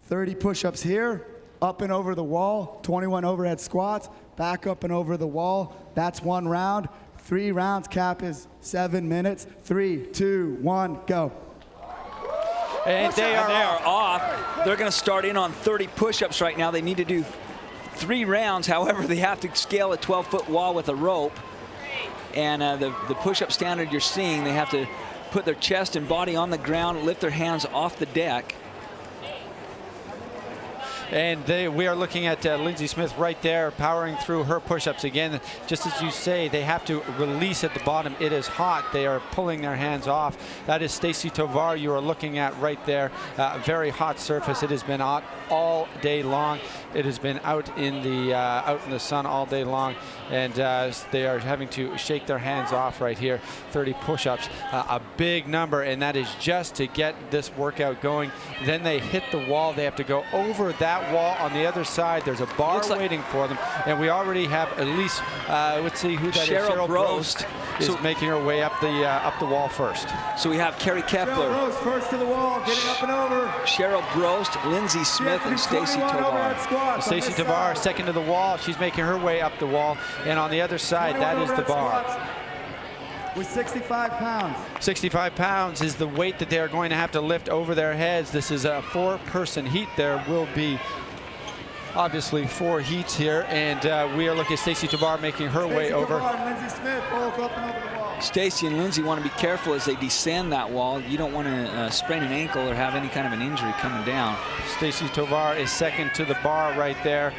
30 push-ups here, up and over the wall, 21 overhead squats, back up and over the wall. That's 1 round. 3 rounds, cap is 7 minutes. 3, 2, 1, go. And they are off. They're going to start in on 30 push-ups right now. They need to do 3 rounds. However, they have to scale a 12-foot wall with a rope. And the push-up standard you're seeing, they have to put their chest and body on the ground, lift their hands off the deck. And we are looking at Lindsey Smith right there, powering through her push-ups again. Just as you say, they have to release at the bottom. It is hot. They are pulling their hands off. That is Stacy Tovar you are looking at right there. Very hot surface. It has been hot all day long. It has been out in the sun all day long, and they are having to shake their hands off right here. 30 push-ups, a big number, and that is just to get this workout going. Then they hit the wall. They have to go over that wall on the other side. There's a bar waiting for them, and we already have at least let's see who that is. Cheryl Brost is making her way up the wall first. So we have Carrie Kepler. Cheryl Brost first to the wall, getting up and over. Cheryl Brost, Lindsey Smith, and Stacy Tovar. Stacy Tovar second to the wall. She's making her way up the wall, and on the other side, that is the bar. With 65 pounds. 65 pounds is the weight that they are going to have to lift over their heads. This is a 4-person heat. There will be obviously 4 heats here, and we are looking at Stacy Tovar making her way over. Lindsey Smith both up and over the wall. Stacy and Lindsey want to be careful as they descend that wall. You don't want to sprain an ankle or have any kind of an injury coming down. Stacy Tovar is second to the bar right there,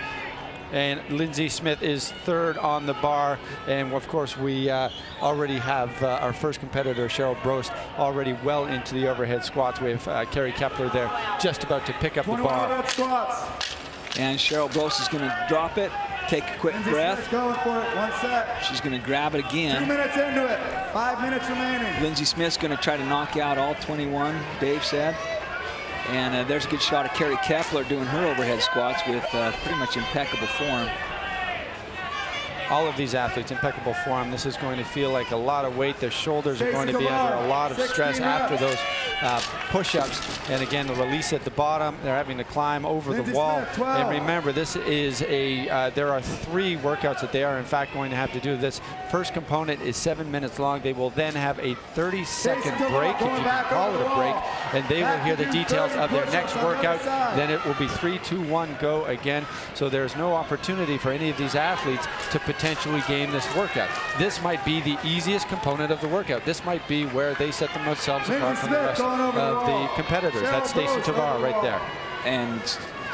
and Lindsey Smith is third on the bar. And of course, we already have our first competitor, Cheryl Brost, already well into the overhead squats. We have Carrie Kepler there just about to pick up the bar. Squats. And Cheryl Brost is going to drop it, take a quick breath. Going for it, 1 set. She's going to grab it again. 2 minutes into it, 5 minutes remaining. Lindsey Smith's going to try to knock out all 21, Dave said. And there's a good shot of Carrie Kepler doing her overhead squats with pretty much impeccable form. All of these athletes, impeccable form. This is going to feel like a lot of weight. Their shoulders are going to be under a lot of stress after those push-ups. And again, the release at the bottom. They're having to climb over the wall. And remember, this is there are 3 workouts that they are in fact going to have to do. This first component is 7 minutes long. They will then have a 30-second break, if you can call it a break, and they will hear the details of their next workout. Then it will be 3, 2, 1, go again. So there's no opportunity for any of these athletes to potentially game this workout. This might be the easiest component of the workout. This might be where they set themselves apart from the rest of the competitors. That's Stacy Tovar right there. And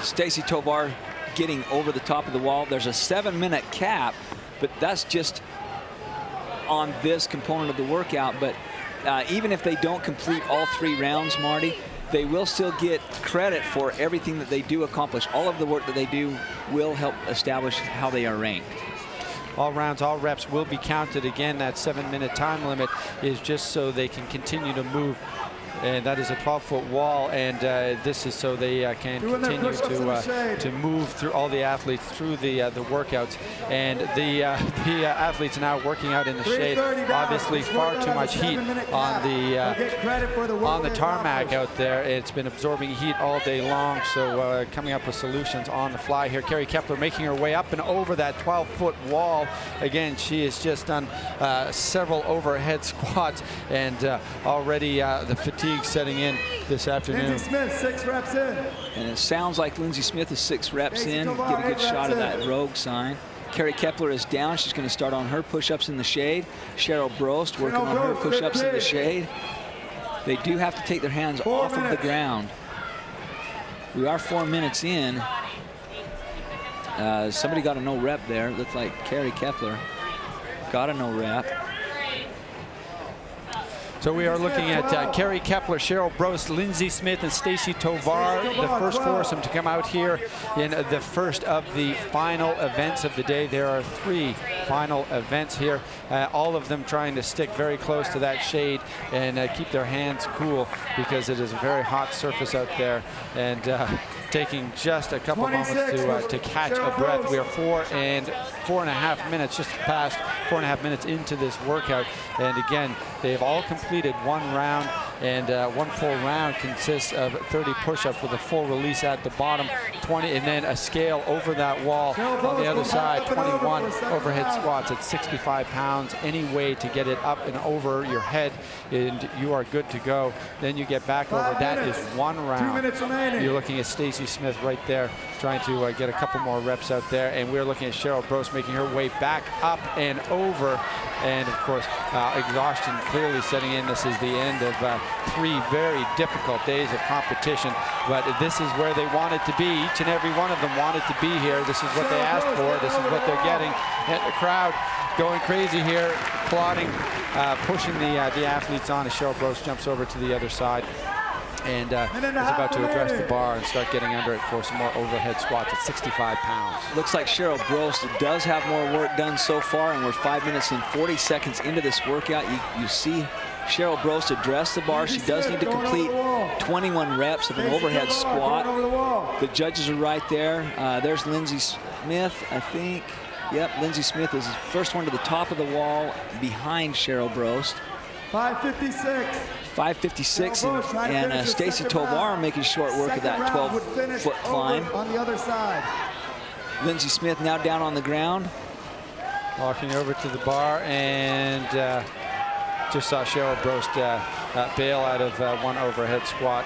Stacy Tovar getting over the top of the wall. There's a 7-minute cap, but that's just on this component of the workout. But even if they don't complete all 3 rounds, Marty, they will still get credit for everything that they do accomplish. All of the work that they do will help establish how they are ranked. All rounds, all reps will be counted. Again, that 7-minute time limit is just so they can continue to move. And that is a 12-foot wall, and this is so they can continue to move through all the athletes through the workouts. And the athletes now working out in the shade. Obviously, far too much heat on the tarmac out there. It's been absorbing heat all day long, so coming up with solutions on the fly here. Carrie Kepler making her way up and over that 12-foot wall. Again, she has just done several overhead squats, and already the fatigue setting in this afternoon. Lindsey Smith, 6 reps in. And it sounds like Lindsey Smith is 6 reps in. Get a good shot of that rogue sign. Carrie Kepler is down. She's going to start on her push-ups in the shade. Cheryl Brost working on her push-ups in the shade. They do have to take their hands off of the ground. We are 4 minutes in. Somebody got a no rep there. It looked like Carrie Kepler got a no rep. So we are looking at Carrie Kepler, Cheryl Brost, Lindsey Smith, and Stacy Tovar, the first foursome to come out here in the first of the final events of the day. There are 3 final events here, all of them trying to stick very close to that shade and keep their hands cool, because it is a very hot surface out there, and taking just a couple moments to catch a breath. We are 4.5 minutes, just past 4.5 minutes into this workout, and again, they have all completed 1 round. And one full round consists of 30 push-ups with a full release at the bottom, 20, and then a scale over that wall on the other side, 21 overhead squats at 65 pounds. Any way to get it up and over your head, and you are good to go. Then you get back over. That is one round. You're looking at Stacy Smith right there, trying to get a couple more reps out there. And we're looking at Cheryl Brost making her way back up and over. And of course, exhaustion clearly setting in. This is the end of 3 very difficult days of competition, but this is where they wanted to be. Each and every one of them wanted to be here. This is what they asked for. This is what they're getting. And the crowd going crazy here, applauding, pushing the athletes on as Cheryl Brost jumps over to the other side and is about to address the bar and start getting under it for some more overhead squats at 65 pounds. Looks like Cheryl Brost does have more work done so far, and we're 5 minutes and 40 seconds into this workout. You see Cheryl Brost address the bar. She does need to complete 21 reps of an overhead squat. The judges are right there. There's Lindsay Smith, I think. Yep, Lindsay Smith is the first one to the top of the wall behind Cheryl Brost. 5:56. 5:56, and Stacy Tovar making short work of that 12-foot climb. On the other side. Lindsay Smith now down on the ground. Walking over to the bar, and just saw Cheryl Brost bail out of one overhead squat.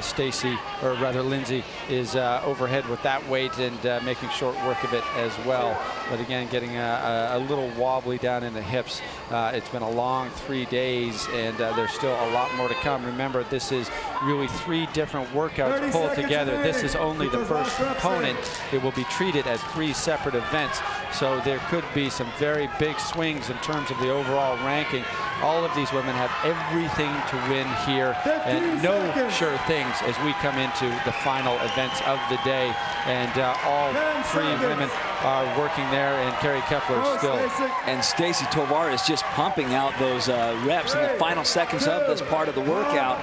Stacy, or rather Lindsay, is overhead with that weight and making short work of it as well. But again, getting a little wobbly down in the hips. It's been a long 3 days, and there's still a lot more to come. Remember, this is really 3 different workouts pulled together. This is only the first component. It will be treated as 3 separate events. So there could be some very big swings in terms of the overall ranking. All of these women have everything to win here, and no sure things as we come into the final events of the day. And all 3 women are working there, and Carrie Kepler still. And Stacy Tovar is just pumping out those reps in the final seconds of this part of the workout.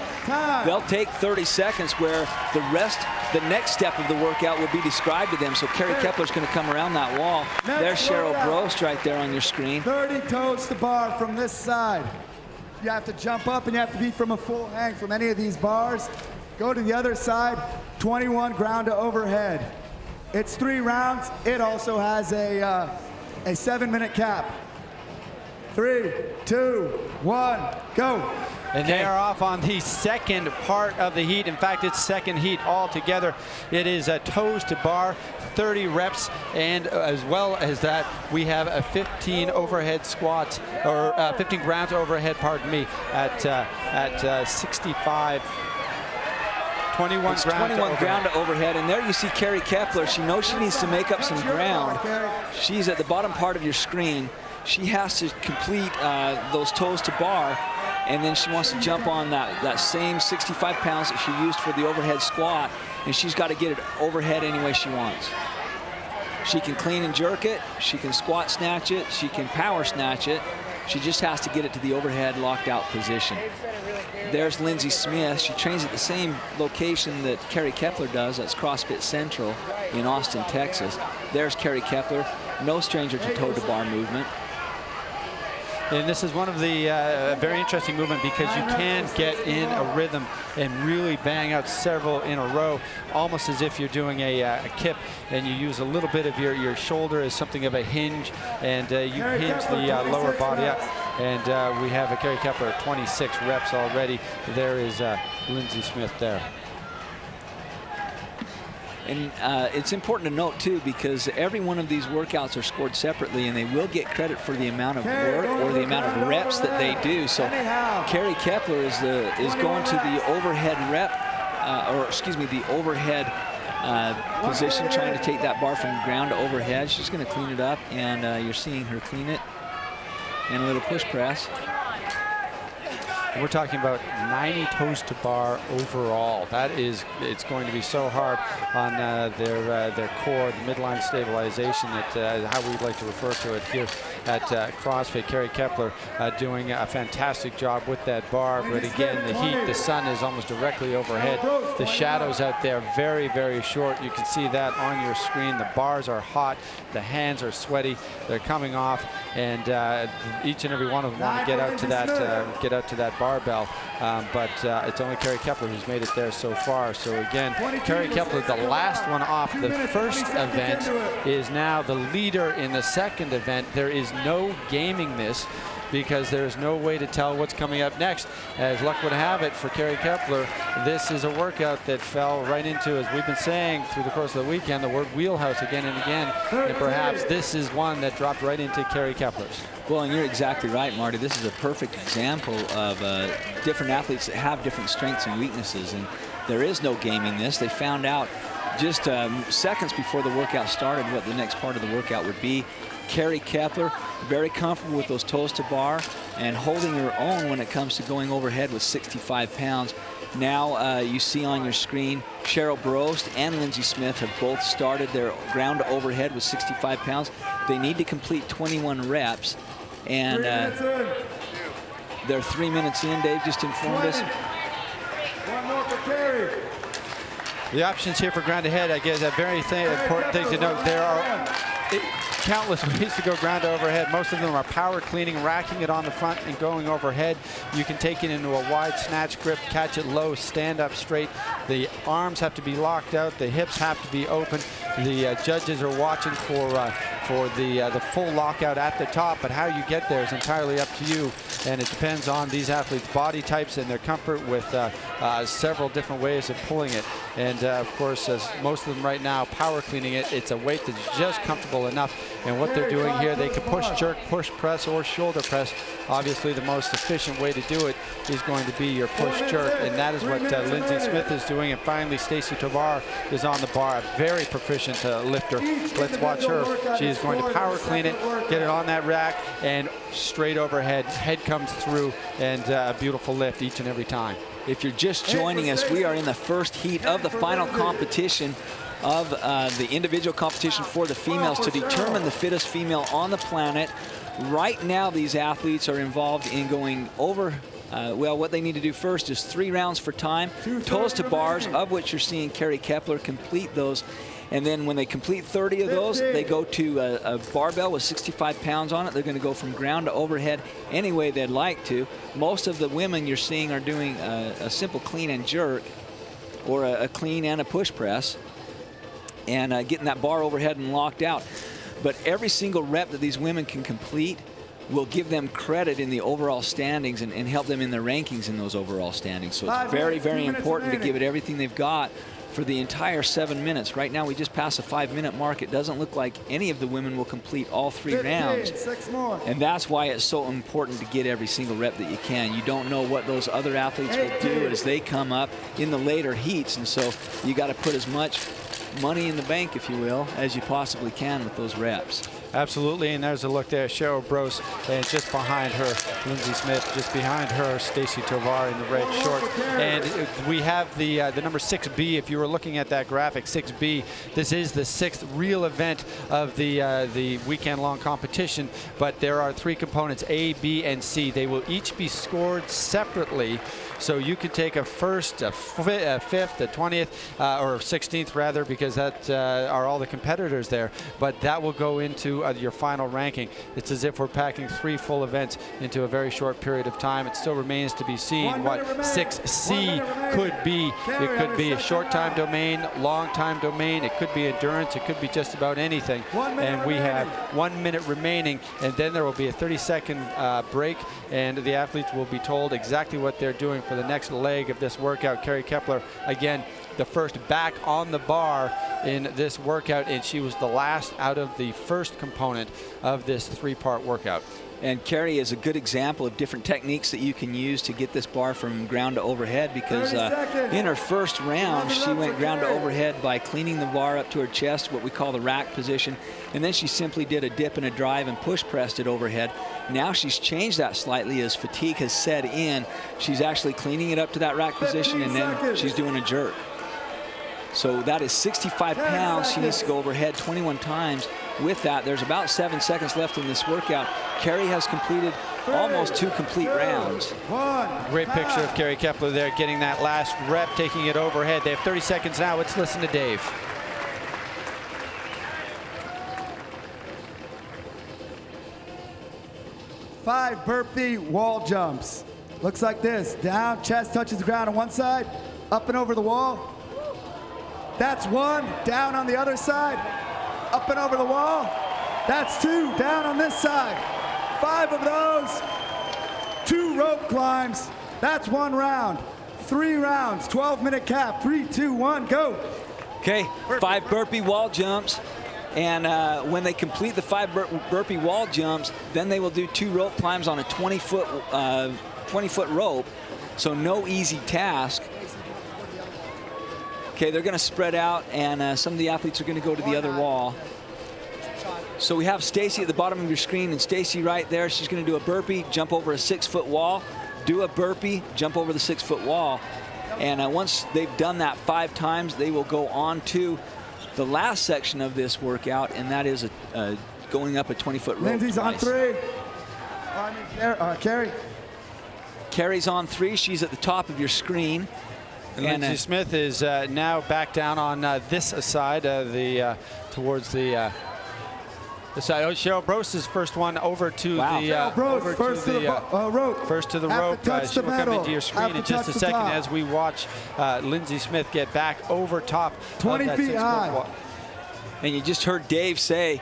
They'll take 30 seconds where the next step of the workout will be described to them. So Carrie Kepler's going to come around that wall. There's Cheryl Brost right there on your screen. 30 toes to bar from this side. You have to jump up, and you have to be from a full hang from any of these bars. Go to the other side, 21 ground to overhead. It's 3 rounds. It also has a 7-minute cap. 3, 2, 1, go. And they are off on the second part of the heat. In fact, it's second heat altogether. It is toes to bar, 30 reps, and as well as that, we have a 15 overhead squats, or 15 grounds overhead, pardon me, at 65. 21 ground to overhead, and there you see Carrie Kepler. She knows she needs to make up some ground. She's at the bottom part of your screen. She has to complete those toes to bar, and then she wants to jump on that same 65 pounds that she used for the overhead squat, and she's got to get it overhead any way she wants. She can clean and jerk it, she can squat snatch it, she can power snatch it. She just has to get it to the overhead locked out position. There's Lindsay Smith. She trains at the same location that Carrie Kepler does. That's CrossFit Central in Austin, Texas. There's Carrie Kepler, no stranger to toe to bar movement. And this is one of the very interesting movement, because you can get in a rhythm and really bang out several in a row, almost as if you're doing a kip, and you use a little bit of your shoulder as something of a hinge, and you hinge the lower body up. And we have a Carrie Kepler at 26 reps already. There is Lindsay Smith there. And it's important to note, too, because every one of these workouts are scored separately, and they will get credit for the amount of work or the amount of reps that they do. So Carrie Kepler is going to the overhead rep, the overhead position, trying to take that bar from ground to overhead. She's going to clean it up, and you're seeing her clean it. And a little push press. We're talking about 90 toes to bar overall. That is, it's going to be so hard on their core, the midline stabilization, that how we'd like to refer to it here at CrossFit. Carrie Kepler doing a fantastic job with that bar, but again, the heat, the sun is almost directly overhead. The shadows out there very, very short. You can see that on your screen. The bars are hot, the hands are sweaty, they're coming off, and each and every one of them want to get out to that bar barbell, but it's only Carrie Kepler who's made it there so far. So again, Carrie Kepler, the last one off the first event, is now the leader in the second event. There is no gaming this, because there's no way to tell what's coming up next. As luck would have it for Carrie Kepler, this is a workout that fell right into, as we've been saying through the course of the weekend, the word wheelhouse again and again, and perhaps this is one that dropped right into Carrie Kepler's. Well, and you're exactly right, Marty. This is a perfect example of different athletes that have different strengths and weaknesses, and there is no gaming this. They found out just seconds before the workout started what the next part of the workout would be. Carrie Kepler, very comfortable with those toes to bar and holding her own when it comes to going overhead with 65 pounds. Now you see on your screen, Cheryl Brost and Lindsay Smith have both started their ground to overhead with 65 pounds. They need to complete 21 reps, and they're 3 minutes in. Dave just informed us. One more for Carrie. The options here for ground ahead, I guess, a very important thing to note. There are countless ways to go ground to overhead. Most of them are power cleaning, racking it on the front and going overhead. You can take it into a wide snatch grip, catch it low, stand up straight. The arms have to be locked out. The hips have to be open. The judges are watching for the full lockout at the top, but how you get there is entirely up to you, and it depends on these athletes' body types and their comfort with several different ways of pulling it. And of course, as most of them right now power cleaning it, it's a weight that's just comfortable enough. And what they're doing here, they can push jerk, push press, or shoulder press. Obviously, the most efficient way to do it is going to be your push jerk, and that is what Lindsay Smith is doing. And finally, Stacy Tovar is on the bar, a very proficient lifter. Let's watch her. She is going to power clean it, get it on that rack, and straight overhead. Head comes through, and a beautiful lift each and every time. If you're just joining us, we are in the first heat of the final competition of the individual competition for the females to determine the fittest female on the planet. Right now, these athletes are involved in going over, well, what they need to do first is 3 rounds for time, toes to bars, of which you're seeing Carrie Kepler complete those. And then when they complete 30 of those, they go to a barbell with 65 pounds on it. They're going to go from ground to overhead any way they'd like to. Most of the women you're seeing are doing a simple clean and jerk, or a clean and a push press, and getting that bar overhead and locked out. But every single rep that these women can complete will give them credit in the overall standings and help them in their rankings in those overall standings. So it's very, very important to give it everything they've got for the entire 7 minutes. Right now we just passed a 5-minute mark. It doesn't look like any of the women will complete all 3 rounds. 6 more. And that's why it's so important to get every single rep that you can. You don't know what those other athletes will do as they come up in the later heats, and so you got to put as much money in the bank, if you will, as you possibly can with those reps. Absolutely, and there's a look there, Cheryl Brost, and just behind her, Lindsay Smith, just behind her, Stacy Tovar in the red shorts. And we have the number 6B, if you were looking at that graphic, 6B, this is the 6th real event of the weekend-long competition, but there are 3 components, A, B, and C. They will each be scored separately, so you could take a first, a fifth, a 20th, or 16th rather, because that are all the competitors there, but that will go into your final ranking. It's as if we're packing 3 full events into a very short period of time. It still remains to be seen what 6C could be. It could be a short time domain, long time domain, it could be endurance, it could be just about anything. And we have 1 minute remaining, and then there will be a 30-second break, and the athletes will be told exactly what they're doing for the next leg of this workout. Carrie Kepler, again, the first back on the bar in this workout, and she was the last out of the first component of this 3-part workout. And Carrie is a good example of different techniques that you can use to get this bar from ground to overhead, because in her first round, she went ground to overhead by cleaning the bar up to her chest, what we call the rack position, and then she simply did a dip and a drive and push pressed it overhead. Now she's changed that slightly as fatigue has set in. She's actually cleaning it up to that rack position, and then she's doing a jerk. So that is 65 pounds. She needs to go overhead 21 times. With that, there's about 7 seconds left in this workout. Carrie has completed almost 2 complete rounds. Great picture of Carrie Kepler there, getting that last rep, taking it overhead. They have 30 seconds now. Let's listen to Dave. 5 burpee wall jumps. Looks like this. Down, chest touches the ground on one side, up and over the wall. That's 1. Down on the other side, up and over the wall. That's 2. Down on this side. 5 of those. 2 rope climbs. That's 1 round. 3 rounds, 12-minute cap. 3, 2, 1, go. Okay, 5 burpee wall jumps. And when they complete the 5 burpee wall jumps, then they will do 2 rope climbs on a 20-foot rope. So no easy task. Okay, they're going to spread out, and some of the athletes are going to go to the other wall. So we have Stacy at the bottom of your screen, and Stacy right there. She's going to do a burpee, jump over a 6-foot wall, do a burpee, jump over the 6-foot wall. And once they've done that 5 times, they will go on to the last section of this workout, and that is going up a 20-foot rope. Lindsay's twice. on 3. Carrie. Carrie's on 3. She's at the top of your screen. And Lindsay Smith is now back down on this side, towards the side. Oh, Cheryl Brose is first one over to the first to the rope. First to the rope. She will come into your screen in just a second as we watch Lindsay Smith get back over top 20 of that feet 6-foot high. wall. And you just heard Dave say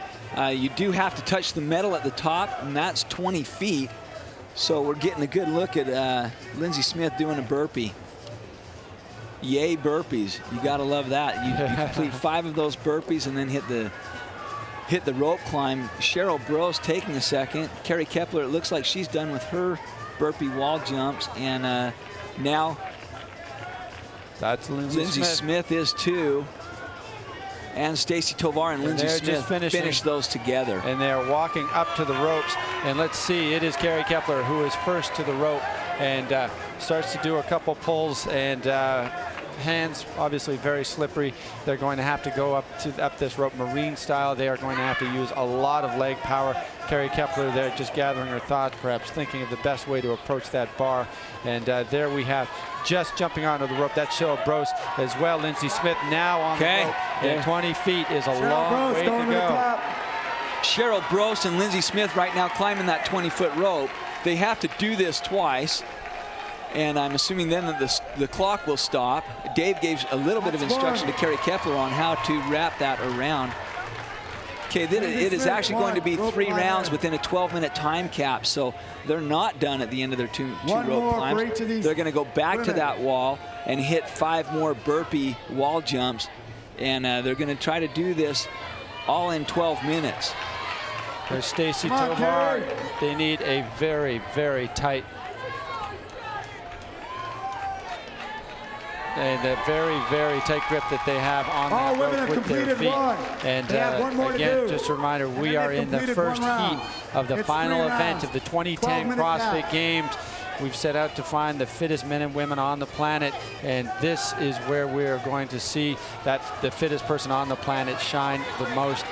you do have to touch the metal at the top, and that's 20 feet. So we're getting a good look at Lindsay Smith doing a burpee. Yay, burpees. You got to love that. You complete 5 of those burpees and then hit the rope climb. Cheryl Brose taking a second. Carrie Kepler, it looks like she's done with her burpee wall jumps. And now that's Lindsay Smith is too. And Stacy Tovar and Lindsay Smith finish those together. And they're walking up to the ropes. And let's see, it is Carrie Kepler who is first to the rope and starts to do a couple pulls, and hands obviously very slippery. They're going to have to go up this rope marine style. They are going to have to use a lot of leg power. Carrie Kepler there just gathering her thoughts, perhaps thinking of the best way to approach that bar. And there we have just jumping onto the rope. That's Cheryl Brose as well. Lindsay Smith now on the rope. And 20 feet is a long way to go. Cheryl Brose and Lindsay Smith right now climbing that 20-foot rope. They have to do this twice. And I'm assuming then that the clock will stop. Dave gave a little bit of instruction to Carrie Kepler on how to wrap that around. Okay, then it is actually going to be 3 rounds within a 12-minute time cap. So they're not done at the end of their two rope climbs. They're going to go back to that wall and hit 5 more burpee wall jumps. And they're going to try to do this all in 12 minutes. There's Stacy Tovar. They need a very, very tight and a very, very tight grip that they have on that rope with their feet. And again, just a reminder, we are in the first heat of the final event of the 2010 CrossFit Games. We've set out to find the fittest men and women on the planet, and this is where we're going to see that the fittest person on the planet shine the most.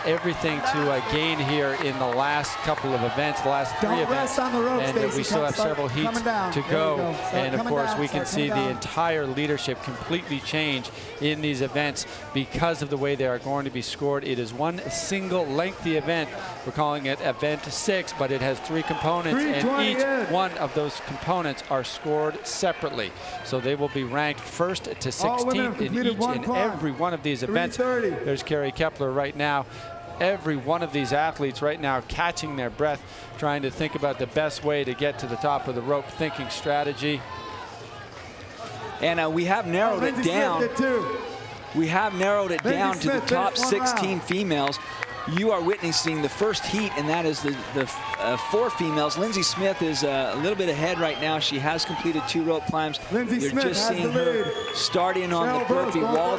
Everything to gain here in the last couple of events, the last 3 events, and we still have several heats to go. And of course, we can see the entire leadership completely change in these events because of the way they are going to be scored. It is one single lengthy event. We're calling it Event 6, but it has 3 components, and each one of those components are scored separately. So they will be ranked 1st to 16th in each and every one of these events. There's Carrie Kepler right now. Every one of these athletes right now catching their breath, trying to think about the best way to get to the top of the rope, thinking strategy. And we have narrowed it down. We have narrowed it down to the top 16 females. You are witnessing the first heat, and that is the 4 females. Lindsay Smith is a little bit ahead right now. She has completed 2 rope climbs. You're just seeing her starting on the burpee wall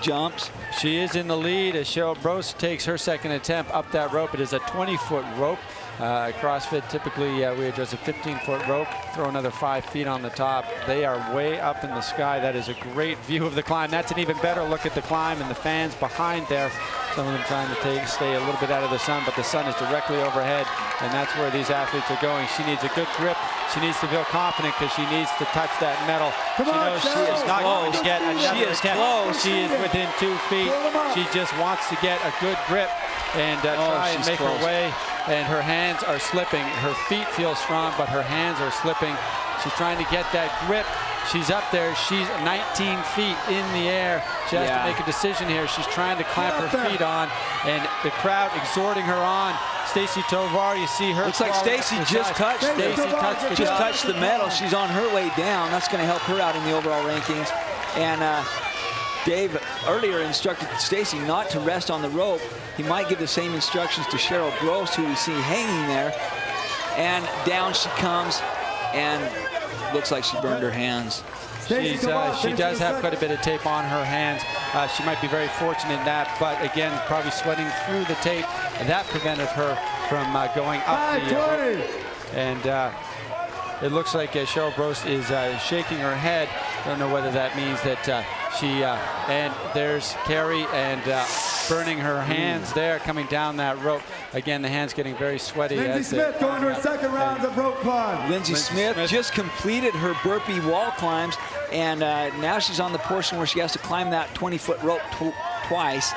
jumps. She is in the lead as Cheryl Brose takes her second attempt up that rope. It is a 20-foot rope. CrossFit, typically we adjust a 15-foot rope, throw another 5 feet on the top. They are way up in the sky. That is a great view of the climb. That's an even better look at the climb and the fans behind there. Some of them trying to stay a little bit out of the sun, but the sun is directly overhead, and that's where these athletes are going. She needs a good grip. She needs to feel confident because she needs to touch that metal. She knows she is not going to get another attempt. She is within 2 feet. She just wants to get a good grip. and try and she's make close. her way. And her hands are slipping. Her feet feel strong, but her hands are slipping. She's trying to get that grip. She's up there. She's 19 feet in the air. She has to make a decision here. She's trying to clamp her feet on, and the crowd exhorting her on. Stacy Tovar, you see her. Looks like Stacy just touched. Touched the medal. She's on her way down. That's going to help her out in the overall rankings. And Dave earlier instructed Stacy not to rest on the rope. He might give the same instructions to Cheryl Gross, who we see hanging there. And down she comes, and looks like she burned her hands. She does have quite a bit of tape on her hands. She might be very fortunate in that, but again, probably sweating through the tape. That prevented her from going up the rope. And it looks like Cheryl Gross is shaking her head. Don't know whether that means that and there's Carrie and burning her hands there, coming down that rope. Again, the hands getting very sweaty. Lindsey Smith going to her second round of rope climb. Lindsey Smith just completed her burpee wall climbs, and now she's on the portion where she has to climb that 20-foot rope twice.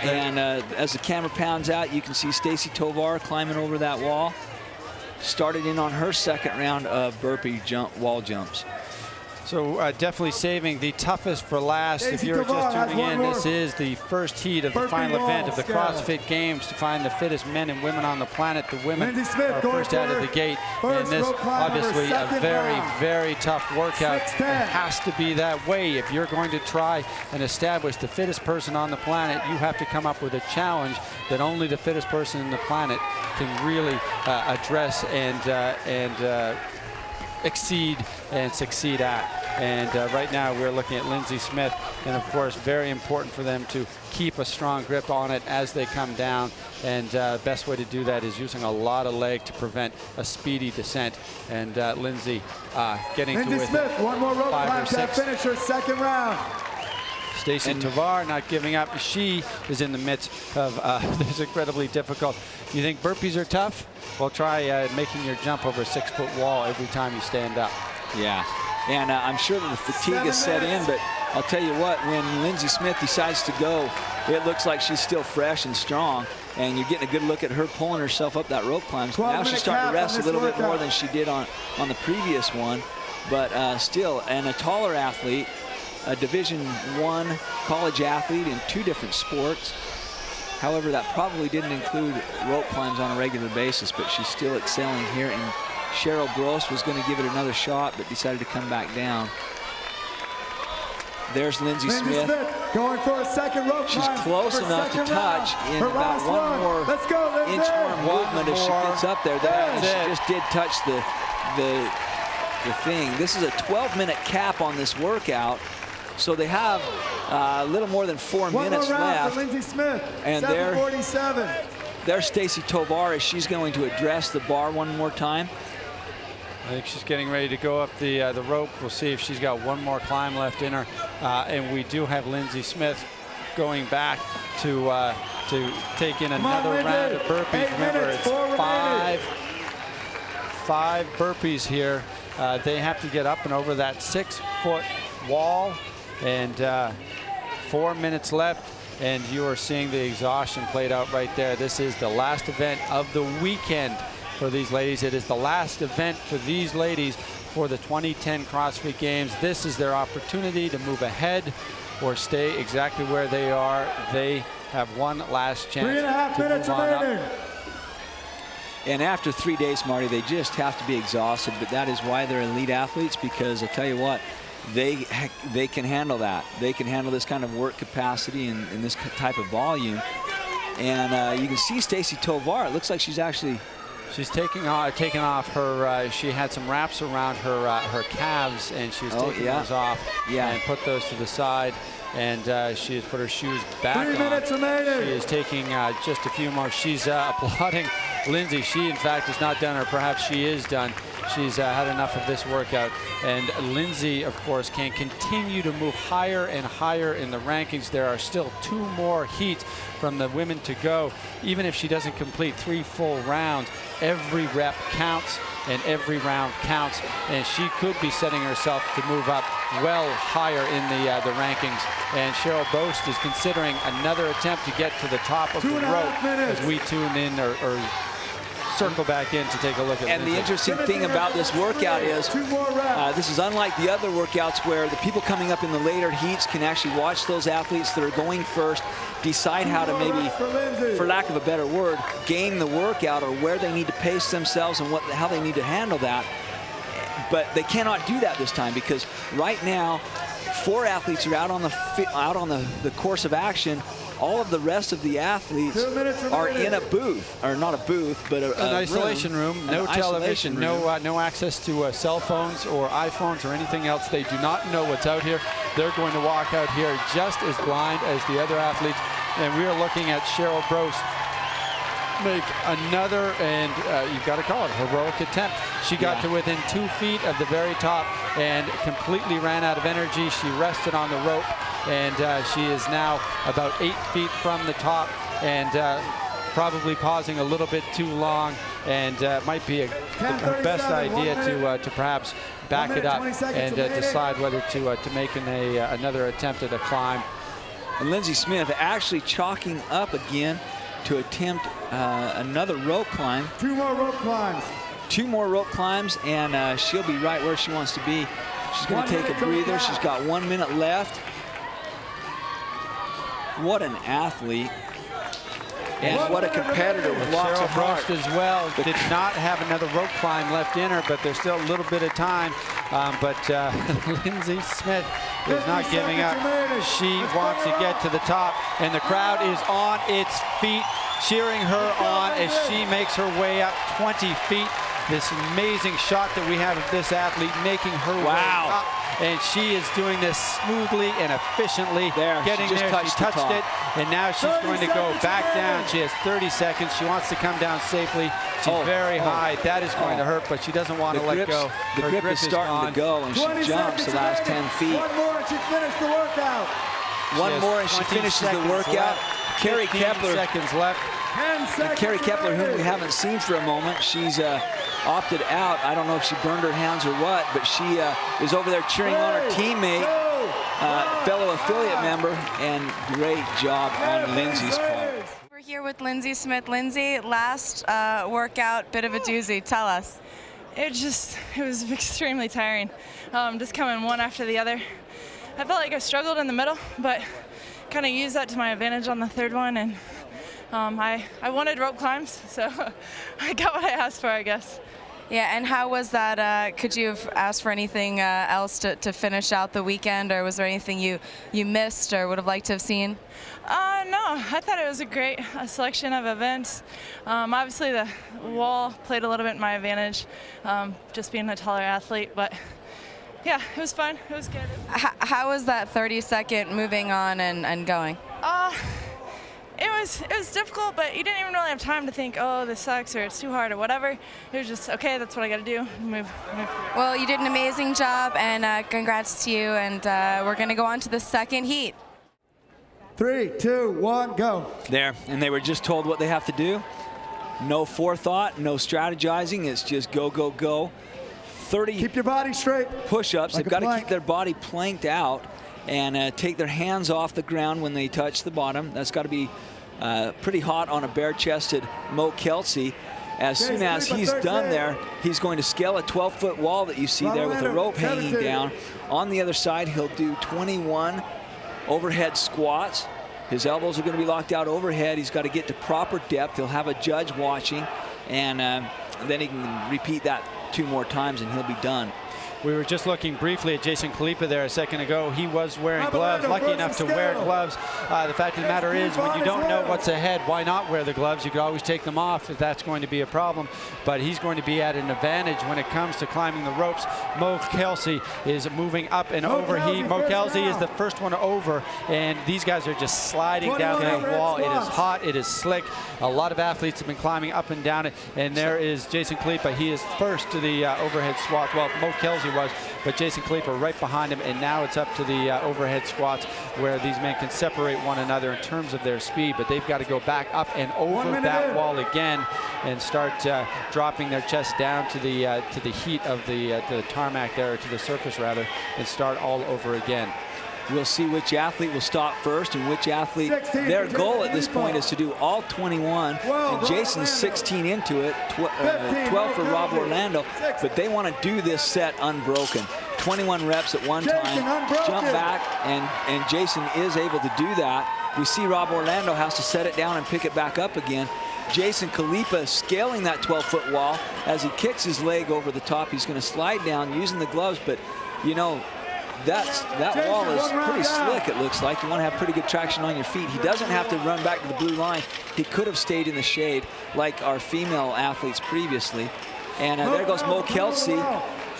And as the camera pounds out, you can see Stacy Tovar climbing over that wall. Started in on her second round of burpee wall jumps. So definitely saving the toughest for last. If you're just tuning in, this is the first heat of the final event of the CrossFit Games to find the fittest men and women on the planet. The women are first out of the gate. And this, obviously, a very, very tough workout. It has to be that way. If you're going to try and establish the fittest person on the planet, you have to come up with a challenge that only the fittest person on the planet can really address and exceed and succeed at. And right now we're looking at Lindsey Smith, and of course very important for them to keep a strong grip on it as they come down, and best way to do that is using a lot of leg to prevent a speedy descent. And Lindsey getting to within Smith, one more rope 5 climb or to 6. finish her second round. Stacy Tovar not giving up. She is in the midst of this incredibly difficult. You think burpees are tough? Well, try making your jump over a 6-foot wall every time you stand up. Yeah, and I'm sure that the fatigue has set in, but I'll tell you what, when Lindsey Smith decides to go, it looks like she's still fresh and strong, and you're getting a good look at her pulling herself up that rope climb. So now she's starting to rest a little bit more than she did on the previous one, but still, and a taller athlete, a Division I college athlete in 2 different sports. However, that probably didn't include rope climbs on a regular basis, but she's still excelling here. And Cheryl Gross was going to give it another shot, but decided to come back down. There's Lindsey Smith. Going for a second rope She's climb. close enough to touch in about one more inch more movement if she gets up there. She just did touch the thing. This is a 12-minute cap on this workout. So they have a little more than 4 minutes left. Lindsey Smith, and 7:47. There's Stacy Tovar as she's going to address the bar one more time. I think she's getting ready to go up the rope. We'll see if she's got one more climb left in her. And we do have Lindsey Smith going back to take in another round of burpees. Remember, it's five burpees here. They have to get up and over that 6-foot wall. And 4 minutes left, and you are seeing the exhaustion played out right there. This is the last event of the weekend for these ladies. It is the last event for these ladies for the 2010 CrossFit Games. This is their opportunity to move ahead or stay exactly where they are. They have one last chance. 3.5 minutes remaining. And after 3 days, Marty, they just have to be exhausted, but that is why they're elite athletes, because I tell you what, they can handle that. They can handle this kind of work capacity and this type of volume. And you can see Stacy Tovar. It looks like she's taking off her. She had some wraps around her calves, and she's taking those off. And put those to the side. And she has put her shoes back on. 3 minutes remaining. She is taking just a few more. She's applauding Lindsey. She, in fact, is not done, or perhaps she is done. she's had enough of this workout. And Lindsay, of course, can continue to move higher and higher in the rankings. There are still 2 more heats from the women to go. Even if she doesn't complete 3 full rounds, every rep counts and every round counts, and she could be setting herself to move up well higher in the rankings. And Cheryl Boast is considering another attempt to get to the top of the rope as we tune in or circle back in to take a look at And Lindsay. the interesting thing about this workout is this is unlike the other workouts where the people coming up in the later heats can actually watch those athletes that are going first, decide how to maybe, for lack of a better word, game the workout or where they need to pace themselves and how they need to handle that. But they cannot do that this time because right now 4 athletes are out on the course of action. All of the rest of the athletes are in a booth, or not a booth, but an isolation room, no television, no access to cell phones or iPhones or anything else. They do not know what's out here. They're going to walk out here just as blind as the other athletes. And we are looking at Cheryl Boast make another, and you've got to call it a heroic attempt. She got to within 2 feet of the very top and completely ran out of energy. She rested on the rope, and she is now about 8 feet from the top and probably pausing a little bit too long, and might be the best idea to perhaps back it up and decide whether to make another attempt at a climb. And Lindsay Smith actually chalking up again to attempt another rope climb. 2 more rope climbs. 2 more rope climbs, and she'll be right where she wants to be. She's going to take a breather. She's got 1 minute left. What an athlete. And what a competitor with lots of heart. Cheryl Boast as well did not have another rope climb left in her, but there's still a little bit of time. But Lindsay Smith is not giving up. She wants to get to the top, and the crowd is on its feet, cheering her on as she makes her way up 20 feet. This amazing shot that we have of this athlete making her way up. And she is doing this smoothly and efficiently. Getting there, she touched it, and now she's going to go back down. She has 30 seconds. She wants to come down safely. She's very high. That is going to hurt, but she doesn't want to let go. The grip is starting to go, and she jumps the last 10 feet. 1 more and she finished the workout. 1 more and she finishes the workout. Carrie Kepler. Seconds left. And Carrie Kepler, whom we haven't seen for a moment, she's opted out. I don't know if she burned her hands or what, but she is over there cheering on her teammate, fellow affiliate member, and great job on Lindsay's part. We're here with Lindsay Smith. Lindsay, last workout, bit of a doozy. Tell us. It was extremely tiring, just coming one after the other. I felt like I struggled in the middle, but kind of used that to my advantage on the 3rd one, and I wanted rope climbs, so I got what I asked for, I guess. Yeah, and how was that? Could you have asked for anything else to finish out the weekend, or was there anything you missed or would have liked to have seen? No, I thought it was a great selection of events. Obviously, the wall played a little bit in my advantage, just being a taller athlete, but yeah, it was fun. It was good. How was that 30-second moving on and going? It was difficult, but you didn't even really have time to think, oh, this sucks or it's too hard or whatever. It was just, okay, that's what I got to do. Move through. Well, you did an amazing job, and congrats to you. And we're going to go on to the 2nd heat. 3, 2, 1, go. There, and they were just told what they have to do. No forethought, no strategizing. It's just go, go, go. 30 Keep your body straight. push-ups. Like They've got to plank. keep their body planked out and take their hands off the ground when they touch the bottom. That's got to be pretty hot on a bare-chested Mo Kelsey. As soon as he's done there, he's going to scale a 12-foot wall that you see there with a rope hanging down. On the other side, he'll do 21 overhead squats. His elbows are going to be locked out overhead. He's got to get to proper depth. He'll have a judge watching, and then he can repeat that 2 more times and he'll be done. We were just looking briefly at Jason Kalipa there a second ago. He was wearing gloves, lucky enough to wear gloves. The fact of the matter is, when you don't know what's ahead, why not wear the gloves? You could always take them off if that's going to be a problem. But he's going to be at an advantage when it comes to climbing the ropes. Mo Kelsey is moving up and over. Mo Kelsey is the first one over, and these guys are just sliding down that wall. It is hot, it is slick. A lot of athletes have been climbing up and down it, and there is Jason Kalipa. He is first to the overhead squats. Well, Mo Kelsey was, but Jason Kalipa right behind him, and now it's up to the overhead squats where these men can separate one another in terms of their speed, but they've got to go back up and over that wall again and start dropping their chest down to the heat of the tarmac there, or to the surface rather, and start all over again. We'll see which athlete will stop first and which athlete, 16, their goal at this point is to do all 21. 12, and Jason's 16 into it, 12 for Rob Orlando, but they want to do this set unbroken. 21 reps at one time, jump back, and Jason is able to do that. We see Rob Orlando has to set it down and pick it back up again. Jason Kalipa scaling that 12-foot wall. As he kicks his leg over the top, he's going to slide down using the gloves, but you know, that wall is pretty slick, it looks like. You want to have pretty good traction on your feet. He doesn't have to run back to the blue line. He could have stayed in the shade like our female athletes previously. And there goes Mo Kelsey.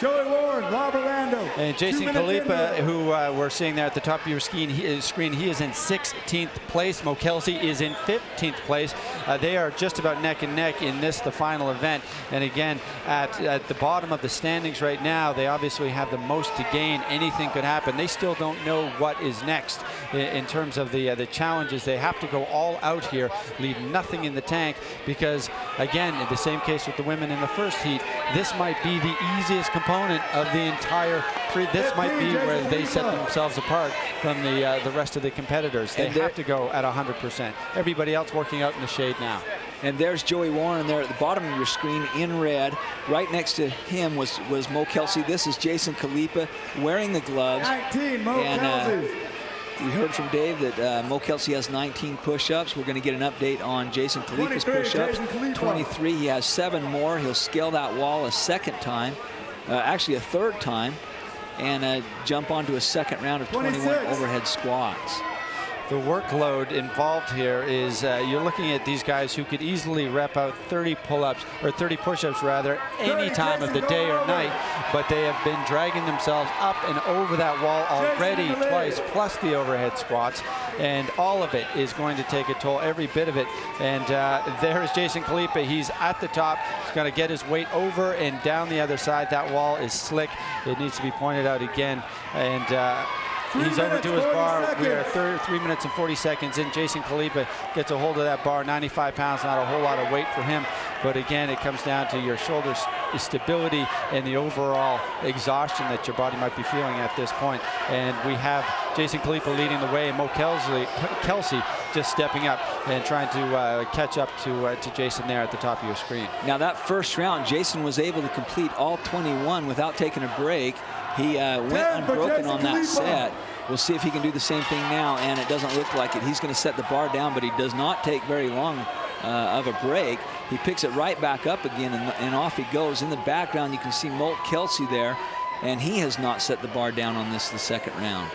Joey Warren, Rob Orlando. And Jason Kalipa, who we're seeing there at the top of your screen, he is in 16th place. Mo Kelsey is in 15th place. They are just about neck and neck in the final event. And again, at the bottom of the standings right now, they obviously have the most to gain. Anything could happen. They still don't know what is next in terms of the challenges. They have to go all out here, leave nothing in the tank, because again, in the same case with the women in the first heat, this might be the easiest component of the entire this might be where they set themselves apart from the rest of the competitors. They have to go at 100%. Everybody else working out in the shade now. And there's Joey Warren there at the bottom of your screen in red. Right next to him was Mo Kelsey. This is Jason Kalipa wearing the gloves. 19, Mo Kelsey. We heard from Dave that Mo Kelsey has 19 push-ups. We're going to get an update on Jason Kalipa's push-ups. 23, he has 7 more. He'll scale that wall a second time, actually a third time, and jump onto a second round of 21 overhead squats. The workload involved here is you're looking at these guys who could easily rep out 30 pull-ups, or 30 push-ups rather, any time of the day or night, but they have been dragging themselves up and over that wall already twice, plus the overhead squats, and all of it is going to take a toll, every bit of it. And there's Jason Kalipa. He's at the top. He's going to get his weight over and down the other side. That wall is slick. It needs to be pointed out again. And he's over to his bar. We are 3 minutes and 40 seconds in. Jason Kalipa gets a hold of that bar, 95 pounds, not a whole lot of weight for him. But again, it comes down to your shoulder stability and the overall exhaustion that your body might be feeling at this point. And we have Jason Kalipa leading the way, and Mo Kelsey just stepping up and trying to catch up to Jason there at the top of your screen. Now that first round, Jason was able to complete all 21 without taking a break. He went unbroken on that set. We'll see if he can do the same thing now, and it doesn't look like it. He's going to set the bar down, but he does not take very long of a break. He picks it right back up again, and off he goes. In the background, you can see Mo Kelsey there, and he has not set the bar down on the second round.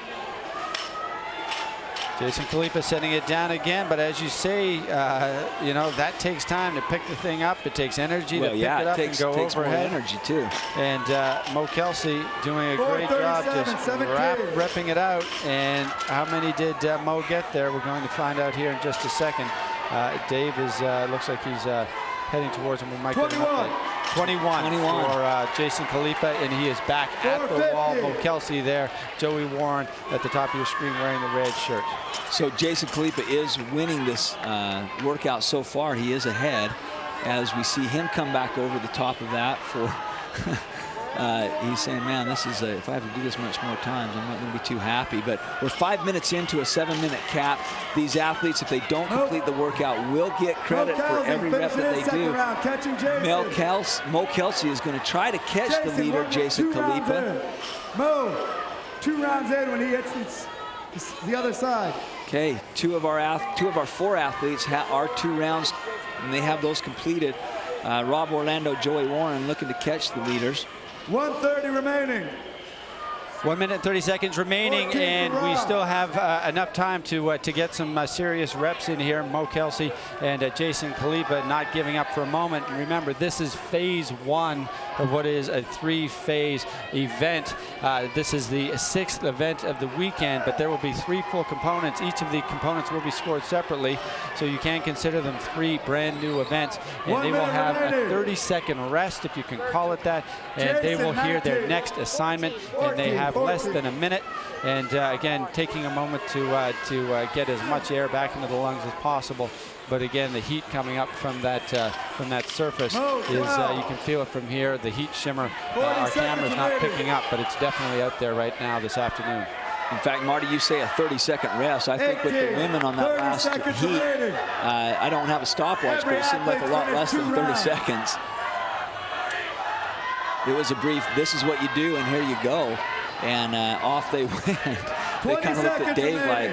Jason Kalipa setting it down again, but as you say, you know, that takes time to pick the thing up. It takes energy to pick it up and go overhead. More energy too. And Mo Kelsey doing a great job just repping it out. And how many did Mo get there? We're going to find out here in just a second. Dave is looks like he's heading towards him. We might get an update. 21 for Jason Kalipa, and he is back at the wall. Mo Kelsey there, Joey Warren at the top of your screen wearing the red shirt. So Jason Kalipa is winning this workout so far. He is ahead as we see him come back over the top of that for he's saying, man, this is if I have to do this much more times, I'm not going to be too happy. But we're 5 minutes into a 7-minute cap. These athletes, if they don't complete the workout, will get credit for every rep that they do. Mo Kelsey is going to try to catch the leader, Jason Kalipa. Mo, 2 rounds in when he hits the other side. Okay, two of our 4 athletes are 2 rounds, and they have those completed. Rob Orlando, Joey Warren looking to catch the leaders. 1:30 remaining. 1 minute and 30 seconds remaining, 14 and for we Rob. still have enough time to get some serious reps in here. Mo Kelsey and Jason Khalipa not giving up for a moment. And remember, this is phase 1 of what is a 3-phase event. This is the 6th event of the weekend, but there will be 3 full components. Each of the components will be scored separately, so you can consider them 3 brand new events. And 1 they will minute have a remaining. 30-second rest, if you can call it that, and they Jason, will hear their 19. next assignment, and they have less than a minute. And again, taking a moment to get as much air back into the lungs as possible. But again, the heat coming up from that surface is you can feel it from here. The heat shimmer. Our camera's not picking up, but it's definitely out there right now this afternoon. In fact, Marty, you say a 30-second rest. I think with the women on that last heat, I don't have a stopwatch, but it seemed like a lot less than 30 seconds. It was a brief, this is what you do, and here you go. And off they went. They kind of looked at Dave like,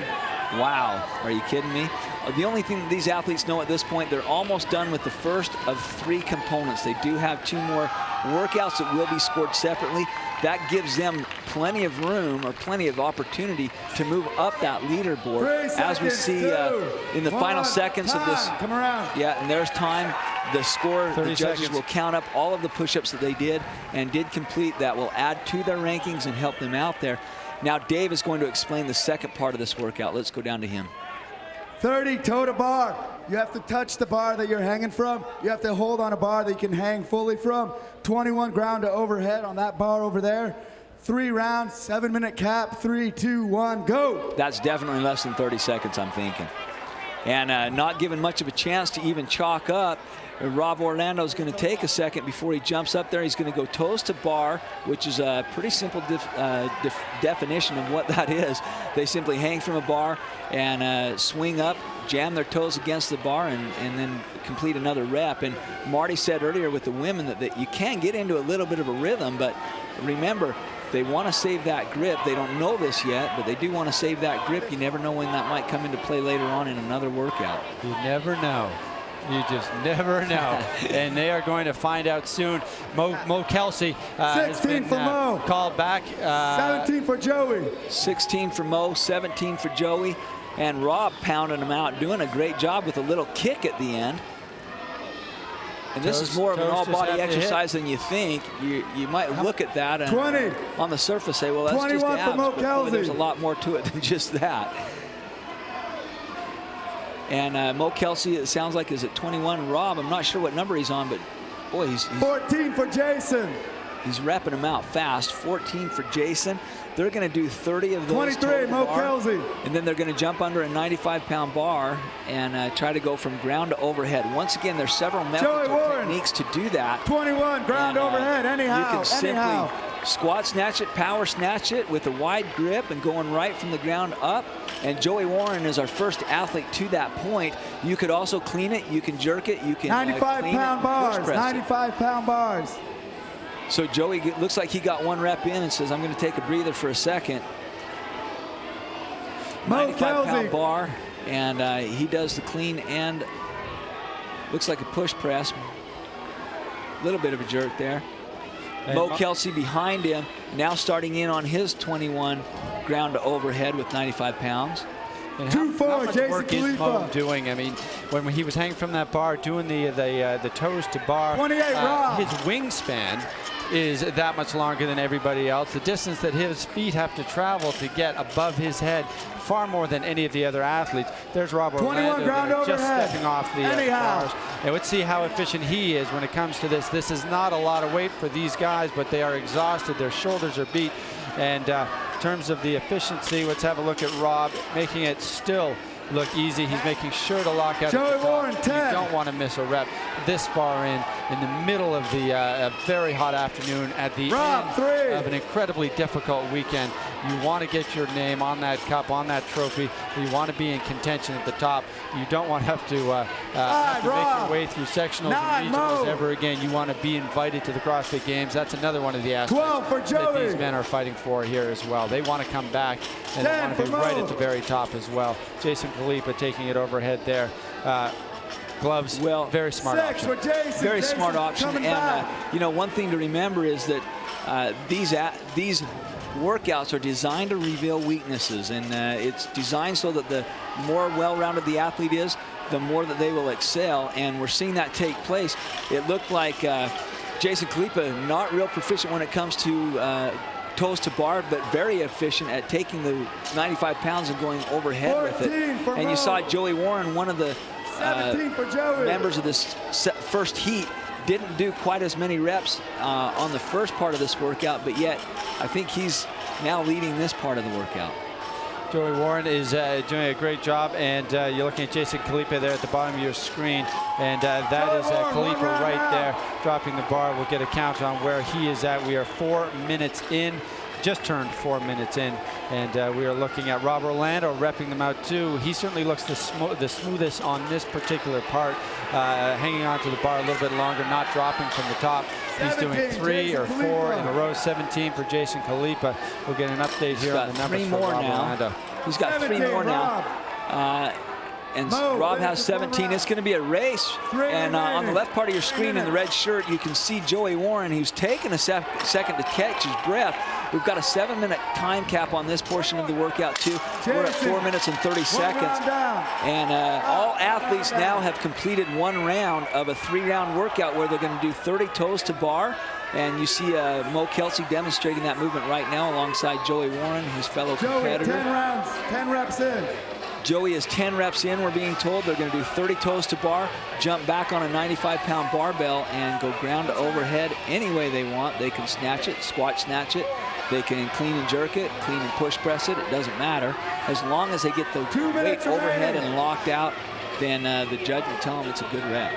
wow, are you kidding me? The only thing that these athletes know at this point, they're almost done with the first of 3 components. They do have 2 more workouts that will be scored separately. That gives them plenty of room or plenty of opportunity to move up that leaderboard. As we see in the final seconds of this. Come around. Yeah, and there's time. The score, the 30 judges seconds. will count up all of the push-ups that they did and did complete. That will add to their rankings and help them out there. Now Dave is going to explain the second part of this workout. Let's go down to him. 30 toe to bar. You have to touch the bar that you're hanging from. You have to hold on a bar that you can hang fully from. 21 ground to overhead on that bar over there. 3 rounds, 7-minute cap. 3, 2, 1, go. That's definitely less than 30 seconds, I'm thinking. And not given much of a chance to even chalk up. Rob Orlando's going to take a second before he jumps up there. He's going to go toes to bar, which is a pretty simple definition of what that is. They simply hang from a bar and swing up, jam their toes against the bar, and then complete another rep. And Marty said earlier with the women that you can get into a little bit of a rhythm, but remember, they want to save that grip. They don't know this yet, but they do want to save that grip. You never know when that might come into play later on in another workout. You never know. You just never know. And they are going to find out soon. Mo Kelsey has 16 been for Mo. called back. 17 for Joey. 16 for Mo, 17 for Joey, and Rob pounding them out, doing a great job with a little kick at the end. And this is more of an all-body exercise than you think. You might look at that and 20. On the surface say, well, that's just 21 for abs, Mo but boy, Kelsey. there's a lot more to it than just that. And Mo Kelsey, it sounds like, is at 21. Rob, I'm not sure what number he's on, but boy, he's 14 for Jason. He's repping them out fast. 14 for Jason. They're going to do 30 of those 23, Mo bar, Kelsey. and then they're going to jump under a 95-pound bar and try to go from ground to overhead. Once again, there's several methods or techniques to do that. 21, ground And, overhead, anyhow, You can simply anyhow. squat snatch it, power snatch it with a wide grip and going right from the ground up. And Joey Warren is our first athlete to that point. You could also clean it, you can jerk it, you can 95-pound bars, 95-pound bars. So Joey looks like he got 1 rep in and says, I'm going to take a breather for a second. Mo 95-pound Kelsey. bar, and he does the clean and looks like a push press. A little bit of a jerk there. Mo Kelsey behind him, now starting in on his 21 ground to overhead with 95 pounds. And 2-4, how much Jason work is Mo Khalipa. doing? I mean, when he was hanging from that bar, doing the toes to bar, 28 Rob. his wingspan is that much longer than everybody else. The distance that his feet have to travel to get above his head, far more than any of the other athletes. There's Rob 21 Orlando ground there, just overhead. stepping off the Anyhow. bars. And let's see how efficient he is when it comes to this. This is not a lot of weight for these guys, but they are exhausted. Their shoulders are beat. And in terms of the efficiency, let's have a look at Rob, making it still look easy. He's making sure to lock out Joey at the top. Warren, 10. You don't want to miss a rep this far in the middle of the a very hot afternoon at the Rob, end 3. of an incredibly difficult weekend. You want to get your name on that cup, on that trophy. You want to be in contention at the top. You don't want to have to make your way through sectionals and regionals ever again. You want to be invited to the CrossFit Games. That's another one of the aspects 12 for that Joey. these men are fighting for here as well. They want to come back and they 10 want to be for right Mo. at the very top as well. Jason Khalipa taking it overhead there. Gloves, Well, very smart 6 option. for Jason. Very Jason smart option. coming And back. you know, one thing to remember is that these workouts are designed to reveal weaknesses, and it's designed so that the more well-rounded the athlete is, the more that they will excel, and we're seeing that take place. It looked like Jason Khalipa not real proficient when it comes to toes to bar, but very efficient at taking the 95 pounds and going overhead with it. And you saw Joey Warren, one of the members of this first heat, didn't do quite as many reps on the first part of this workout, but yet I think he's now leading this part of the workout. Joey Warren is doing a great job, and you're looking at Jason Khalipa there at the bottom of your screen, and that is Khalipa right there dropping the bar. We'll get a count on where he is at. We are 4 minutes in, just turned 4 minutes in, and we are looking at Rob Orlando repping them out too. He certainly looks the smoothest on this particular part, hanging on to the bar a little bit longer, not dropping from the top. He's doing 3 or 4 in a row. 17 for Jason Khalipa. We'll get an update here on the numbers for Rob Orlando. He's got 3 more now. And Rob has 17. It's going to be a race. And on the left part of your screen in the red shirt, you can see Joey Warren, who's taken a second to catch his breath. We've got a 7-minute time cap on this portion of the workout too. We're at 4 minutes and 30 seconds. And all athletes now have completed 1 round of a 3-round workout where they're going to do 30 toes to bar. And you see Mo Kelsey demonstrating that movement right now alongside Joey Warren, his fellow competitor. Joey, 10 rounds, 10 reps in. Joey is 10 reps in, we're being told. They're going to do 30 toes to bar, jump back on a 95-pound barbell, and go ground to overhead any way they want. They can snatch it, squat snatch it. They can clean and jerk it, clean and push press it. It doesn't matter. As long as they get the weight overhead and locked out, then the judge will tell them it's a good rep.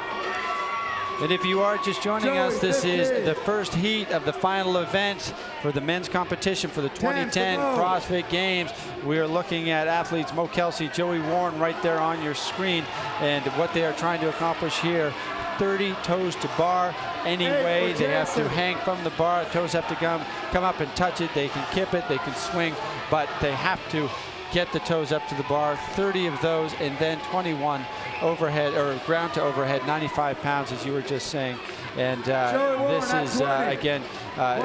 And if you are just joining us, this is the first heat of the final event for the men's competition for the 2010 CrossFit Games. We are looking at athletes Mo Kelsey, Joey Warren right there on your screen, and what they are trying to accomplish here. 30 toes to bar. Anyway, they have to hang from the bar. Toes have to come up and touch it. They can kip it, they can swing, but they have to get the toes up to the bar. 30 of those, and then 21 overhead or ground to overhead, 95 pounds, as you were just saying. And this is again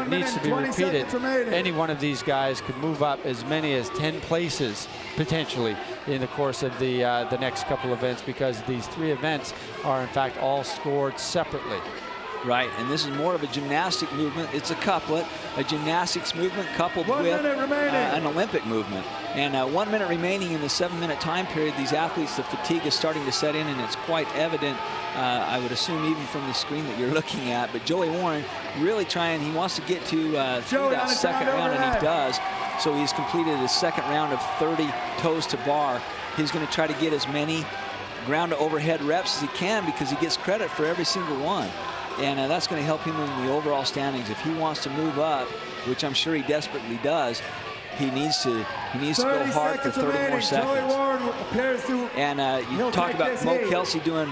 needs to be repeated. Any one of these guys could move up as many as 10 places potentially in the course of the next couple events, because these 3 events are in fact all scored separately. Right, and this is more of a gymnastic movement. It's a couplet, a gymnastics movement coupled with an Olympic movement. And 1 minute remaining in the 7-minute time period. These athletes, the fatigue is starting to set in, and it's quite evident, I would assume, even from the screen that you're looking at. But Joey Warren really trying, he wants to get to through that second round, and he does. So he's completed his second round of 30 toes to bar. He's going to try to get as many ground to overhead reps as he can, because he gets credit for every single one. And that's going to help him in the overall standings. If he wants to move up, which I'm sure he desperately does, he needs to go hard for 30 more seconds. And you talk about Mo Kelsey doing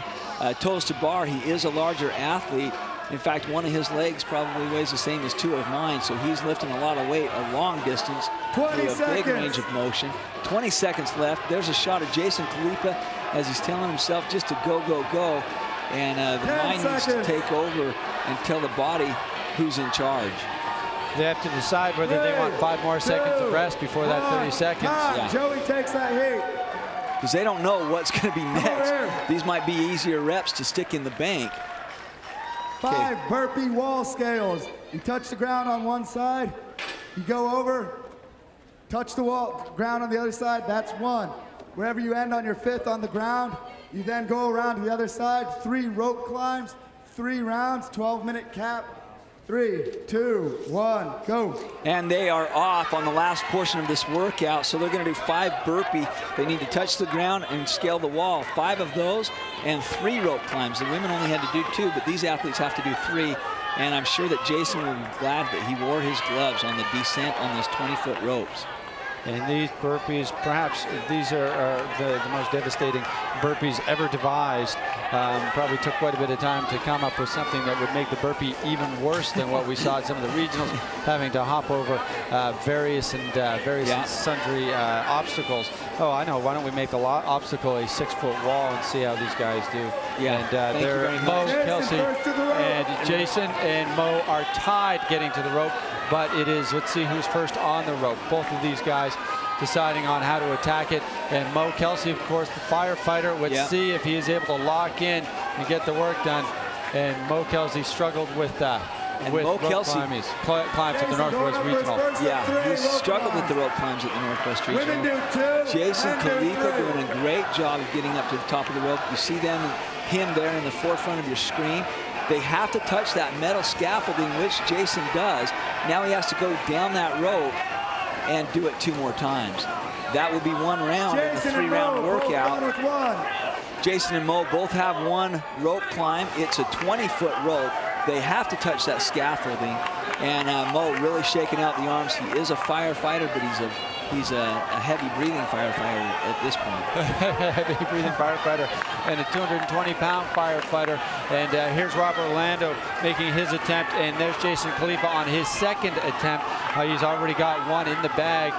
toes to bar. He is a larger athlete. In fact, one of his legs probably weighs the same as 2 of mine, so he's lifting a lot of weight a long distance with a big range of motion. 20 seconds left. There's a shot of Jason Khalipa as he's telling himself just to go, go, go. And the mind needs to take over and tell the body who's in charge. They have to decide whether they want 5 more seconds of rest before that 30 seconds. Yeah. Joey takes that heat. Because they don't know what's going to be next. These might be easier reps to stick in the bank. 5 burpee wall scales. You touch the ground on one side, you go over, touch the wall, ground on the other side, that's 1. Wherever you end on your 5th on the ground, you then go around to the other side, 3 rope climbs, 3 rounds, 12-minute cap. 3, 2, 1, go. And they are off on the last portion of this workout, so they're going to do 5 burpee. They need to touch the ground and scale the wall. 5 of those and 3 rope climbs. The women only had to do 2, but these athletes have to do 3. And I'm sure that Jason will be glad that he wore his gloves on the descent on those 20-foot ropes. And these burpees, perhaps these are the most devastating burpees ever devised. Probably took quite a bit of time to come up with something that would make the burpee even worse than what we saw at some of the regionals, having to hop over various and sundry obstacles. Oh, I know. Why don't we make the obstacle a 6-foot wall and see how these guys do? Yeah. And there, Mo Kelsey and Jason and Mo are tied getting to the rope. but it is, let's see who's first on the rope. Both of these guys deciding on how to attack it. And Mo Kelsey, of course, the firefighter, would see if he is able to lock in and get the work done. And Mo Kelsey struggled with Mo Kelsey climbs at the Northwest Regional. Yeah, he struggled with the rope climbs at the Northwest Regional. Jason Khalipa doing a great job of getting up to the top of the rope. You see him there in the forefront of your screen. They have to touch that metal scaffolding, which Jason does. Now he has to go down that rope and do it 2 more times. That will be 1 round in the 3-round workout. Jason and Mo both have 1 rope climb. It's a 20-foot rope. They have to touch that scaffolding. And Mo really shaking out the arms. He is a firefighter, but he's a heavy breathing firefighter at this point. Heavy breathing firefighter and a 220-pound firefighter. And here's Rob Orlando making his attempt, and there's Jason Khalipa on his 2nd attempt. He's already got 1 in the bag.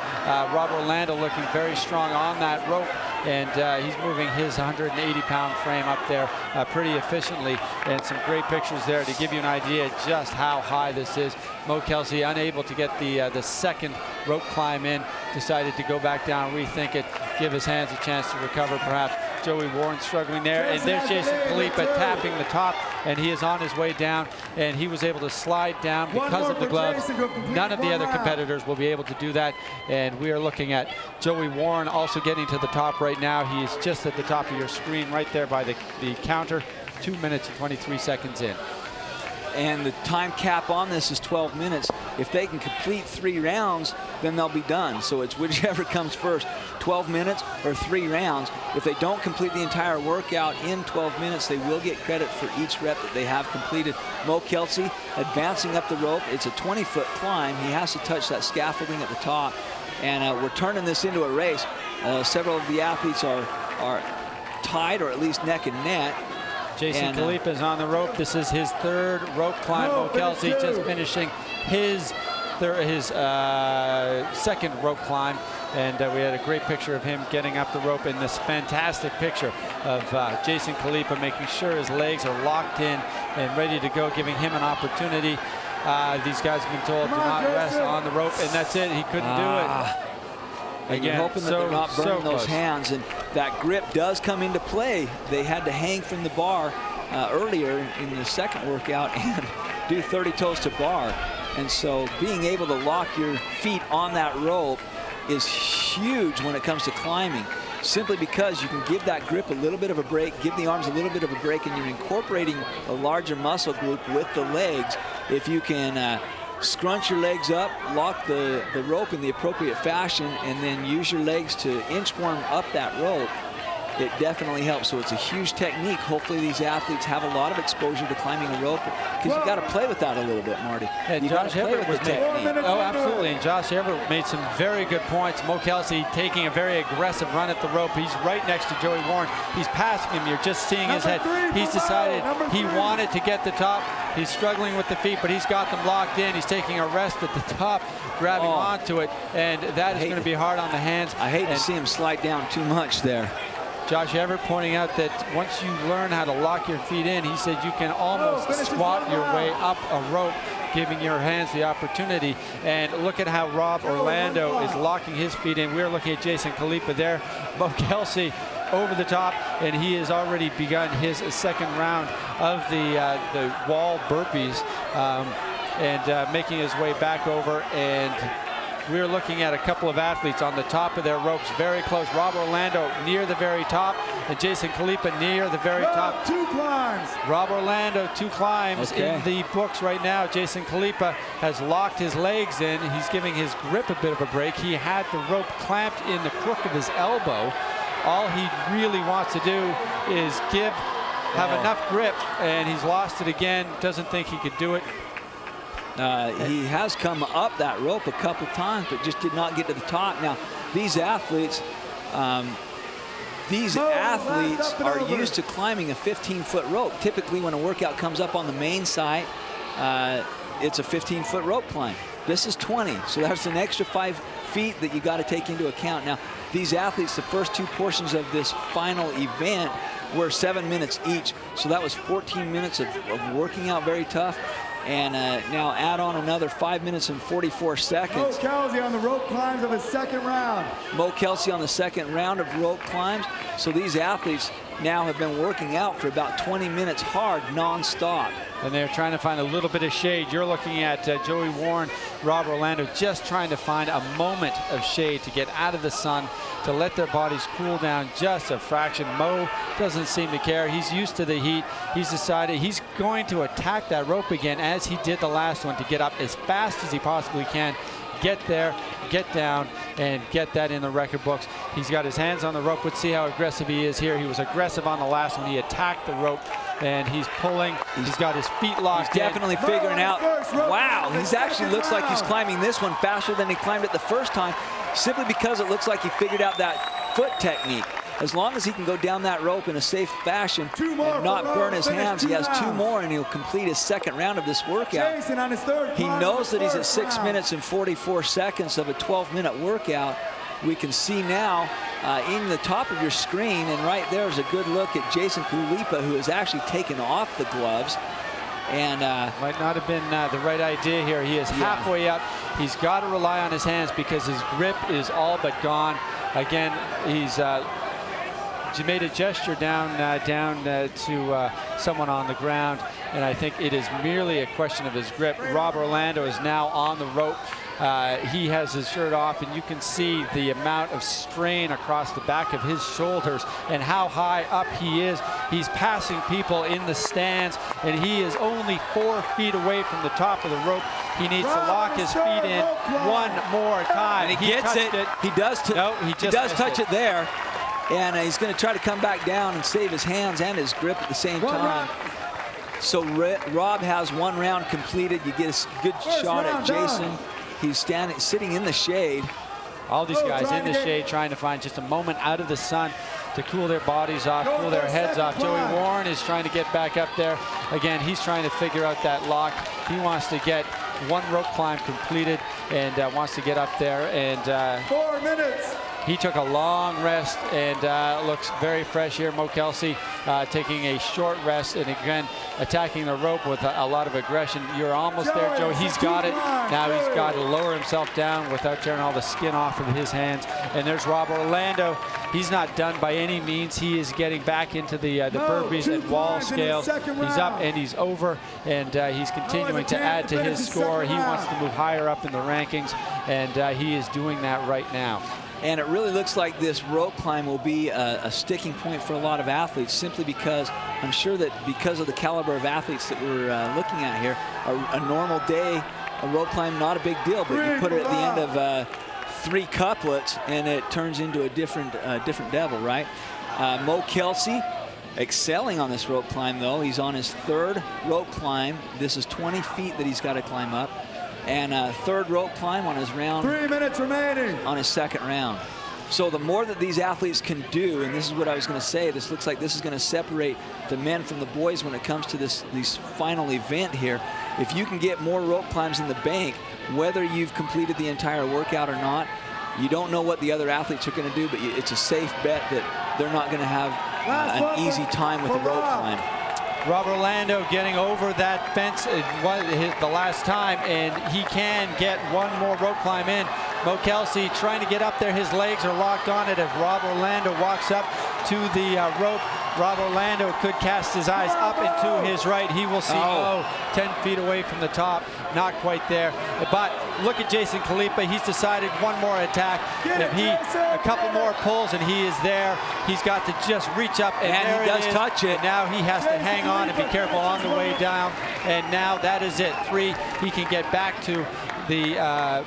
Rob Orlando looking very strong on that rope, and he's moving his 180-pound frame up there pretty efficiently. And some great pictures there to give you an idea just how high this is. Mo Kelsey unable to get the 2nd rope climb in, decided to go back down, rethink it, give his hands a chance to recover perhaps. Joey Warren struggling there, and there's Jason Khalipa tapping the top, and he is on his way down, and he was able to slide down because of the gloves. None of the other competitors will be able to do that, and we are looking at Joey Warren also getting to the top right now. He is just at the top of your screen right there by the counter, 2 minutes and 23 seconds in. And the time cap on this is 12 minutes. If they can complete 3 rounds, then they'll be done. So it's whichever comes first, 12 minutes or 3 rounds. If they don't complete the entire workout in 12 minutes, they will get credit for each rep that they have completed. Mo Kelsey advancing up the rope. It's a 20-foot climb. He has to touch that scaffolding at the top. And we're turning this into a race. Several of the athletes are tied, or at least neck and neck. Jason Khalipa is on the rope. This is his 3rd rope climb. Mo Kelsey just finishing his 2nd rope climb. And we had a great picture of him getting up the rope in this fantastic picture of Jason Khalipa making sure his legs are locked in and ready to go, giving him an opportunity. These guys have been told to not rest on the rope, and that's it. He couldn't do it. And you're hoping that they're not burning those hands, and that grip does come into play. They had to hang from the bar earlier in the 2nd workout and do 30 toes to bar. And so being able to lock your feet on that rope is huge when it comes to climbing, simply because you can give that grip a little bit of a break, give the arms a little bit of a break, and you're incorporating a larger muscle group with the legs. If you can scrunch your legs up, lock the rope in the appropriate fashion, and then use your legs to inchworm up that rope, it definitely helps. So it's a huge technique. Hopefully these athletes have a lot of exposure to climbing a rope, because you got to play with that a little bit, Marty. And Josh Everett was absolutely. And Josh Everett made some very good points. Mo Kelsey taking a very aggressive run at the rope. He's right next to Joey Warren. He's passing him. You're just seeing his head. He's decided he wanted to get the top. He's struggling with the feet, but he's got them locked in. He's taking a rest at the top, grabbing onto it, and that is going to be hard on the hands. I hate to see him slide down too much there. Josh Everett pointing out that once you learn how to lock your feet in, he said you can almost squat your way up a rope, giving your hands the opportunity. And look at how Rob Orlando is locking his feet in. We're looking at Jason Khalipa there. Mo Kelsey over the top, and he has already begun his 2nd round of the wall burpees, and making his way back over. And we're looking at a couple of athletes on the top of their ropes, very close. Rob Orlando near the very top, and Jason Khalipa near the very top. 2 climbs. Rob Orlando, 2 climbs in the books right now. Jason Khalipa has locked his legs in. He's giving his grip a bit of a break. He had the rope clamped in the crook of his elbow. All he really wants to do is have enough grip, and he's lost it again. Doesn't think he could do it. He has come up that rope a couple times, but just did not get to the top. Now, these athletes are used to climbing a 15-foot rope. Typically, when a workout comes up on the main site, it's a 15-foot rope climb. This is 20, so that's an extra 5 feet that you got to take into account. Now, these athletes, the first 2 portions of this final event were 7 minutes each, so that was 14 minutes of working out very tough. And now add on another 5 minutes and 44 seconds. Mo Kelsey on the rope climbs of his second round. Mo Kelsey on the second round of rope climbs. So these athletes now have been working out for about 20 minutes hard, non-stop. And they're trying to find a little bit of shade. You're looking at Joey Warren, Rob Orlando, just trying to find a moment of shade to get out of the sun, to let their bodies cool down just a fraction. Mo doesn't seem to care. He's used to the heat. He's decided he's going to attack that rope again, as he did the last one, to get up as fast as he possibly can, get there, get down, and get that in the record books. He's got his hands on the rope. Let's see how aggressive he is here. He was aggressive on the last one. He attacked the rope, and he's pulling. He's got his feet locked. He's definitely figuring out. Wow, he actually looks like he's climbing this one faster than he climbed it the first time, simply because it looks like he figured out that foot technique. As long as he can go down that rope in a safe fashion and not burn his hands, he has 2 more, and he'll complete his second round of this workout. Jason on his third. He knows that he's at 6 minutes and 44 seconds of a 12-minute workout. We can see now in the top of your screen, and right there is a good look at Jason Kulipa, who has actually taken off the gloves. And might not have been the right idea here. He is halfway up. He's got to rely on his hands because his grip is all but gone. Again, he's made a gesture down to someone on the ground, and I think it is merely a question of his grip. Rob Orlando is now on the rope. He has his shirt off, and you can see the amount of strain across the back of his shoulders and how high up he is. He's passing people in the stands, and he is only 4 feet away from the top of the rope. He needs to lock his feet in one more time. And he gets it. He does touch it there. And he's going to try to come back down and save his hands and his grip at the same time. So Rob has 1 round completed. You get a good shot at Jason. He's sitting in the shade. All these guys in the shade trying to find just a moment out of the sun to cool their bodies off, cool their heads off. Joey Warren is trying to get back up there. Again, he's trying to figure out that lock. He wants to get 1 rope climb completed and wants to get up there. And 4 minutes. He took a long rest and looks very fresh here. Mo Kelsey taking a short rest and again attacking the rope with a lot of aggression. You're almost there, Joe. He's got it. Now he's got to lower himself down without tearing all the skin off of his hands. And there's Rob Orlando. He's not done by any means. He is getting back into the burpees and wall scales. He's up and he's over, and he's continuing to add to his score. He wants to move higher up in the rankings, and he is doing that right now. And it really looks like this rope climb will be a sticking point for a lot of athletes, simply because I'm sure that because of the caliber of athletes that we're looking at here, a normal day, a rope climb, not a big deal, but you put it at the end of 3 couplets and it turns into a different devil, right? Mo Kelsey excelling on this rope climb, though. He's on his 3rd rope climb. This is 20 feet that he's got to climb up. And a 3rd rope climb on his round. 3 minutes remaining. On his 2nd round. So the more that these athletes can do, and this is what I was going to say, this looks like this is going to separate the men from the boys when it comes to this final event here. If you can get more rope climbs in the bank, whether you've completed the entire workout or not, you don't know what the other athletes are going to do, but it's a safe bet that they're not going to have an easy time with the rope climb. Rob Orlando getting over that fence the last time, and he can get 1 more rope climb in. Mo Kelsey trying to get up there. His legs are locked on it as Rob Orlando walks up to the rope. Rob Orlando could cast his eyes up and to his right. He will see Mo 10 feet away from the top. Not quite there. But look at Jason Kulipa. He's decided 1 more attack. If a couple more pulls and he is there, he's got to just reach up, and there he does touch it. Now he has to hang on and be careful on the way down. And now that is it. 3. He can get back to the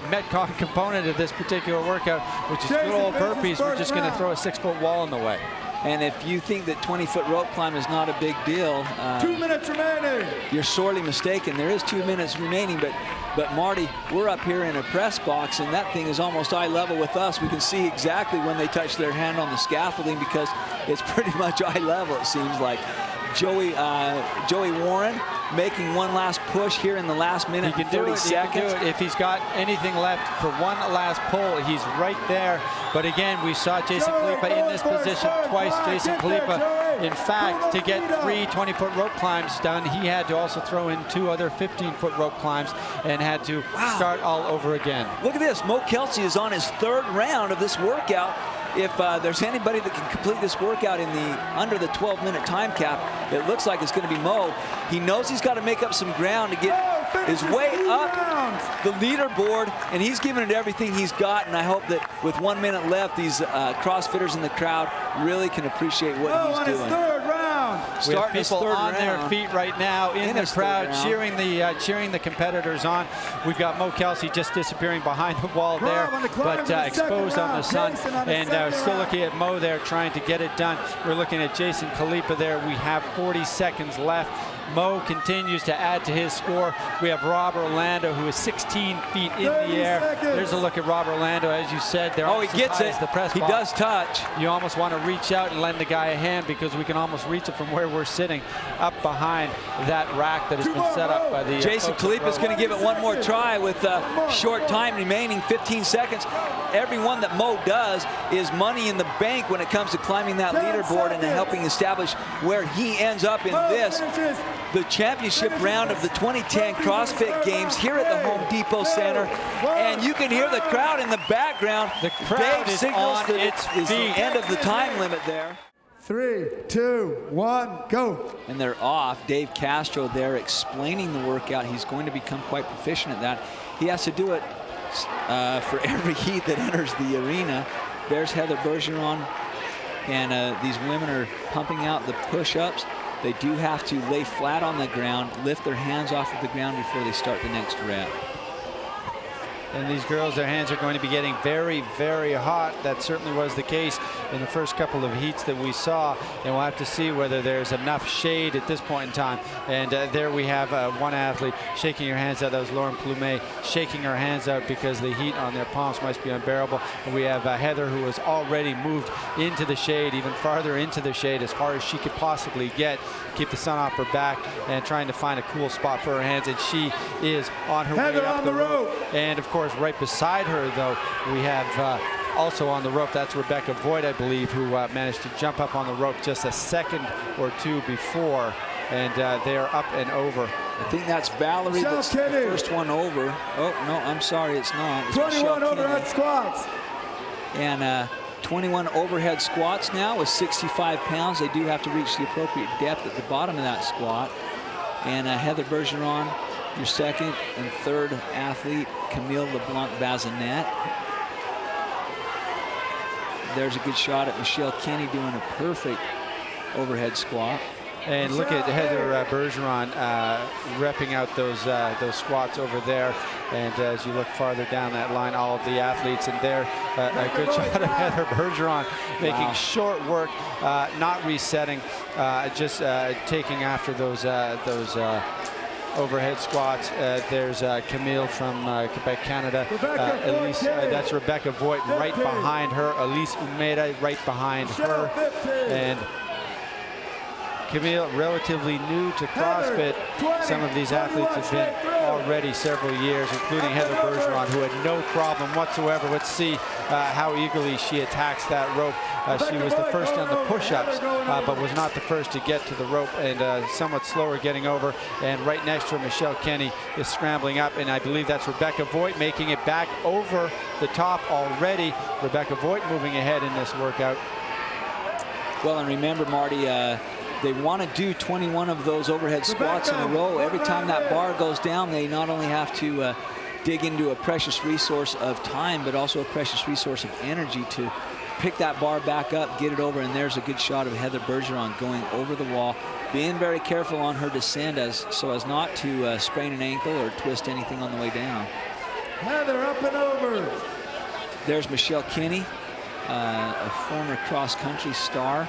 Metcon component of this particular workout, which is good old burpees. We're just going to throw a 6-foot wall in the way. And if you think that 20-foot rope climb is not a big deal, 2 minutes remaining. You're sorely mistaken. There is 2 minutes remaining, but Marty, we're up here in a press box, and that thing is almost eye level with us. We can see exactly when they touch their hand on the scaffolding because it's pretty much eye level, it seems like. Joey Warren making 1 last push here in the last minute and 30 seconds. He can do it. If he's got anything left for 1 last pull, he's right there. But again, we saw Jason Kulipa in this position twice. Jason Kulipa In fact, to get 3 20-foot rope climbs done, he had to also throw in 2 other 15-foot rope climbs and had to start all over again. Look at this. Mo Kelsey is on his 3rd round of this workout. If there's anybody that can complete this workout in the under the 12-minute time cap, it looks like it's going to be Mo. He knows he's got to make up some ground to get his way up the leaderboard, and he's giving it everything he's got. And I hope that with 1 minute left, these CrossFitters in the crowd really can appreciate what he's doing. We have people on their feet right now in the crowd cheering the competitors on. We've got Mo Kelsey just disappearing behind the wall there, but exposed on the sun. And still looking at Mo there trying to get it done. We're looking at Jason Khalipa there. We have 40 seconds left. Mo continues to add to his score. We have Rob Orlando, who is 16 feet in the air. There's a look at Rob Orlando. As you said, there. Oh, he gets it. The press he box. does touch. You almost want to reach out and lend the guy a hand because we can almost reach it from where we're sitting up behind that rack that has been set up by the Jason Khalipa is going to give it one more try with short time remaining, 15 seconds. Every one that Mo does is money in the bank when it comes to climbing that leaderboard and helping establish where he ends up in this, the championship round of the 2010 CrossFit Games here at the Home Depot Center. And you can hear the crowd in the background. The crowd Dave is signals on that its it's the feet. end of the time limit there. 3, 2, 1, go. And they're off. Dave Castro there explaining the workout. He's going to become quite proficient at that. He has to do it for every heat that enters the arena. There's Heather Bergeron, and these women are pumping out the push-ups. They do have to lay flat on the ground, lift their hands off of the ground before they start the next rep. And these girls, their hands are going to be getting very, very hot. That certainly was the case in the first couple of heats that we saw. And we'll have to see whether there's enough shade at this point in time. And there we have one athlete shaking her hands out. That was Lauren Plumet shaking her hands out because the heat on their palms must be unbearable. And we have Heather, who has already moved into the shade, even farther into the shade as far as she could possibly get, keep the sun off her back and trying to find a cool spot for her hands. And she is on her way up the rope. And of course, right beside her, though, we have also on the rope, that's Rebecca Voigt, I believe, who managed to jump up on the rope just a second or two before, and they are up and over. I think that's Valerie that's the first one over. Oh, no, I'm sorry, it's not. It's 21 overhead squats. And 21 overhead squats now with 65 pounds. They do have to reach the appropriate depth at the bottom of that squat. And Heather Bergeron, your second and third athlete, Camille LeBlanc-Bazinet. There's a good shot at Michelle Kenny doing a perfect overhead squat. And look at Heather Bergeron repping out those squats over there. And as you look farther down that line, all of the athletes, and there a good shot of Heather Bergeron making short work, not resetting, just taking after those overhead squats. There's Camille from Quebec, Canada. Elise, that's Rebecca Voigt right behind her. Elise Umeda right behind her. And Camille, relatively new to CrossFit. Some of these athletes have been already several years, including Heather Bergeron, who had no problem whatsoever. Let's see how eagerly she attacks that rope. She was the first on the push-ups, but was not the first to get to the rope, and somewhat slower getting over. And right next to her, Michelle Kenny is scrambling up, and I believe that's Rebecca Voigt making it back over the top already. Rebecca Voigt moving ahead in this workout. Well, and remember, Marty, they want to do 21 of those overhead squats in a row. Every time that bar goes down, they not only have to dig into a precious resource of time, but also a precious resource of energy to pick that bar back up, get it over, and there's a good shot of Heather Bergeron going over the wall, being very careful on her descent so as not to sprain an ankle or twist anything on the way down. Heather up and over. There's Michelle Kenny, a former cross-country star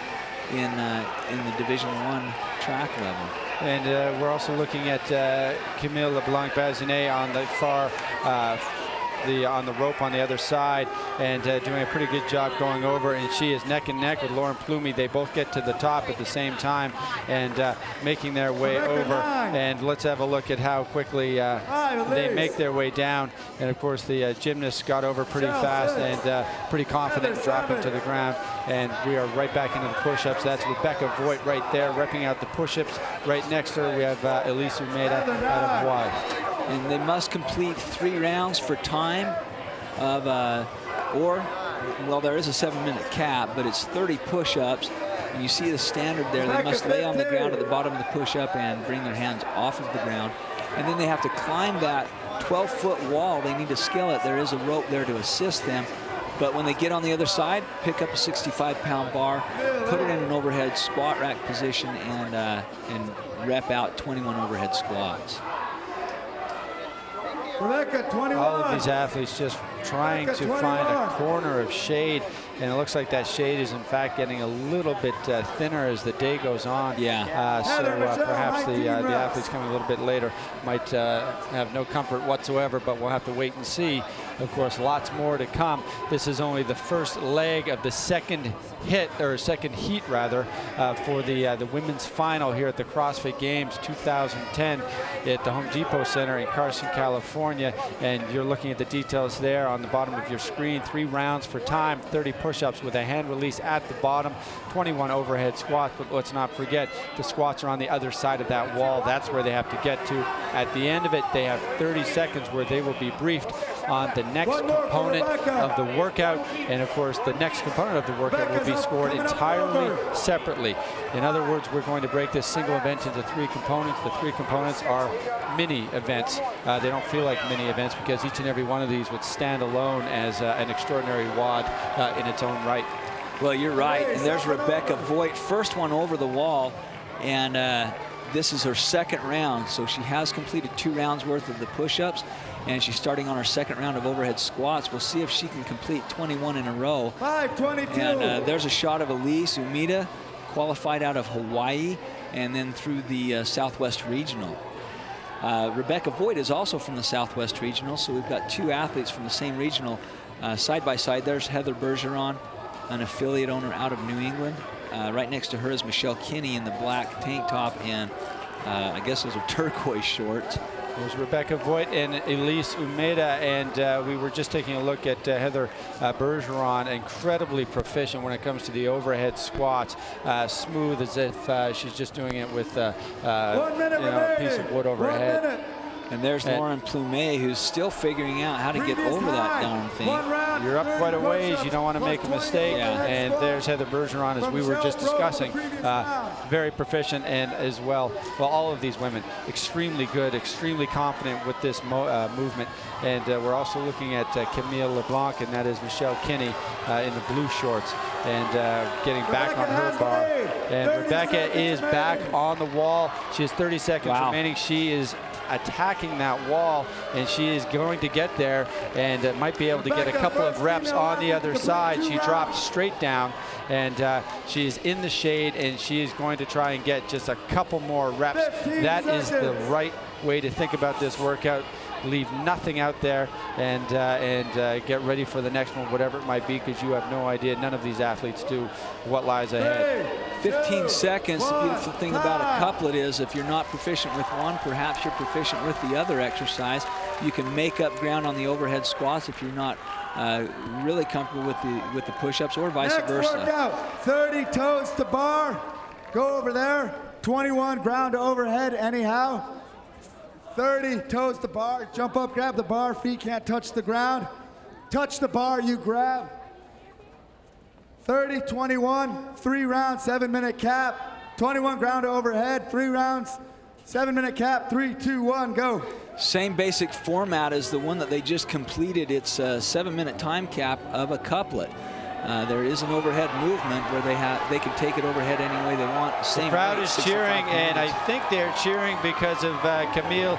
in the Division I track level. And we're also looking at Camille LeBlanc-Bazinet on the far on the rope on the other side, and doing a pretty good job going over. And she is neck and neck with Lauren Plumey. They both get to the top at the same time and making their way over. And let's have a look at how quickly they make their way down. And of course, the gymnasts got over pretty fast and pretty confident dropping to the ground. And we are right back into the push-ups. That's Rebecca Voigt right there, repping out the push-ups. Right next to her, we have Elise Umeda out of Hawaii. And they must complete 3 rounds for time of, well, there is a 7-minute cap, but it's 30 push-ups. And you see the standard there. They must lay on the ground at the bottom of the push-up and bring their hands off of the ground. And then they have to climb that 12-foot wall. They need to scale it. There is a rope there to assist them. But when they get on the other side, pick up a 65-pound bar, put it in an overhead squat rack position, and rep out 21 overhead squats. Rebecca, 21. All of these athletes just trying to find a corner of shade, and it looks like that shade is in fact getting a little bit thinner as the day goes on. Yeah. So perhaps the athletes coming a little bit later might have no comfort whatsoever, but we'll have to wait and see. Of course, lots more to come. This is only the first leg of the second heat rather, for the women's final here at the CrossFit Games 2010 at the Home Depot Center in Carson, California. And you're looking at the details there on the bottom of your screen. 3 rounds for time, 30 push-ups with a hand release at the bottom, 21 overhead squats. But let's not forget, the squats are on the other side of that wall. That's where they have to get to. At the end of it, they have 30 seconds where they will be briefed on the next component of the workout. And of course, the next component of the workout will be scored entirely separately. In other words, we're going to break this single event into 3 components. The 3 components are mini events. They don't feel like mini events because each and every one of these would stand alone as an extraordinary WOD in its own right. Well, you're right. And there's Rebecca Voigt, first one over the wall. And this is her 2nd round. So she has completed 2 rounds worth of the push-ups. And she's starting on her 2nd round of overhead squats. We'll see if she can complete 21 in a row. 5:22. And there's a shot of Elise Umeda, qualified out of Hawaii, and then through the Southwest Regional. Rebecca Voigt is also from the Southwest Regional, so we've got 2 athletes from the same regional side by side. There's Heather Bergeron, an affiliate owner out of New England. Right next to her is Michelle Kinney in the black tank top and I guess those are turquoise shorts. There's Rebecca Voigt and Elise Umeda, and we were just taking a look at Heather Bergeron, incredibly proficient when it comes to the overhead squats, smooth as if she's just doing it with a piece of wood overhead. And there's Lauren Plumet, who's still figuring out how to get over that darn thing. You're up quite a ways. You don't want to make a mistake. Yeah. And there's Heather Bergeron, as we were just discussing. Very proficient, and as well, all of these women, extremely good, extremely confident with this movement. And we're also looking at Camille LeBlanc, and that is Michelle Kinney in the blue shorts, and getting back on her bar. And Rebecca is back on the wall. She has 30 seconds remaining. She is attacking that wall, and she is going to get there and might be able to get a couple of reps on the other side. She dropped straight down, and she is in the shade, and she is going to try and get just a couple more reps. That is the right way to think about this workout. Leave nothing out there, and get ready for the next one, whatever it might be, because you have no idea. None of these athletes do what lies ahead. 15 seconds. The beautiful thing about a couplet is if you're not proficient with one, perhaps you're proficient with the other exercise. You can make up ground on the overhead squats if you're not really comfortable with the push-ups, or vice versa. Workout, 30 toes to bar. Go over there. 21 ground to overhead anyhow. 30 toes to bar. Jump up, grab the bar. Feet can't touch the ground. Touch the bar, you grab. 30, 21, 3 rounds, 7-minute cap. 21 ground to overhead, 3 rounds, 7-minute cap. 3, 2, 1, go. Same basic format as the one that they just completed. It's a 7-minute time cap of a couplet. There is an overhead movement where they can take it overhead any way they want. The crowd is cheering, and I think they're cheering because of Camille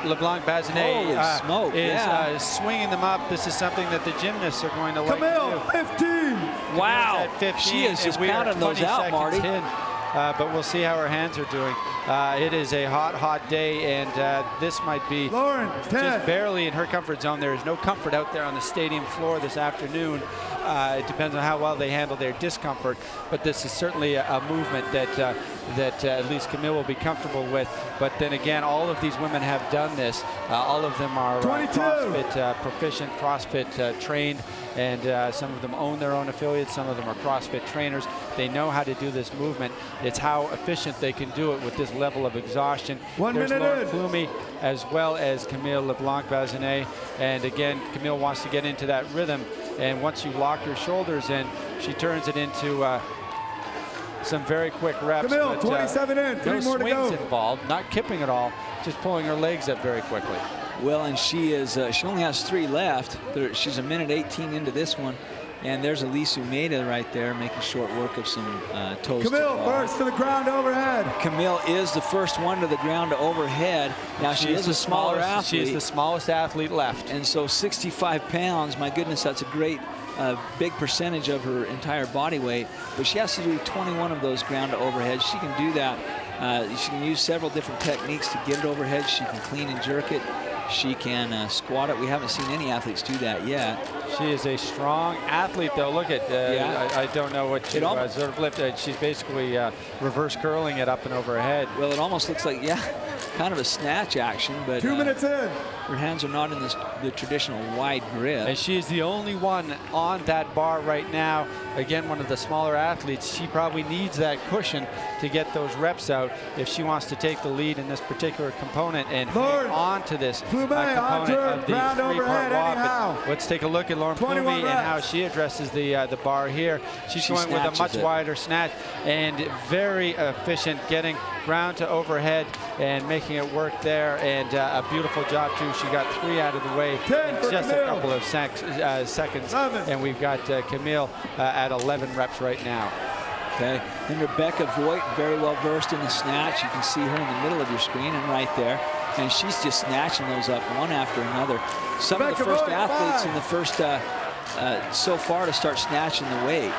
LeBlanc-Bazinet is swinging them up. This is something that the gymnasts are going to like Camille, to do. 15. Wow, 15, she is just pounding those out, Marty. but we'll see how her hands are doing. It is a hot, hot day, and this might be Lauren, 10. just barely in her comfort zone. There is no comfort out there on the stadium floor this afternoon. It depends on how well they handle their discomfort, but this is certainly a movement that at least Camille will be comfortable with. But then again, all of these women have done this. All of them are CrossFit proficient, CrossFit trained, and some of them own their own affiliates. Some of them are CrossFit trainers. They know how to do this movement. It's how efficient they can do it with this level of exhaustion. 1 There's minute Lauren in. Plumy as well as Camille LeBlanc-Bazinet. And again, Camille wants to get into that rhythm. And once you lock your shoulders in, she turns it into some very quick reps. Camille, but, 27 in, 3 no more to go. swings involved, not kipping at all, just pulling her legs up very quickly. Well, and she only has 3 left. She's a minute 18 into this one. And there's Elise Umeda right there making short work of some toes. Camille first to the ground overhead. Camille is the first one to the ground to overhead. Now she is a smaller athlete. She's the smallest athlete left. And so 65 pounds, my goodness, that's a great big percentage of her entire body weight. But she has to do 21 of those ground to overhead. She can do that. She can use several different techniques to get it overhead. She can clean and jerk it. She can squat it. We haven't seen any athletes do that yet. She is a strong athlete, though. Look at, I don't know what she sort of lifted. She's basically reverse curling it up and over her head. Well, it almost looks like, kind of a snatch action, but 2 minutes in. her hands are not in the traditional wide grip. And she is the only one on that bar right now. Again, one of the smaller athletes. She probably needs that cushion to get those reps out if she wants to take the lead in this particular component and hang on to this component of the three-part wall. But let's take a look at Lauren Plumy and how she addresses the bar here. She's going with a much wider snatch and very efficient, getting ground to overhead and making it work there, and a beautiful job too. She got 3 out of the way in just a couple of seconds, and we've got Camille at 11 reps right now. Okay, and Rebecca Voigt, very well versed in the snatch. You can see her in the middle of your screen and right there, and she's just snatching those up one after another. Some of the first athletes in the first so far to start snatching the weight.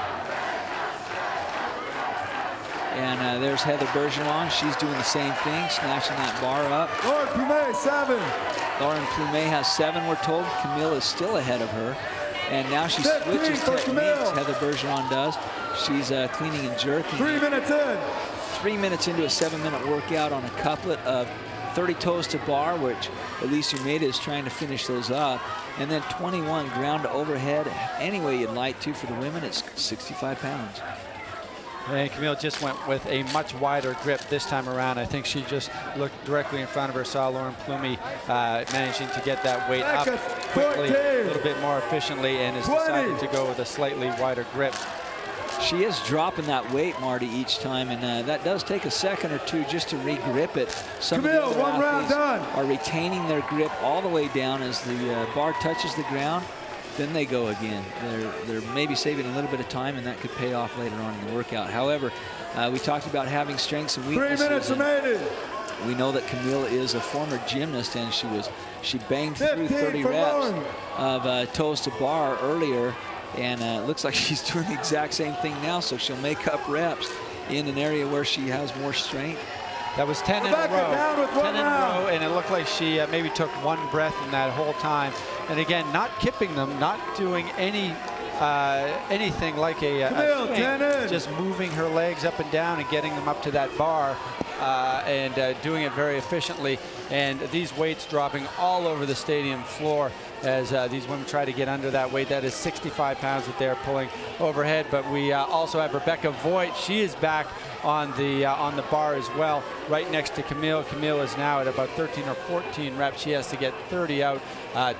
And there's Heather Bergeron. She's doing the same thing, snatching that bar up. Lauren Plumet, 7. Lauren Plumet has 7, we're told. Camille is still ahead of her. And now she switches techniques, Heather Bergeron does. She's cleaning and jerking. 3 minutes in. 3 minutes into a 7-minute workout on a couplet of 30 toes to bar, which Elise Umeda is trying to finish those up. And then 21 ground to overhead. Any way you'd like to for the women, it's 65 pounds. And Camille just went with a much wider grip this time around. I think she just looked directly in front of her, saw Lauren Plumy managing to get that weight up quickly, a little bit more efficiently, and has decided to go with a slightly wider grip. She is dropping that weight, Marty, each time, and that does take a second or two just to re-grip it. Some Camille, of the other 1 round done. are retaining their grip all the way down as the bar touches the ground. Then they go again. They're maybe saving a little bit of time, and that could pay off later on in the workout. However, we talked about having strengths and weaknesses. 3 minutes remaining. We know that Camille is a former gymnast, and she banged through 30 reps of toes to bar earlier, and it looks like she's doing the exact same thing now. So she'll make up reps in an area where she has more strength. That was 10 in a row. 10 in a row, and it looked like she maybe took 1 breath in that whole time. And again, not kipping them, not doing anything like a swing, just moving her legs up and down and getting them up to that bar, and doing it very efficiently. And these weights dropping all over the stadium floor as these women try to get under that weight. That is 65 pounds that they're pulling overhead. But we also have Rebecca Voigt. She is back on the bar as well, right next to Camille. Camille is now at about 13 or 14 reps. She has to get 30 out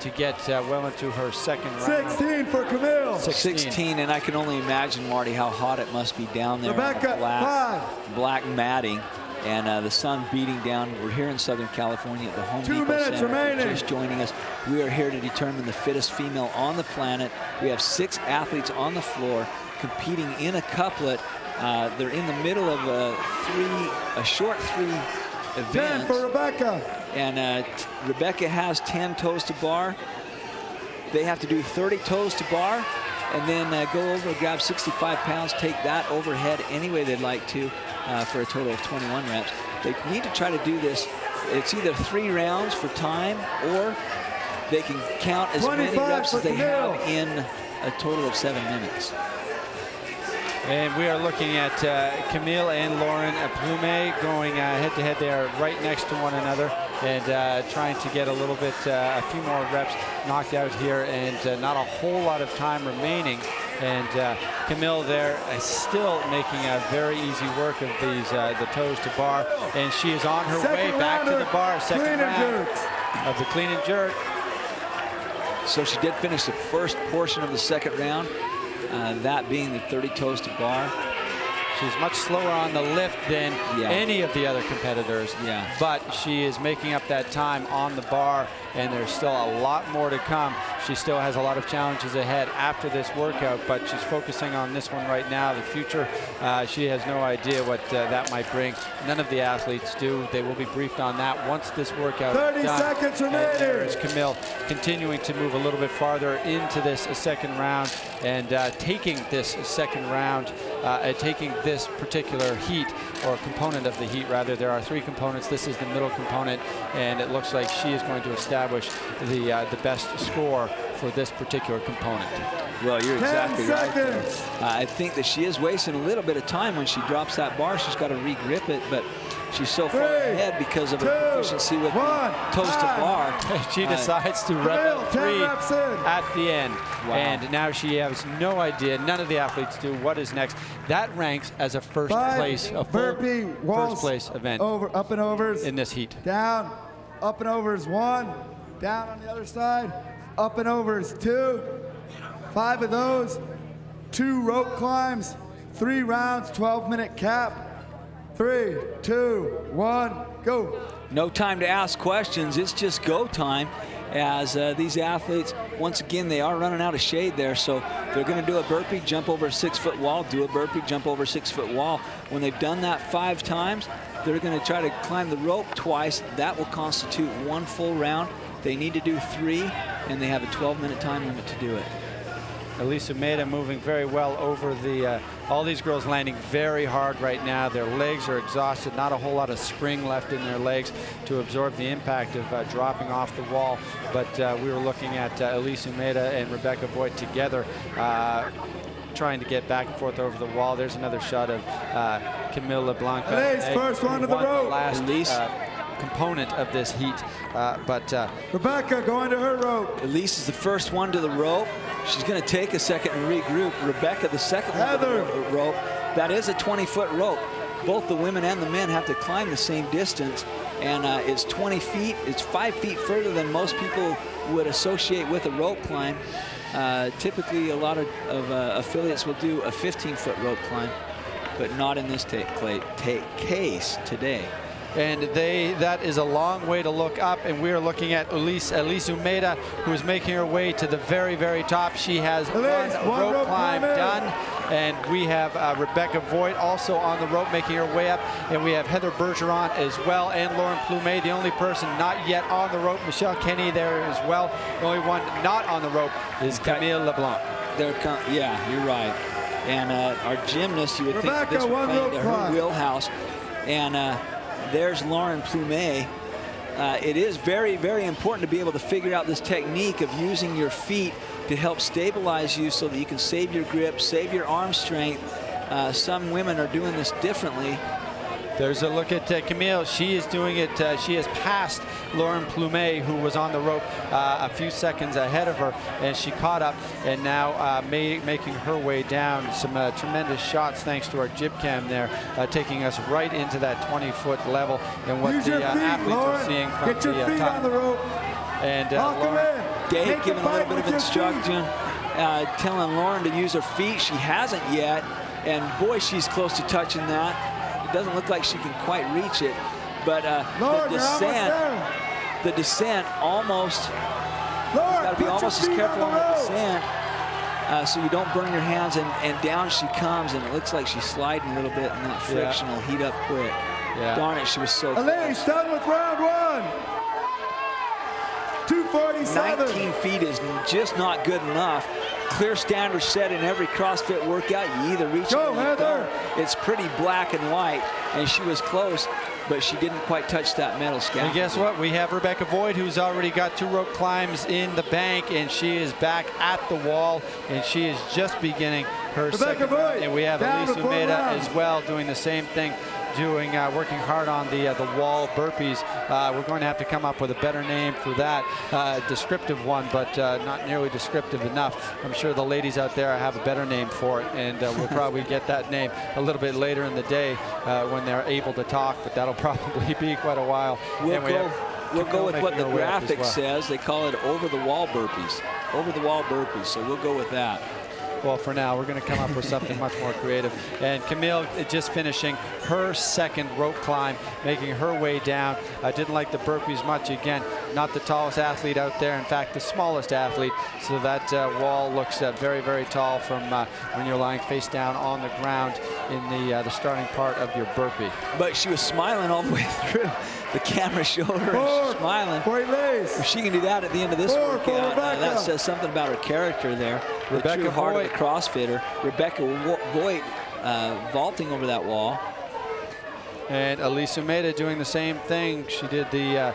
to get well into her second round. 16 for Camille. 16, and I can only imagine, Marty, how hot it must be down there. Rebecca, black matting, and the sun beating down. We're here in Southern California at the Home 2 Depot minutes Center. remaining. Just joining us. We are here to determine the fittest female on the planet. We have 6 athletes on the floor competing in a couplet. They're in the middle of a short 3 event. 10 for Rebecca. And Rebecca has 10 toes to bar. They have to do 30 toes to bar. and then go over, grab 65 pounds, take that overhead any way they'd like to for a total of 21 reps. They need to try to do this. It's either 3 rounds for time, or they can count as many reps as they have in a total of 7 minutes. And we are looking at Camille and Lauren Plumet going head-to-head. They are right next to one another and trying to get a little bit, a few more reps knocked out here, and not a whole lot of time remaining. And Camille there is still making a very easy work of these the toes to bar, and she is on her way back to the bar. Second round of the clean and jerk. So she did finish the first portion of the second round, that being the 30 toes to bar. She's much slower on the lift than any of the other competitors, but she is making up that time on the bar, and there's still a lot more to come. She still has a lot of challenges ahead after this workout, but she's focusing on this one right now. The future, she has no idea what that might bring. None of the athletes do. They will be briefed on that once this workout is done. 30 seconds remaining. There's Camille continuing to move a little bit farther into this second round, and taking this second round, taking this particular heat, or component of the heat rather. There are 3 components. This is the middle component, and it looks like she is going to establish the best score for this particular component. Well, you're exactly right there. I think that she is wasting a little bit of time when she drops that bar. She's got to re-grip it, but she's so far ahead because of her proficiency with the toes to bar. She decides to rep it 3 at the end. Wow. And now she has no idea, none of the athletes do, what is next. That ranks as a first place, a full first place event over, up and overs in this heat. Down, up and overs 1, down on the other side, up and overs 2, 5 of those, 2 rope climbs, 3 rounds, 12-minute cap. 3, 2, 1, go. No time to ask questions. It's just go time, as these athletes, once again, they are running out of shade there. So they're going to do a burpee, jump over a 6-foot wall, do a burpee, jump over a 6-foot wall. When they've done that 5 times, they're going to try to climb the rope twice. That will constitute 1 full round. They need to do 3, and they have a 12-minute time limit to do it. Elise Umeda moving very well over the, all these girls landing very hard right now. Their legs are exhausted, not a whole lot of spring left in their legs to absorb the impact of dropping off the wall. But we were looking at Elise Umeda and Rebecca Voigt together, trying to get back and forth over the wall. There's another shot of Camille LeBlanc. Elise, first one to the rope. Last component of this heat, Rebecca going to her rope. Elise is the first one to the rope. She's going to take a second and regroup. Rebecca, the second one to the rope. That is a 20-foot rope. Both the women and the men have to climb the same distance, and it's 20 feet. It's 5 feet further than most people would associate with a rope climb. Typically, a lot of affiliates will do a 15-foot rope climb, but not in this case today. And that is a long way to look up, and we are looking at Elise Umeda, who is making her way to the very, very top. She has one rope climb done, and we have Rebecca Voigt also on the rope making her way up, and we have Heather Bergeron as well, and Lauren Plumet, the only person not yet on the rope. Michelle Kenny there as well. The only one not on the rope is Camille LeBlanc. Yeah, you're right. And our gymnast, you would think that this would play into her wheelhouse. And there's Lauren Plumet. It is very, very important to be able to figure out this technique of using your feet to help stabilize you so that you can save your grip, save your arm strength. Some women are doing this differently. There's a look at Camille. She is doing it. She has passed Lauren Plumet, who was on the rope a few seconds ahead of her, and she caught up and now making her way down. Some tremendous shots thanks to our jib cam there, taking us right into that 20-foot level, and what the athletes are seeing from Get your feet on the rope. And Dave giving a little bit of instruction, telling Lauren to use her feet. She hasn't yet, and boy, she's close to touching that. Doesn't look like she can quite reach it, but the descent almost, you got to be almost as careful on the descent so you don't burn your hands, and down she comes, and it looks like she's sliding a little bit, and that friction will heat up quick. Darn it, she was so close. Elise done with round 1. 247. 19 feet is just not good enough. clear standard set in every CrossFit workout. You either reach it or you don't. It's pretty black and white, and she was close, but she didn't quite touch that metal scaffolding. And guess what? We have Rebecca Voigt, who's already got 2 rope climbs in the bank, and she is back at the wall, and she is just beginning her second round. And we have Elise Umeda as well doing the same thing, working hard on the wall burpees. We're going to have to come up with a better name for that, descriptive one, but not nearly descriptive enough. I'm sure the ladies out there have a better name for it, and we'll probably get that name a little bit later in the day when they're able to talk, but that'll probably be quite a while. We'll go with what the graphic says. They call it over-the-wall burpees. Over-the-wall burpees, so we'll go with that. Well, for now, we're going to come up with something much more creative. And Camille just finishing her second rope climb, making her way down. I didn't like the burpees much. Again, not the tallest athlete out there. In fact, the smallest athlete. So that wall looks very, very tall from when you're lying face down on the ground in the starting part of your burpee. But she was smiling all the way through. The camera showed her and she's smiling. If she can do that at the end of this workout, that says something about her character there. The true heart of the CrossFitter. Rebecca Voigt vaulting over that wall. And Elise Umeda doing the same thing. She did the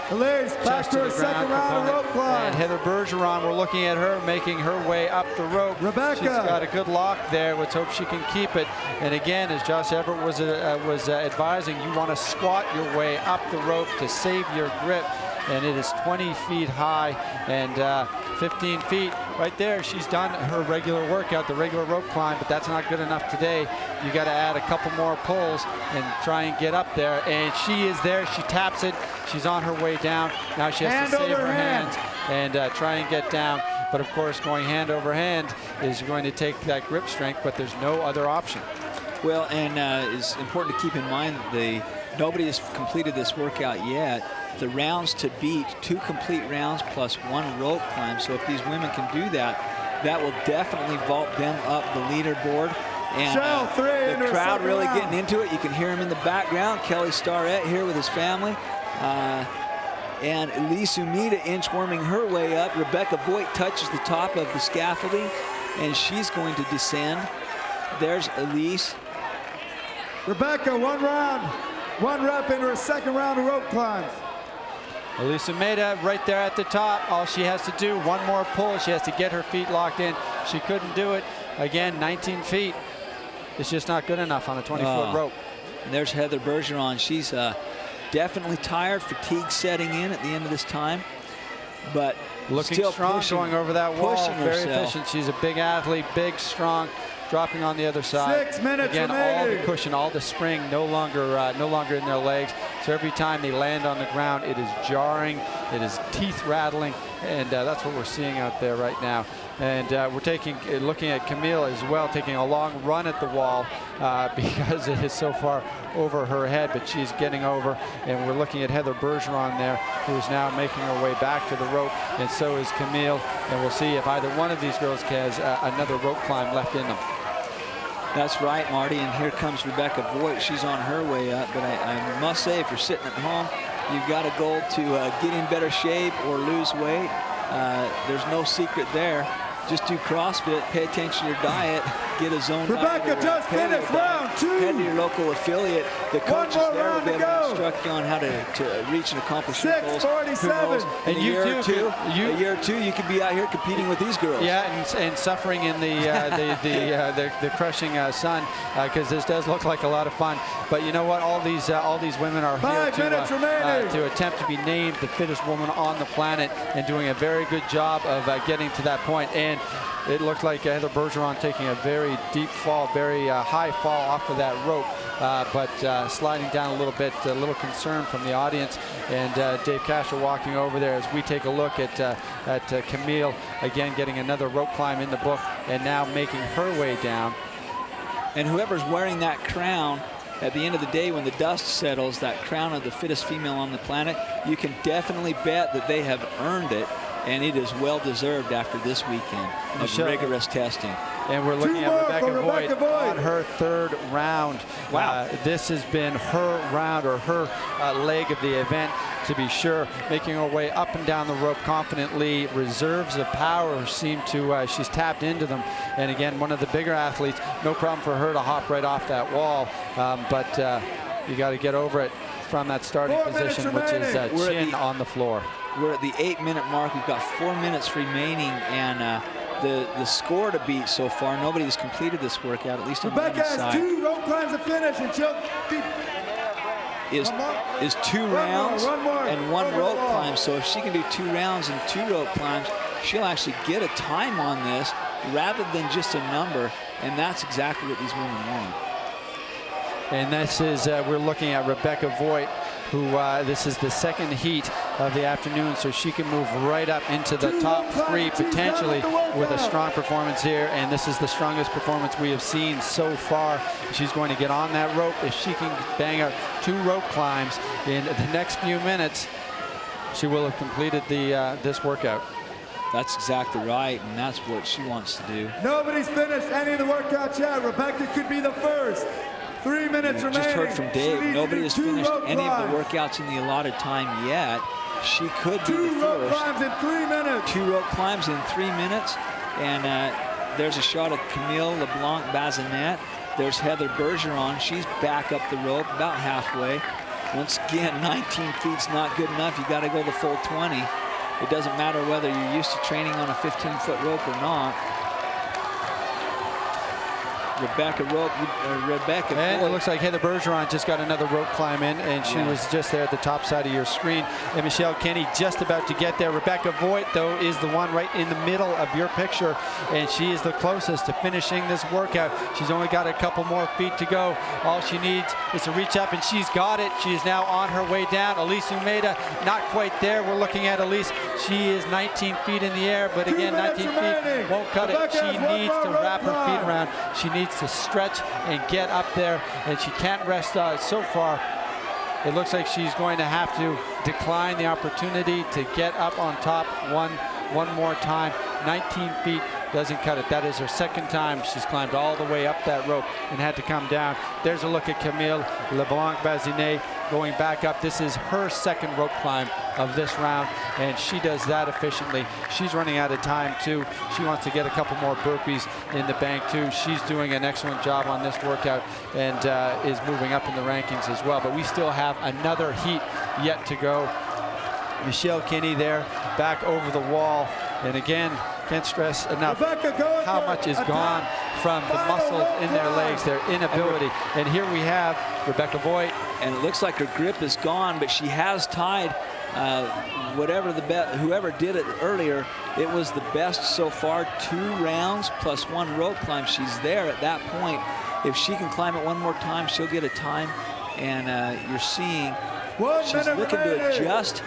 Elise, back to her second round of rope climb. And Heather Bergeron, we're looking at her making her way up the rope. Rebecca. She's got a good lock there. Let's hope she can keep it. And again, as Josh Everett was advising, you want to squat your way up the rope to save your grip. And it is 20 feet high and 15 feet right there. She's done her regular workout, the regular rope climb, but that's not good enough today. You got to add a couple more pulls and try and get up there. And she is there. She taps it. She's on her way down. Now she has to save her hands and try and get down. But of course, going hand over hand is going to take that grip strength, but there's no other option. Well, and it's important to keep in mind that nobody has completed this workout yet. The rounds to beat, 2 complete rounds plus 1 rope climb. So if these women can do that, that will definitely vault them up the leaderboard. And the crowd really getting into it. You can hear him in the background. Kelly Starrett here with his family. And Elise Umeda inchworming her way up. Rebecca Voigt touches the top of the scaffolding, and she's going to descend. There's Elise. Rebecca, 1 round, 1 rep into her second round of rope climbs. Elise Umeda right there at the top. All she has to do, 1 more pull. She has to get her feet locked in. She couldn't do it. Again, 19 feet. It's just not good enough on a 20-foot rope. And there's Heather Bergeron. She's definitely tired, fatigue setting in at the end of this time. But looking still strong, going over that wall. Very efficient. She's a big athlete, big, strong. Dropping on the other side. 6 minutes Again, remaining. all the cushion, all the spring, no longer in their legs. So every time they land on the ground, it is jarring, it is teeth rattling, and that's what we're seeing out there right now. And we're looking at Camille as well, taking a long run at the wall because it is so far over her head, but she's getting over. And we're looking at Heather Bergeron there, who is now making her way back to the rope, and so is Camille. And we'll see if either one of these girls has another rope climb left in them. That's right, Marty, and here comes Rebecca Voigt. She's on her way up, but I must say, if you're sitting at home, you've got a goal to get in better shape or lose weight. There's no secret there. Just do CrossFit, pay attention to your diet, get a zone diet. Rebecca just finished round 2. Head to your local affiliate. The coaches there will be able to instruct you on how to reach and accomplish your goals. 6:47. In a year or two, you could be out here competing with these girls. Yeah, and suffering in the crushing sun, because this does look like a lot of fun. But you know what? All these women are here to attempt to be named the fittest woman on the planet, and doing a very good job of getting to that point. And it looked like Heather Bergeron taking a very deep fall, very high fall off of that rope, but sliding down a little bit, a little concern from the audience. And Dave Casher walking over there as we take a look at Camille, again getting another rope climb in the book, and now making her way down. And whoever's wearing that crown, at the end of the day, when the dust settles, that crown of the fittest female on the planet, you can definitely bet that they have earned it. And it is well deserved after this weekend of rigorous testing. And we're looking at Rebecca Voigt Voigt on her third round. Wow. This has been her round, or her leg of the event, to be sure. Making her way up and down the rope confidently. Reserves of power seem to, she's tapped into them. And again, one of the bigger athletes, no problem for her to hop right off that wall. But you got to get over it from that starting position, which is chin on the floor. We're at the 8-minute mark. We've got 4 minutes remaining, and the score to beat so far. Nobody's completed this workout, at least on the Rebecca men's has side. 2 rope climbs to finish, and she'll be Is 2 rounds and 1 Over rope the wall. climb. So if she can do 2 rounds and 2 rope climbs, she'll actually get a time on this rather than just a number, and that's exactly what these women want. And this is, we're looking at Rebecca Voigt, who this is the second heat of the afternoon, so she can move right up into the top 3 potentially with a strong performance here. And this is the strongest performance we have seen so far. She's going to get on that rope. If she can bang out 2 rope climbs in the next few minutes, she will have completed the this workout. That's exactly right, and that's what she wants to do. Nobody's finished any of the workouts yet. Rebecca could be the first. 3 minutes You remaining. just heard from She Dave. needs to Nobody do has 2 finished rope any of the climbs. workouts in the allotted time yet. She could be 2 the rope first. climbs in 3 minutes. 2 rope climbs in 3 minutes. And there's a shot of Camille LeBlanc-Bazinet. There's Heather Bergeron. She's back up the rope, about halfway. Once again, 19 feet's not good enough. You got to go the full 20. It doesn't matter whether you're used to training on a 15-foot rope or not. Rebecca And it Voigt. looks like Heather Bergeron just got another rope climb in, and she was just there at the top side of your screen. And Michelle Kenny just about to get there. Rebecca Voigt, though, is the one right in the middle of your picture, and she is the closest to finishing this workout. She's only got a couple more feet to go. All she needs is to reach up, and she's got it. She is now on her way down. Elise Umeda, not quite there. We're looking at Elise. She is 19 feet in the air, but 2 again, minutes 19 feet remaining. won't cut it. Rebecca She has 1 needs to more wrap her rope feet climb. around. She needs to stretch and get up there, and she can't rest. So far, it looks like she's going to have to decline the opportunity to get up on top one more time. 19 feet doesn't cut it. That is her second time she's climbed all the way up that rope and had to come down. There's a look at Camille LeBlanc-Bazinet going back up. This is her second rope climb of this round, and she does that efficiently. She's running out of time too. She wants to get a couple more burpees in the bank too. She's doing an excellent job on this workout and is moving up in the rankings as well. But we still have another heat yet to go. Michelle Kinney there, back over the wall. And again, can't stress enough how much is gone from the muscles in their legs, their inability. And here we have Rebecca Voigt. And it looks like her grip is gone, but she has tied whoever did it earlier. It was the best so far, 2 rounds plus 1 rope climb. She's there at that point. If she can climb it one more time, she'll get a time. And you're seeing she's looking to adjust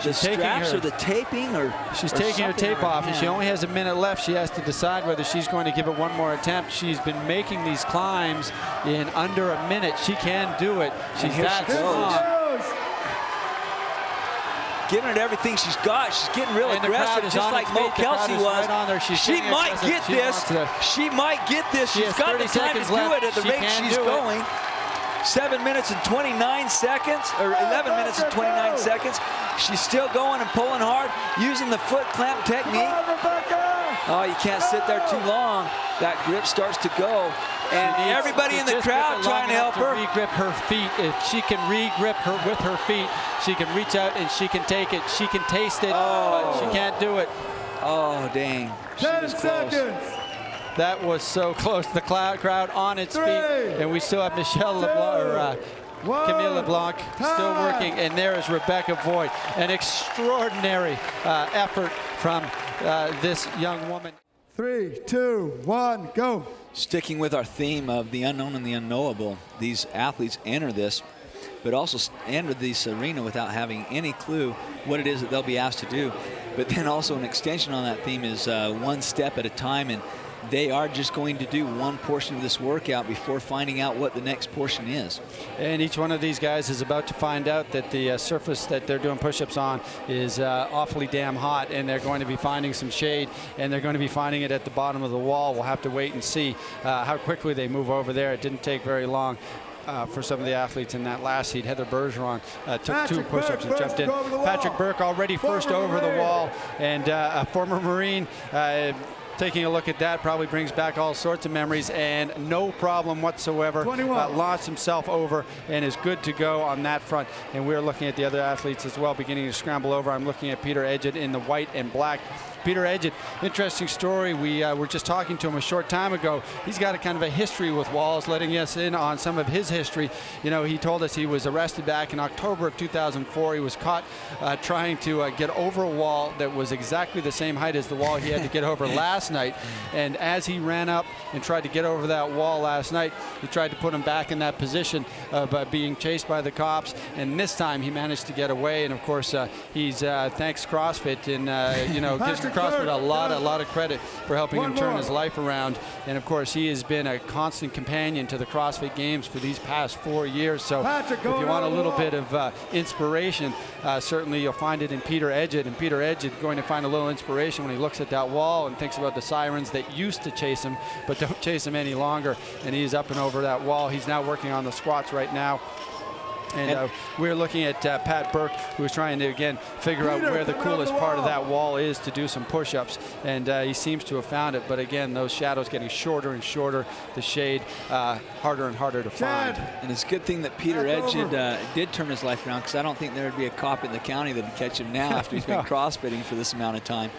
the straps or the taping, or she's taking her tape off, and she only has a minute left. She has to decide whether she's going to give it one more attempt. She's been making these climbs in under a minute. She can do it. She's that strong. Giving it everything she's got. She's getting real aggressive, just like Mo Kelsey was. Right she might get this. She might get this. She's got the time to do it at the rate she's going. 7 minutes and 29 seconds, or 11 minutes and 29 seconds. She's still going and pulling hard, using the foot clamp technique. Oh, you can't sit there too long. That grip starts to go. And everybody in the crowd trying to help her. Re-grip her feet. If she can re-grip her with her feet, she can reach out and she can take it. She can taste it, but she can't do it. Oh, dang. 10 seconds. That was so close. The crowd on its feet, and we still have Michelle LeBlanc, Camille LeBlanc still working, and there is Rebecca Voigt. An extraordinary effort from this young woman. 3, 2, 1, go. Sticking with our theme of the unknown and the unknowable, these athletes enter this, but also enter this arena without having any clue what it is that they'll be asked to do. But then also an extension on that theme is one step at a time. And they are just going to do one portion of this workout before finding out what the next portion is. And each one of these guys is about to find out that the surface that they're doing push-ups on is awfully damn hot, and they're going to be finding some shade, and they're going to be finding it at the bottom of the wall. We'll have to wait and see how quickly they move over there. It didn't take very long. For some of the athletes in that last heat. Heather Bergeron took 2 push-ups and jumped in. Patrick Burke already first over the wall, and a former Marine taking a look at that probably brings back all sorts of memories, and no problem whatsoever. Launched himself over and is good to go on that front. And we're looking at the other athletes as well, beginning to scramble over. I'm looking at Peter Edgett in the white and black. Peter Edgett, interesting story. We were just talking to him a short time ago. He's got a kind of a history with walls, letting us in on some of his history. You know, he told us he was arrested back in October of 2004. He was caught trying to get over a wall that was exactly the same height as the wall he had to get over last night. And as he ran up and tried to get over that wall last night, he tried to put him back in that position of being chased by the cops. And this time he managed to get away. And of course, he's thanks CrossFit and, you know, gives CrossFit a lot of credit for helping him turn his life around. And of course, he has been a constant companion to the CrossFit Games for these past 4 years. So if you want a little bit of inspiration, certainly you'll find it in Peter Edgett. And Peter Edgett going to find a little inspiration when he looks at that wall and thinks about the sirens that used to chase him, but don't chase him any longer. And he's up and over that wall. He's now working on the squats right now. And we're looking at Pat Burke, who's trying to, again, figure out where the coolest part of that wall is to do some push-ups. And he seems to have found it. But again, those shadows getting shorter and shorter, the shade harder and harder to find. And it's a good thing that Peter Edgett did turn his life around, because I don't think there would be a cop in the county that would catch him now after he's been CrossFitting for this amount of time.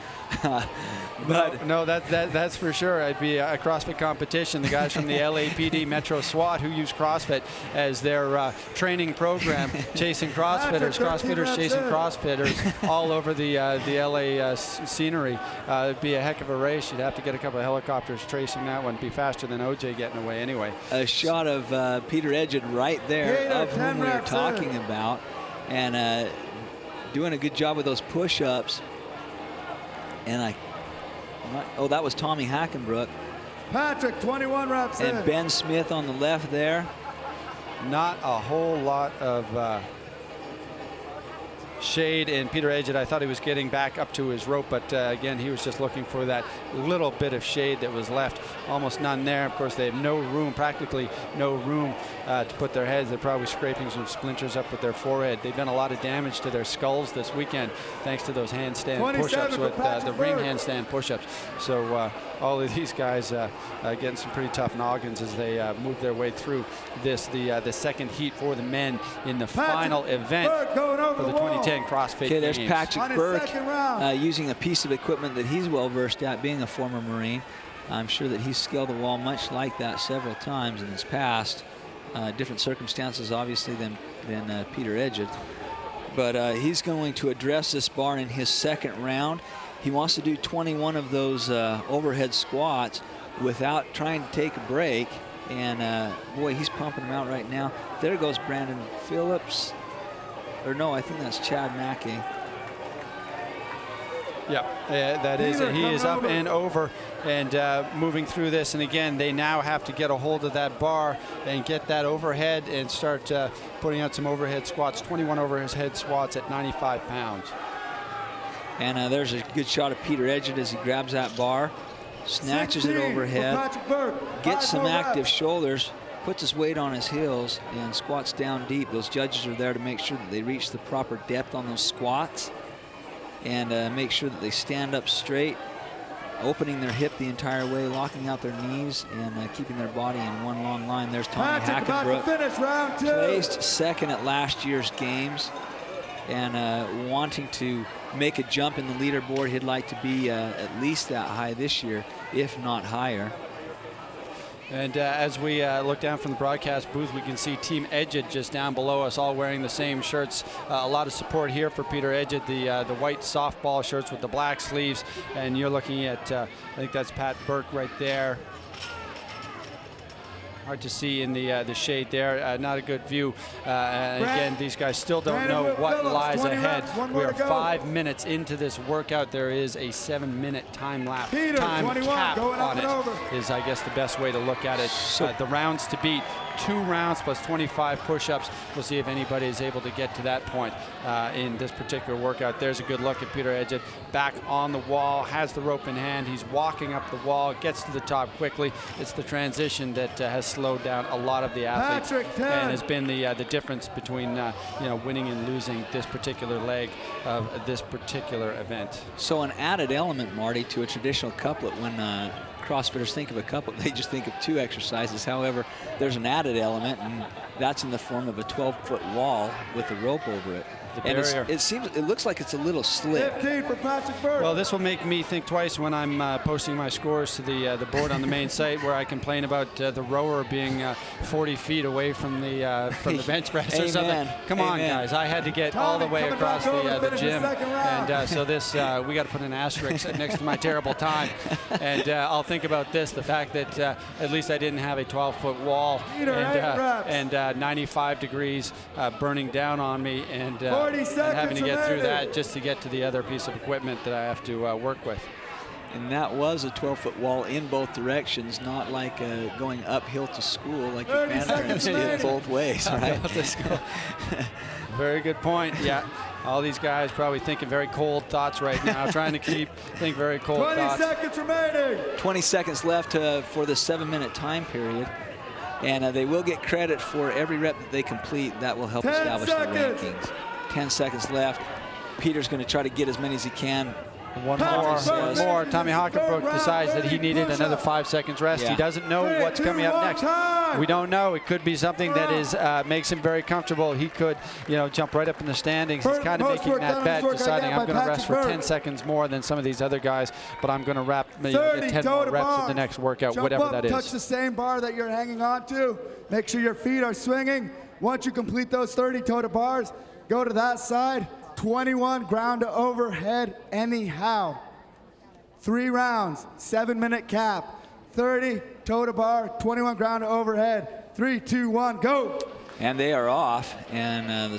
But no, that's for sure. It'd be a CrossFit competition. The guys from the LAPD Metro SWAT who use CrossFit as their training program, chasing CrossFitters, CrossFitters chasing CrossFitters all over the LA scenery. It'd be a heck of a race. You'd have to get a couple of helicopters tracing that one. It'd be faster than OJ getting away anyway. A shot of Peter Edgett right there, of whom we were talking about, and doing a good job with those push-ups. And oh, that was Tommy Hackenbrook. Patrick, 21 reps and in. Ben Smith on the left there. Not a whole lot of shade in Peter Edgett. I thought he was getting back up to his rope, but again, he was just looking for that little bit of shade that was left. Almost none there. Of course, they have no room, practically no room to put their heads. They're probably scraping some splinters up with their forehead. They've done a lot of damage to their skulls this weekend thanks to those handstand push-ups with the ring handstand push-ups. So all of these guys getting some pretty tough noggins as they move their way through this, the second heat for the men in the final event for the 2010 CrossFit Okay, there's Games. Patrick Burke using a piece of equipment that he's well versed at, being a former Marine. I'm sure that he's scaled the wall much like that several times in his past. Different circumstances, obviously, than Peter Edgett. But he's going to address this bar in his second round. He wants to do 21 of those overhead squats without trying to take a break. And boy, he's pumping them out right now. There goes Brandon Phillips. Or no, I think that's Chad Mackey. Yep, that is it. He is up and over and moving through this. And again, they now have to get a hold of that bar and get that overhead and start putting out some overhead squats. 21 overhead squats at 95 pounds. And there's a good shot of Peter Edgett as he grabs that bar, snatches it overhead, gets some active shoulders, puts his weight on his heels, and squats down deep. Those judges are there to make sure that they reach the proper depth on those squats and make sure that they stand up straight, opening their hip the entire way, locking out their knees, and keeping their body in one long line. There's Tommy Hackenbrook, placed second at last year's games, and wanting to make a jump in the leaderboard. He'd like to be at least that high this year, if not higher. And as we look down from the broadcast booth, we can see Team Edgett just down below us, all wearing the same shirts. A lot of support here for Peter Edgett, the white softball shirts with the black sleeves. And you're looking at, I think that's Pat Burke right there. Hard to see in the shade there. Not a good view. Again, these guys still don't know what lies ahead. We are 5 minutes into this workout. There is a 7-minute time cap on it. Is, I guess, the best way to look at it. The rounds to beat. 2 rounds plus 25 push-ups. We'll see if anybody is able to get to that point in this particular workout. There's a good look at Peter Edgett back on the wall, has the rope in hand. He's walking up the wall, gets to the top quickly. It's the transition that has slowed down a lot of the athletes and has been the difference between winning and losing this particular leg of this particular event. So an added element, Marty, to a traditional couplet when CrossFitters think of a couplet, they just think of 2 exercises. However, there's an added element, and that's in the form of a 12-foot wall with a rope over it. And it looks like it's a little slick. 15 for Patrick Burke. Well, this will make me think twice when I'm posting my scores to the board on the main site, where I complain about the rower being 40 feet away from the bench press or something. Come on, guys! I had to get all the way across the gym, and so this we got to put an asterisk next to my terrible time. And I'll think about this: the fact that at least I didn't have a 12-foot wall and 95 degrees burning down on me, and having to get through that just to get to the other piece of equipment that I have to work with. And that was a 12-foot wall in both directions, not like going uphill to school like your grandparents did both ways, right? Very good point. Yeah. All these guys probably thinking very cold thoughts right now, trying to think very cold 20 thoughts. 20 seconds remaining. 20 seconds left for the 7-minute time period. And they will get credit for every rep that they complete. That will help establish the rankings. 10 seconds left. Peter's going to try to get as many as he can. One more. Tommy Hockenbrook decides that he needed another 5 seconds rest. He doesn't know what's coming up next. We don't know. It could be something that is makes him very comfortable. He could, jump right up in the standings. He's kind of making that bet, deciding I'm going to rest for 10 seconds more than some of these other guys, but I'm going to get 10 more reps in the next workout, whatever that is. Touch the same bar that you're hanging on to. Make sure your feet are swinging. Once you complete those 30 toe-to bars, go to that side. 21 ground to overhead anyhow. 3 rounds, 7-minute cap. 30 toe to bar, 21 ground to overhead. 3, 2, 1, go. And they are off, and the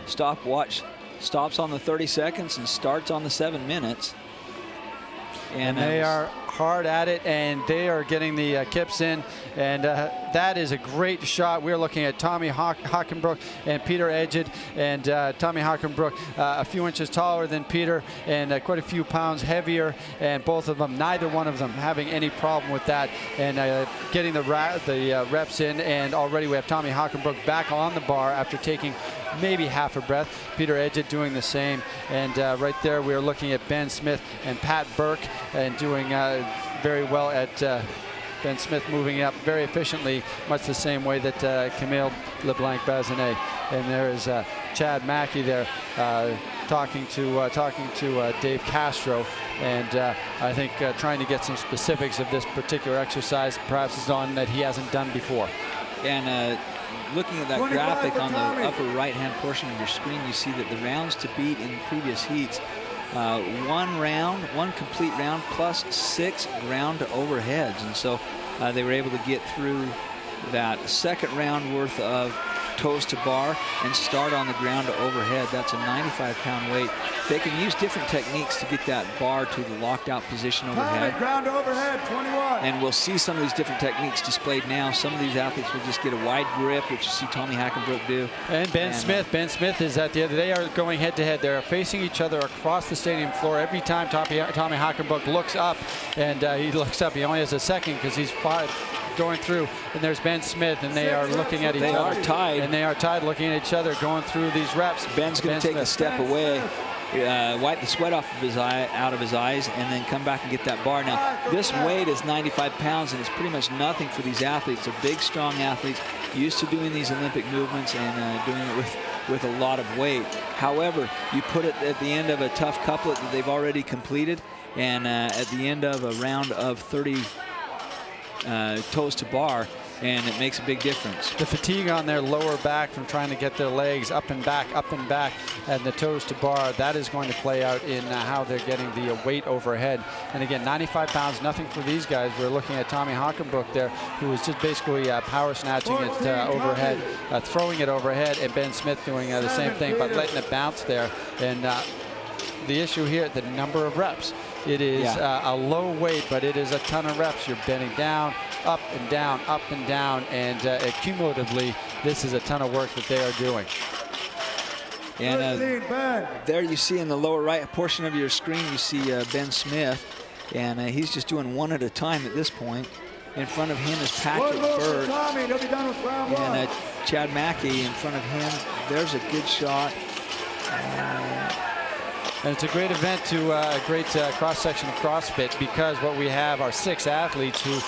stopwatch stops on the 30 seconds and starts on the 7 minutes. And they are hard at it, and they are getting the kips in, and that is a great shot. We're looking at Tommy Hockenbrook and Peter Edgett, and Tommy Hockenbrook a few inches taller than Peter and quite a few pounds heavier, and both of them, neither one of them having any problem with that, and getting the reps in. And already we have Tommy Hockenbrook back on the bar after taking maybe half a breath. Peter Edgett doing the same, and right there we're looking at Ben Smith and Pat Burke, and doing very well at Ben Smith, moving up very efficiently, much the same way that Camille LeBlanc-Bazinet. And there is Chad Mackey there talking to Dave Castro, and I think trying to get some specifics of this particular exercise, perhaps is on that he hasn't done before. And looking at that graphic on the upper right-hand portion of your screen, you see that the rounds to beat in previous heats, one complete round plus 6 ground to overheads. And so they were able to get through that second round worth of toes to bar and start on the ground to overhead. That's a 95-pound weight. They can use different techniques to get that bar to the locked out position overhead. Ground to overhead, 21. And we'll see some of these different techniques displayed now. Some of these athletes will just get a wide grip, which you see Tommy Hockenbrook do. And Ben Smith is at the other. They are going head to head. They're facing each other across the stadium floor. Every time Tommy Hockenbrook looks up, and he looks up, he only has a second because he's going through, and there's Ben Smith, and they are looking at each other. They are tied. And they are tied, looking at each other, going through these reps. Ben's going to take a step away, wipe the sweat off of his out of his eyes, and then come back and get that bar. Now, this weight is 95 pounds, and it's pretty much nothing for these athletes. They're big, strong athletes, used to doing these Olympic movements and doing it with a lot of weight. However, you put it at the end of a tough couplet that they've already completed, and at the end of a round of 30 toes to bar, and it makes a big difference. The fatigue on their lower back from trying to get their legs up and back, and the toes to bar, that is going to play out in how they're getting the weight overhead. And again, 95 pounds, nothing for these guys. We're looking at Tommy Hockenbrook there, who was just basically power snatching it overhead, throwing it overhead, and Ben Smith doing the same thing, but letting it bounce there. And the issue here, the number of reps. It is a low weight, but it is a ton of reps. You're bending down, up and down, and cumulatively, this is a ton of work that they are doing. And there you see in the lower right portion of your screen, you see Ben Smith, and he's just doing one at a time at this point. In front of him is Patrick Burke and Chad Mackey in front of him. There's a good shot. And it's a great event to a great cross-section of CrossFit, because what we have are 6 athletes who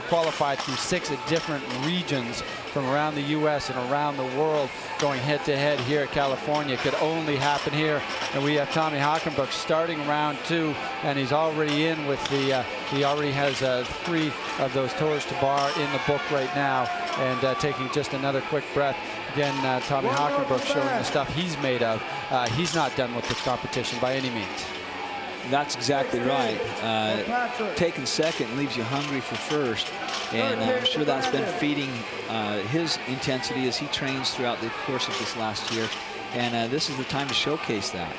qualified through 6 different regions from around the U.S. and around the world going head-to-head here at California. It could only happen here. And we have Tommy Hockenbrook starting round 2, and he's already in with the, he already has 3 of those toes to bar in the book right now, and taking just another quick breath. Again, Tommy Hockenbrook showing the stuff he's made of. He's not done with this competition by any means. That's exactly right. Taking second leaves you hungry for first, and I'm sure that's been feeding his intensity as he trains throughout the course of this last year, and this is the time to showcase that.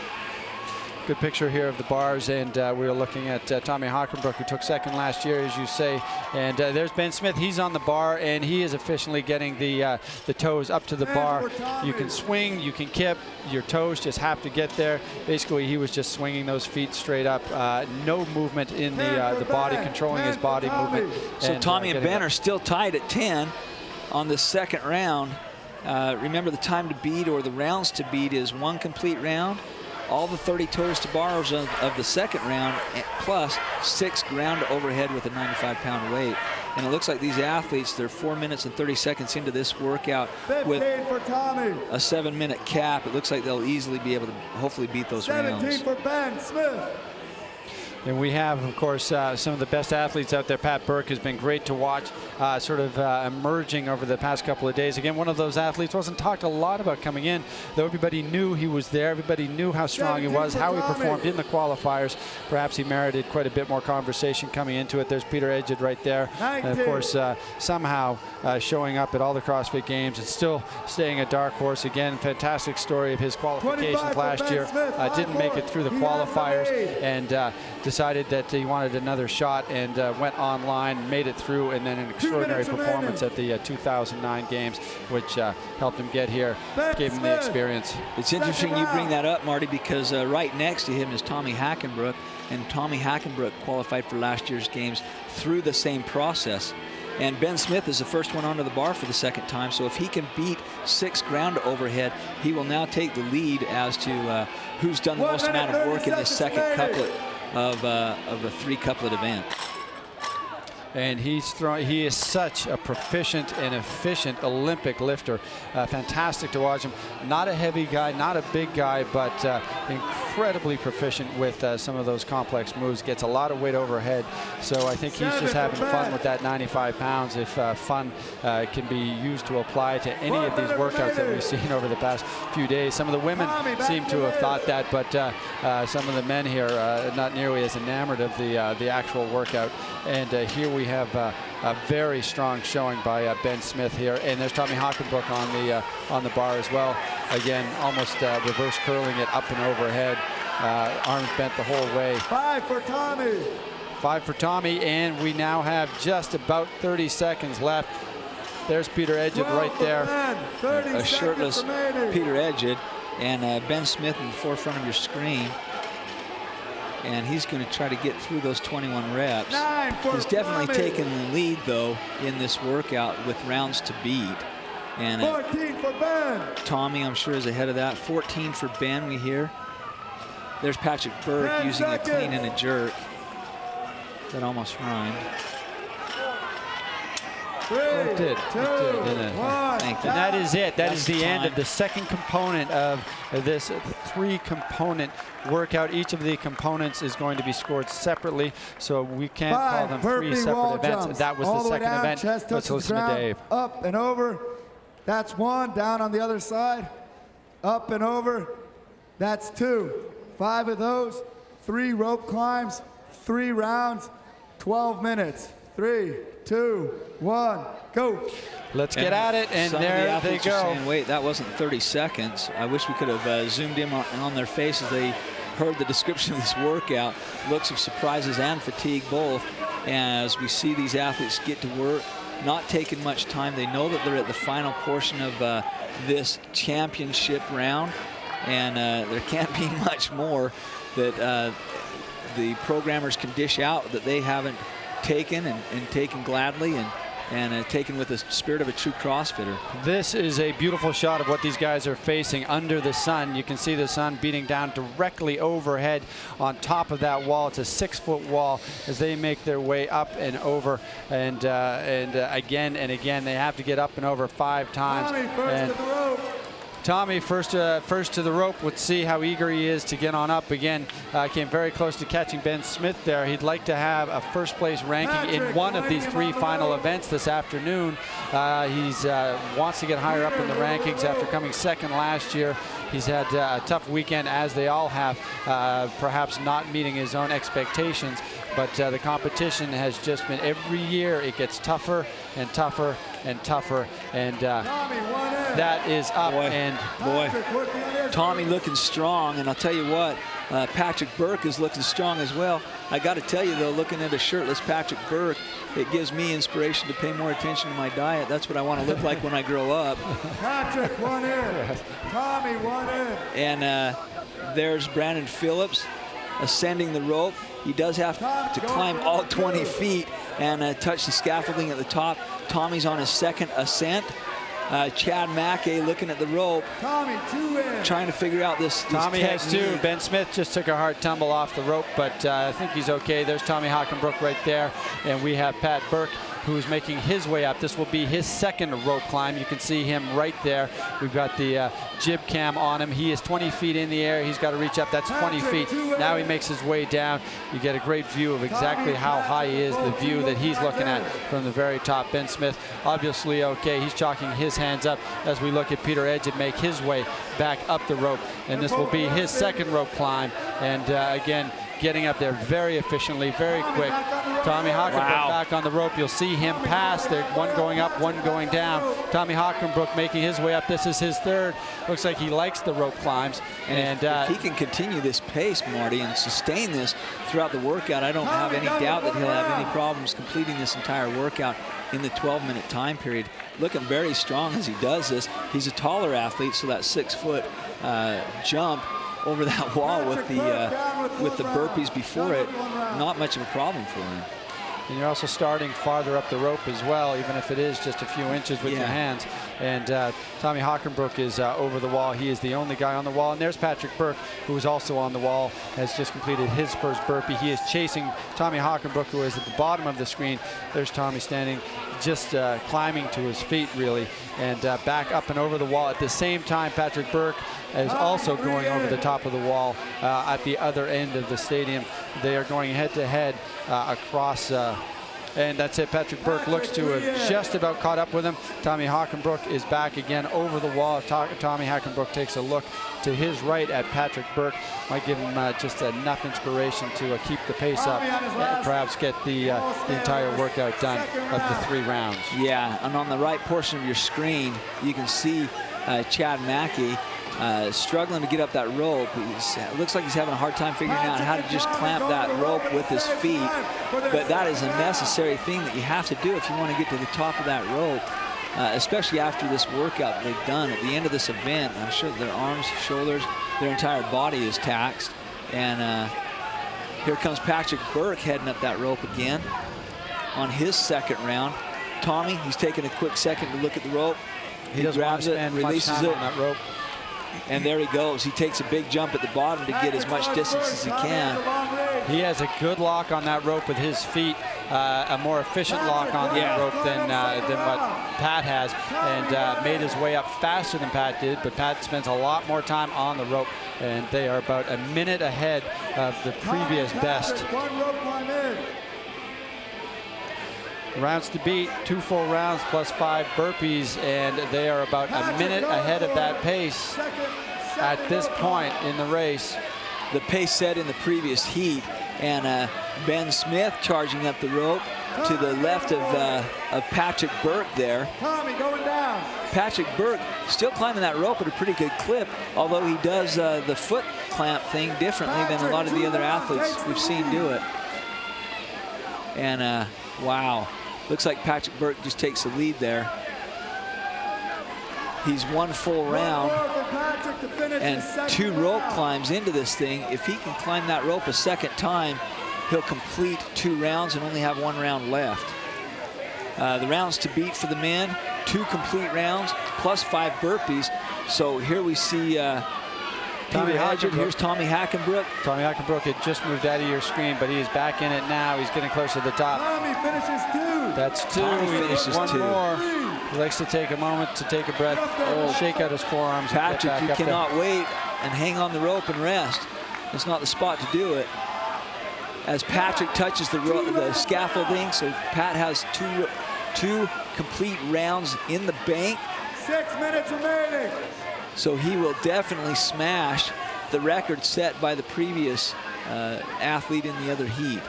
Good picture here of the bars, and we're looking at Tommy Hockenbrook, who took second last year, as you say. And there's Ben Smith. He's on the bar, and he is efficiently getting the toes up to the bar. You can swing, you can kip, your toes just have to get there. Basically, he was just swinging those feet straight up. No movement in the body, controlling his body movement. So Tommy and Ben are still tied at 10 on the second round. Remember, the time to beat, or the rounds to beat, is 1 complete round. All the 30 toes to bars of the second round, plus 6 ground to overhead with a 95-pound weight. And it looks like these athletes, they're 4 minutes and 30 seconds into this workout with a 7-minute cap. It looks like they'll easily be able to hopefully beat those 17 rounds. for Ben Smith. And we have, of course, some of the best athletes out there. Pat Burke has been great to watch, sort of emerging over the past couple of days. Again, one of those athletes wasn't talked a lot about coming in, though everybody knew he was there. Everybody knew how strong he was, how he performed in the qualifiers. Perhaps he merited quite a bit more conversation coming into it. There's Peter Edged right there. And of course, somehow showing up at all the CrossFit Games and still staying a dark horse. Again, fantastic story of his qualifications last year. Didn't make it through the qualifiers, and decided that he wanted another shot, and went online, made it through, and then an extraordinary performance at the 2009 Games, which helped him get here, gave him the experience. It's interesting you bring that up, Marty, because right next to him is Tommy Hockenbrook, and Tommy Hockenbrook qualified for last year's Games through the same process. And Ben Smith is the first one onto the bar for the second time, so if he can beat 6 ground to overhead, he will now take the lead as to who's done the most amount of work in this second couplet of a 3-couplet event. And he is such a proficient and efficient Olympic lifter. Fantastic to watch him. Not a heavy guy, not a big guy, but incredibly proficient with some of those complex moves. Gets a lot of weight overhead. So I think he's just having fun with that 95 pounds. If fun can be used to apply to any of these workouts that we've seen over the past few days. Some of the women seem to have thought that, but some of the men here not nearly as enamored of the actual workout. And here we have a very strong showing by Ben Smith here, and there's Tommy Hockenbrook on the bar as well. Again, almost reverse curling it up and overhead, arms bent the whole way. 5 for Tommy. 5 for Tommy, and we now have just about 30 seconds left. There's Peter Edged right there. A shirtless Peter Edged, and Ben Smith in the forefront of your screen. And he's going to try to get through those 21 reps. He's definitely taken the lead, though, in this workout with rounds to beat. And 14 for Ben. Tommy, I'm sure, is ahead of that. 14 for Ben, we hear. There's Patrick Burke using a clean and a jerk. That almost rhymed. 3, 2, 1. Thank And that is it. That is the end of the second component of this 3-component workout. Each of the components is going to be scored separately, so we can't call them 3 separate events. Jumps. That was all the way second down, event. Chest Let's listen to Dave. Up and over. That's 1. Down on the other side. Up and over. That's 2. 5 of those. 3 rope climbs. 3 rounds. 12 minutes. 3, 2, 1, go. Let's get at it, and there they go. Saying, wait, that wasn't 30 seconds. I wish we could have zoomed in on their faces. They heard the description of this workout. Looks of surprises and fatigue both. As we see these athletes get to work, not taking much time. They know that they're at the final portion of this championship round, and there can't be much more that the programmers can dish out that they haven't taken and taken gladly and taken with the spirit of a true CrossFitter. This is a beautiful shot of what these guys are facing under the sun. You can see the sun beating down directly overhead on top of that wall. It's a 6-foot wall as they make their way up and over, and again and again. They have to get up and over 5 times. Tommy first to the rope. Let's see how eager he is to get on up again. Came very close to catching Ben Smith there. He'd like to have a first place ranking in one of these 3 final events this afternoon. He wants to get higher up in the rankings after coming second last year. He's had a tough weekend, as they all have, perhaps not meeting his own expectations. But the competition has just been, every year it gets tougher and tougher and tougher, and that is up. Boy, Tommy looking strong, and I'll tell you what, Patrick Burke is looking strong as well. I got to tell you though, looking at a shirtless Patrick Burke, it gives me inspiration to pay more attention to my diet. That's what I want to look like when I grow up. Patrick, 1 in. Tommy, 1 in. And there's Brandon Phillips ascending the rope. He does have to climb all 20 feet and touch the scaffolding at the top. Tommy's on his 2nd ascent. Chad Mackey looking at the rope. Tommy, 2 in. Trying to figure out this Tommy technique. has 2. Ben Smith just took a hard tumble off the rope, but I think he's okay. There's Tommy Hockenbrook right there, and we have Pat Burke, who's making his way up. This will be his 2nd rope climb. You can see him right there. We've got the jib cam on him. He is 20 feet in the air. He's got to reach up. That's 20 feet. Now he makes his way down. You get a great view of exactly how high he is, the view that he's looking at from the very top. Ben Smith, obviously okay. He's chalking his hands up as we look at Peter Edgett make his way back up the rope. And this will be his 2nd rope climb. And again, getting up there very efficiently, very quick. Tommy Hockenbrook back on the rope. You'll see him pass. There's one going up, one going down. Tommy Hockenbrook making his way up. This is his 3rd. Looks like he likes the rope climbs. And if he can continue this pace, Marty, and sustain this throughout the workout, I don't have any doubt that he'll have any problems completing this entire workout in the 12-minute time period. Looking very strong as he does this. He's a taller athlete, so that 6-foot jump over that wall with the burpees before it, not much of a problem for him. And you're also starting farther up the rope as well, even if it is just a few inches with your hands. And Tommy Hockenbrook is over the wall. He is the only guy on the wall. And there's Patrick Burke, who is also on the wall, has just completed his first burpee. He is chasing Tommy Hockenbrook, who is at the bottom of the screen. There's Tommy standing, just climbing to his feet, really, and back up and over the wall. At the same time, Patrick Burke is also going over the top of the wall at the other end of the stadium. They are going head-to-head across, and that's it. Patrick Burke looks to have just about caught up with him. Tommy Hockenbrook is back again over the wall. Tommy Hockenbrook takes a look to his right at Patrick Burke. Might give him just enough inspiration to keep the pace up and perhaps get the entire workout done of the 3 rounds. Yeah, and on the right portion of your screen, you can see Chad Mackey struggling to get up that rope. It looks like he's having a hard time figuring out how to just clamp that rope with his feet. But that is a necessary thing that you have to do if you want to get to the top of that rope, especially after this workout that they've done. At the end of this event, I'm sure their arms, shoulders, their entire body is taxed. And here comes Patrick Burke heading up that rope again on his 2nd round. Tommy, he's taking a quick second to look at the rope. He doesn't grabs want to it, spend much releases time it. on that rope. And there he goes. He takes a big jump at the bottom to get as much distance as he can. He has a good lock on that rope with his feet, a more efficient lock on that rope than what Pat has, and made his way up faster than Pat did, but Pat spends a lot more time on the rope, and they are about a minute ahead of the previous best. One rope climb in. Rounds to beat, 2 full rounds plus 5 burpees, and they are about a minute ahead of that pace at this point in the race. The pace set in the previous heat, and Ben Smith charging up the rope to the left of Patrick Burke there. Tommy going down. Patrick Burke still climbing that rope at a pretty good clip, although he does the foot clamp thing differently than a lot of the other athletes we've seen do it. And wow, looks like Patrick Burke just takes the lead there. He's 1 full round and 2 rope climbs into this thing. If he can climb that rope a second time, he'll complete 2 rounds and only have 1 round left. The rounds to beat for the men, 2 complete rounds plus 5 burpees. So here we see Peter Edgett. Here's Tommy Hackenbrook. Tommy Hackenbrook had just moved out of your screen, but he is back in it now. He's getting closer to the top. Tommy finishes 2. That's 2. Tommy He needs finishes 1 2. more. He likes to take a moment to take a breath, shake out his forearms. Patrick, and you get back up cannot wait and hang on the rope and rest. It's not the spot to do it. As Patrick touches the scaffolding, so Pat has two complete rounds in the bank. 6 minutes remaining. So he will definitely smash the record set by the previous athlete in the other heat.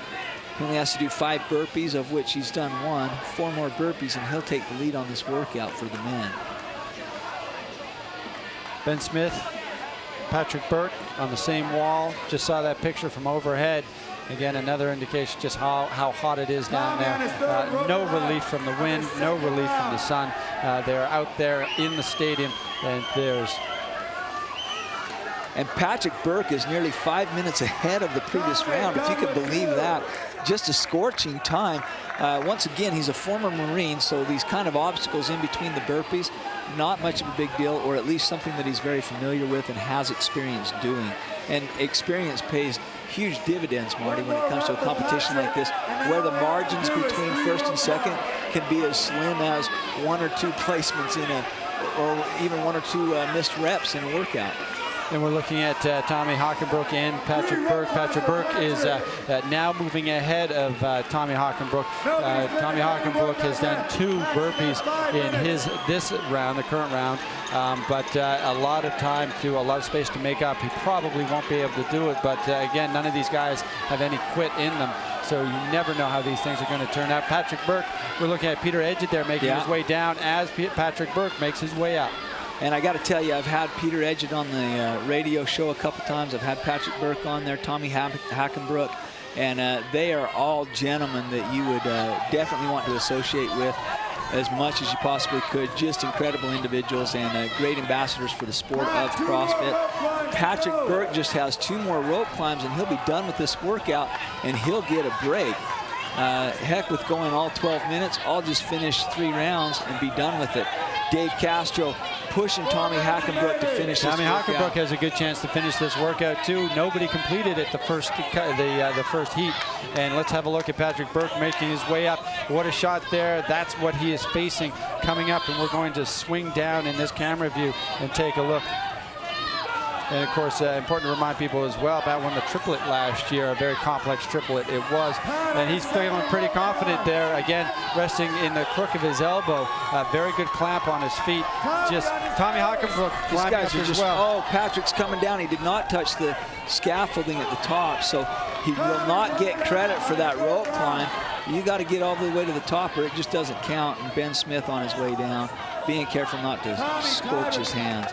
He only has to do 5 burpees, of which he's done 1. 4 more burpees, and he'll take the lead on this workout for the men. Ben Smith, Patrick Burke on the same wall. Just saw that picture from overhead. Again, another indication just how hot it is down there. No relief from the wind, no relief from the sun. They're out there in the stadium, and And Patrick Burke is nearly 5 minutes ahead of the previous round, if you could believe that. Just a scorching time. Once again, he's a former Marine, so these kind of obstacles in between the burpees, not much of a big deal, or at least something that he's very familiar with and has experience doing. And experience pays huge dividends, Marty, when it comes to a competition like this, where the margins between first and second can be as slim as 1 or 2 placements or even 1 or 2 missed reps in a workout. And we're looking at Tommy Hackenbrook and Patrick Burke. Patrick Burke is now moving ahead of Tommy Hackenbrook. Tommy Hackenbrook has done 2 burpees in this round, the current round, but a lot of time a lot of space to make up. He probably won't be able to do it, but again, none of these guys have any quit in them. So you never know how these things are going to turn out. Patrick Burke, we're looking at Peter Edgett there making his way down as Patrick Burke makes his way up. And I got to tell you, I've had Peter Edgett on the radio show a couple times. I've had Patrick Burke on there, Tommy Hackenbrook, and they are all gentlemen that you would definitely want to associate with as much as you possibly could. Just incredible individuals and great ambassadors for the sport of CrossFit. Patrick Burke just has 2 more rope climbs, and he'll be done with this workout, and he'll get a break. Heck, with going all 12 minutes, I'll just finish 3 rounds and be done with it. Dave Castro pushing Tommy Hackenbrook to finish this workout. Tommy Hackenbrook has a good chance to finish this workout too. Nobody completed it the first heat. And let's have a look at Patrick Burke making his way up. What a shot there. That's what he is facing coming up, and we're going to swing down in this camera view and take a look. And of course, important to remind people as well about when the triplet last year, a very complex triplet it was. And he's feeling pretty confident there. Again, resting in the crook of his elbow. Very good clamp on his feet. Just Tommy Hackenbrook climbing up as well. Oh, Patrick's coming down. He did not touch the scaffolding at the top, so he will not get credit for that rope climb. You got to get all the way to the top, or it just doesn't count. And Ben Smith on his way down, being careful not to scorch his hands.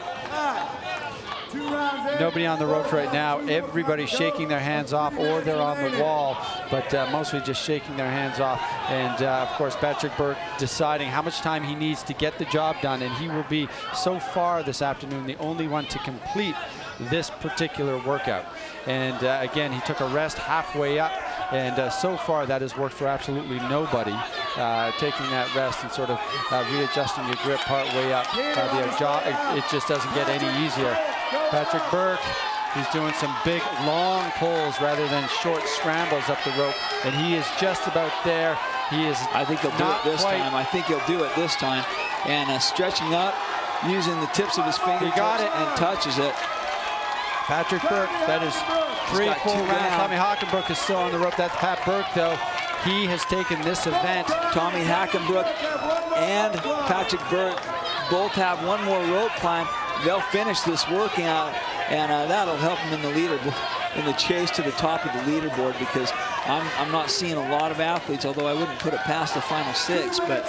Nobody on the ropes right now. Everybody's shaking their hands off, or they're on the wall, but mostly just shaking their hands off. And of course, Patrick Burke deciding how much time he needs to get the job done, and he will be, so far this afternoon, the only one to complete this particular workout. And again, he took a rest halfway up, and so far that has worked for absolutely nobody. Taking that rest and sort of readjusting your grip part way up, it just doesn't get any easier. Patrick Burke, he's doing some big long pulls rather than short scrambles up the rope, and he is just about there. He is I think he'll do it this time. I think he'll do it this time. and stretching up, using the tips of his fingers. He got it and touches it. Patrick Burke, that is 3 full rounds. Tommy Hockenbrook is still on the rope. That's Pat Burke, though. He has taken this event. Tommy Hockenbrook and Patrick Burke both have one more rope climb. They'll finish this workout, and that'll help them in the leaderboard, in the chase to the top of the leaderboard, because I'm not seeing a lot of athletes, although I wouldn't put it past the final 6, but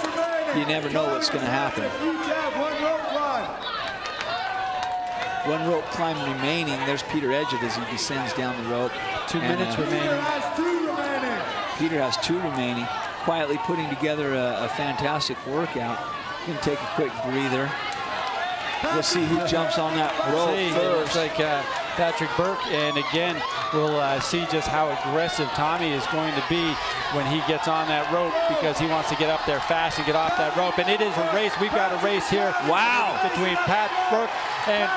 you never know what's going to happen. One rope climb remaining. There's Peter Edgett as he descends down the rope. 2 minutes remaining. Peter has 2 remaining, quietly putting together a fantastic workout. Going to take a quick breather. We'll see who jumps on that rope first. It looks like Patrick Burke, and again, we'll see just how aggressive Tommy is going to be when he gets on that rope, because he wants to get up there fast and get off that rope. And it is a race. We've got a race here. Wow! Between Pat Burke and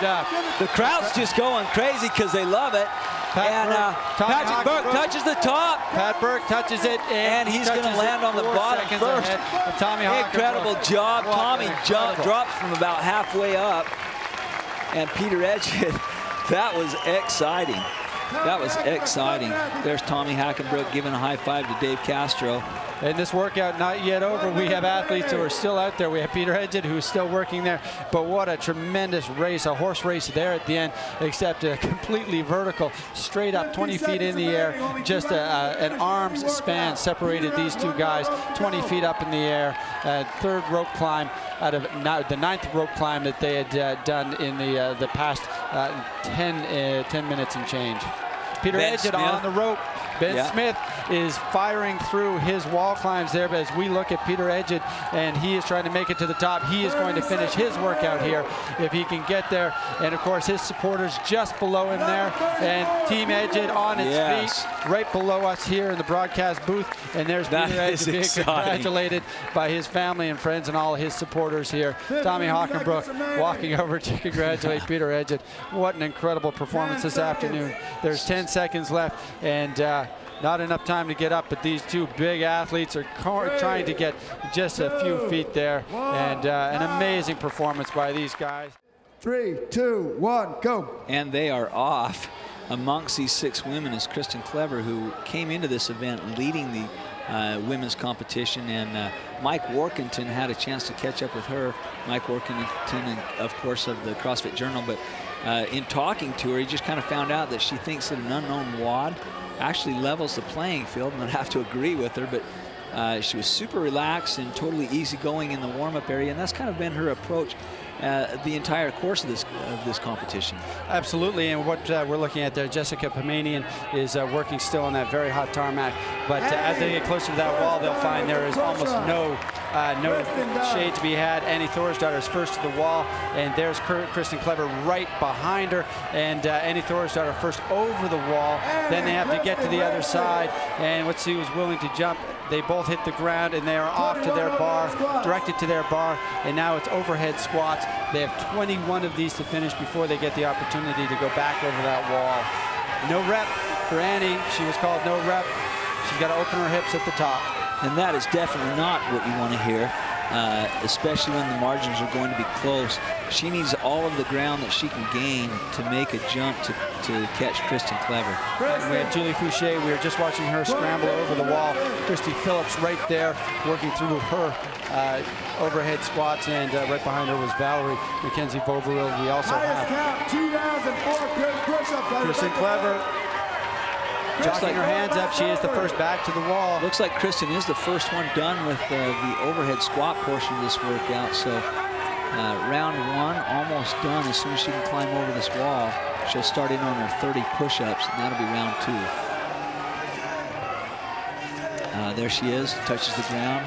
the crowd's just going crazy because they love it. Patrick Burke touches the top. Pat Burke touches it, and he's going to land on the bottom first. Tommy Incredible job. Tommy drops from about halfway up. And Peter Edgett, that was exciting. That was exciting. There's Tommy Hockenbrook giving a high five to Dave Castro. And this workout not yet over. We have athletes who are still out there. We have Peter Edgett, who's still working there. But what a tremendous race, a horse race there at the end, except a completely vertical, straight up 20 feet in the air. Just an arm's span separated these 2 guys, 20 feet up in the air. 3rd rope climb out of the 9th rope climb that they had done in the past 10 minutes and change. Peter Edgett on the rope. Ben Smith is firing through his wall climbs there, but as we look at Peter Edgett, and he is trying to make it to the top, he is going to finish his workout here if he can get there. And of course, his supporters just below him there, and Team Edgett on its feet right below us here in the broadcast booth. And there's Peter Edgett being congratulated by his family and friends and all his supporters here. Tommy Hockenbrook walking over to congratulate Peter Edgett. What an incredible performance this afternoon. There's 10 seconds left, and not enough time to get up, but these 2 big athletes are trying to get just a few feet there, and an amazing performance by these guys. 3, 2, 1, go. And they are off. Amongst these 6 women is Kristen Clever, who came into this event leading the women's competition, and Mike Workington had a chance to catch up with her. Mike Workington, of course, of the CrossFit Journal, but in talking to her, he just kind of found out that she thinks that an unknown WOD actually levels the playing field, and I'd have to agree with her, but she was super relaxed and totally easygoing in the warm-up area, and that's kind of been her approach the entire course of this competition. Absolutely, and what we're looking at there, Jessica Pamanian is working still on that very hot tarmac, but as they get closer to that wall, they'll find there is almost no shade to be had. Annie Thorisdottir is first to the wall, and there's Kristen Clever right behind her, and Annie Thorisdottir first over the wall. Then they have to get to the other side, and let's see who's willing to jump. They both hit the ground, and they are off to their bar, directed to their bar, and now it's overhead squats. They have 21 of these to finish before they get the opportunity to go back over that wall. No rep for Annie. She was called no rep. She's got to open her hips at the top. And that is definitely not what you want to hear, especially when the margins are going to be close. She needs all of the ground that she can gain to make a jump to catch Kristen Clever. We have Julie Fouché. We were just watching her scramble over the wall. Christy Phillips right there working through her overhead squats, and right behind her was Valerie Mackenzie Voveril. We also have 2004 push-ups. Kristen Clever. Jocking her hands up, she is the first back to the wall. Looks like Kristen is the first one done with the overhead squat portion of this workout. So round 1 almost done. As soon as she can climb over this wall, she'll start in on her 30 push-ups, and that'll be round 2. There she is, touches the ground.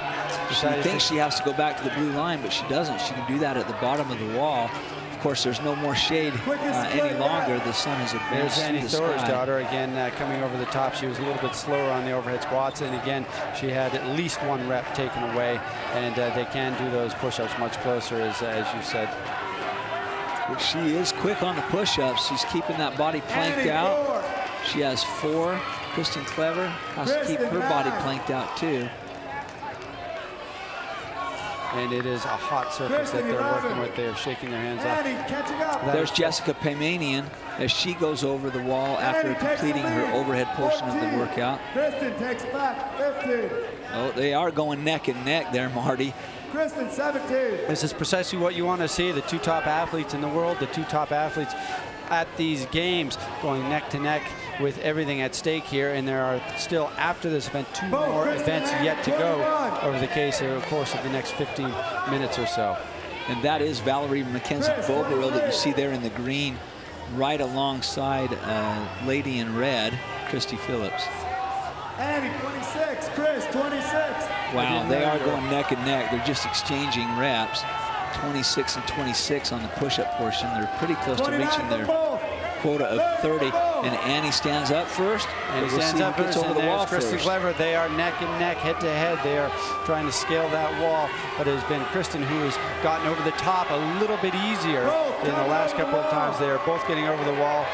She thinks she has to go back to the blue line, but she doesn't. She can do that at the bottom of the wall. Of course, there's no more shade any longer. The sun has advanced. There's Annie Thorisdottir again coming over the top. She was a little bit slower on the overhead squats, and again, she had at least 1 rep taken away, and they can do those push-ups much closer, as you said. But she is quick on the push-ups. She's keeping that body planked out. She has 4. Kristen Clever has to keep her body planked out too. and it is a hot surface that they're working with. They are shaking their hands off. Catching up. There's Jessica Paymanian as she goes over the wall after completing her overhead portion of the workout. Kristen takes it back, 15. Oh, they are going neck and neck there, Marty. Kristen, 17. This is precisely what you want to see, the two top athletes in the world, the two top athletes at these games going neck to neck with everything at stake here. And there are still, after this event, 2 more events yet to go over the course of the next 15 minutes or so. And that is Valerie Mackenzie-Boberil that you see there in the green, right alongside lady in red, Christy Phillips. Annie, 26. Chris, 26. Wow, they are going neck and neck. They're just exchanging reps. 26 and 26 on the push-up portion. They're pretty close to reaching their quota of 30. And Annie stands up first. And we'll stands up first, over and the wall there's Kristen first. Clever. They are neck and neck, head to head. They are trying to scale that wall, but it has been Kristen who has gotten over the top a little bit easier in the last couple of times. They are both getting over the wall.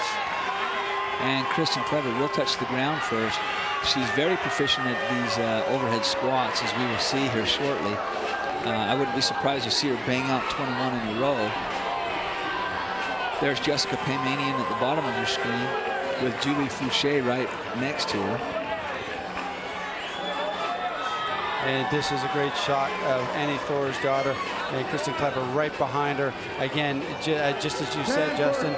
And Kristen Clever will touch the ground first. She's very proficient at these overhead squats, as we will see here shortly. I wouldn't be surprised to see her bang out 21 in a row. There's Jessica Paymanian at the bottom of your screen with Julie Fouché right next to her. And this is a great shot of Annie Thor's daughter, and Kristen Clever right behind her. Again, just as you said, Justin,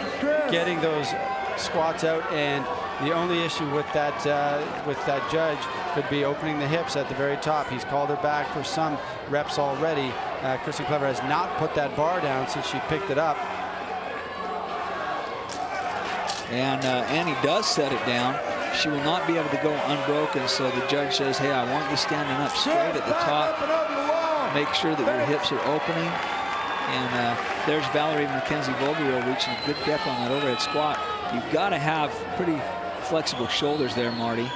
getting those squats out, and the only issue with that judge could be opening the hips at the very top. He's called her back for some reps already. Kristen Clever has not put that bar down since she picked it up. And Annie does set it down. She will not be able to go unbroken, so the judge says, hey, I want you standing up straight at the top. Make sure that your hips are opening. And there's Valerie Mackenzie-Boberil reaching a good depth on that overhead squat. You've got to have pretty flexible shoulders there, Marty.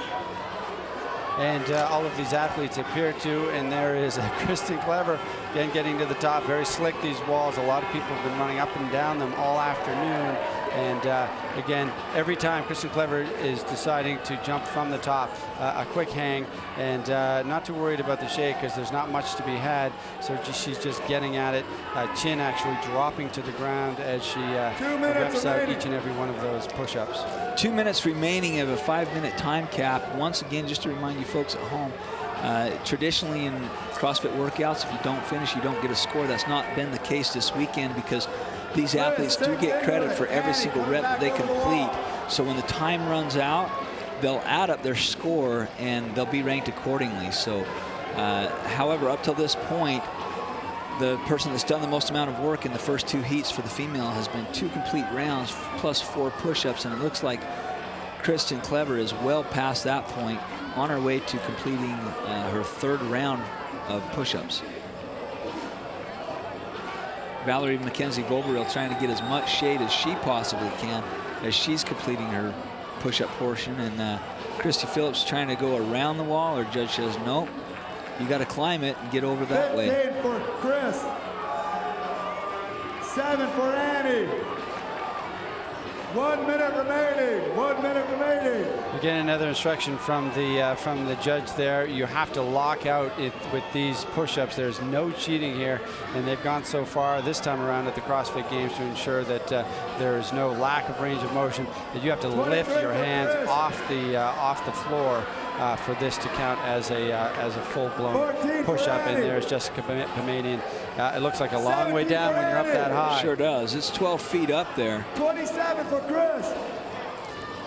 And all of these athletes appear to, and there is Kristen Clever again getting to the top. Very slick, these walls. A lot of people have been running up and down them all afternoon. And again, every time Kristen Clever is deciding to jump from the top, a quick hang, and not too worried about the shake because there's not much to be had. So she's just getting at it. Chin actually dropping to the ground as she reps out each and every one of those push-ups. 2 minutes remaining of a 5-minute time cap. Once again, just to remind you folks at home, traditionally in CrossFit workouts, if you don't finish, you don't get a score. That's not been the case this weekend because these athletes do get credit for every single rep that they complete. So when the time runs out, they'll add up their score and they'll be ranked accordingly. So, however, up till this point, the person that's done the most amount of work in the first 2 heats for the female has been 2 complete rounds plus 4 push-ups, and it looks like Kristen Clever is well past that point, on her way to completing her 3rd round of push-ups. Valerie Mackenzie-Boberil trying to get as much shade as she possibly can as she's completing her push-up portion, and Christy Phillips trying to go around the wall. Her judge says, nope, you got to climb it and get over that way. 15 for Chris. 7 for Annie. 1 minute remaining. 1 minute remaining. Again, another instruction from the judge there. You have to lock out with these push-ups. There's no cheating here, and they've gone so far this time around at the CrossFit Games to ensure that there is no lack of range of motion. That you have to lift your hands off the floor for this to count as a full-blown push-up. And there's Jessica Paymanian. It looks like a long way down when you're up that high. Sure does. It's 12 feet up there. 27 for Chris.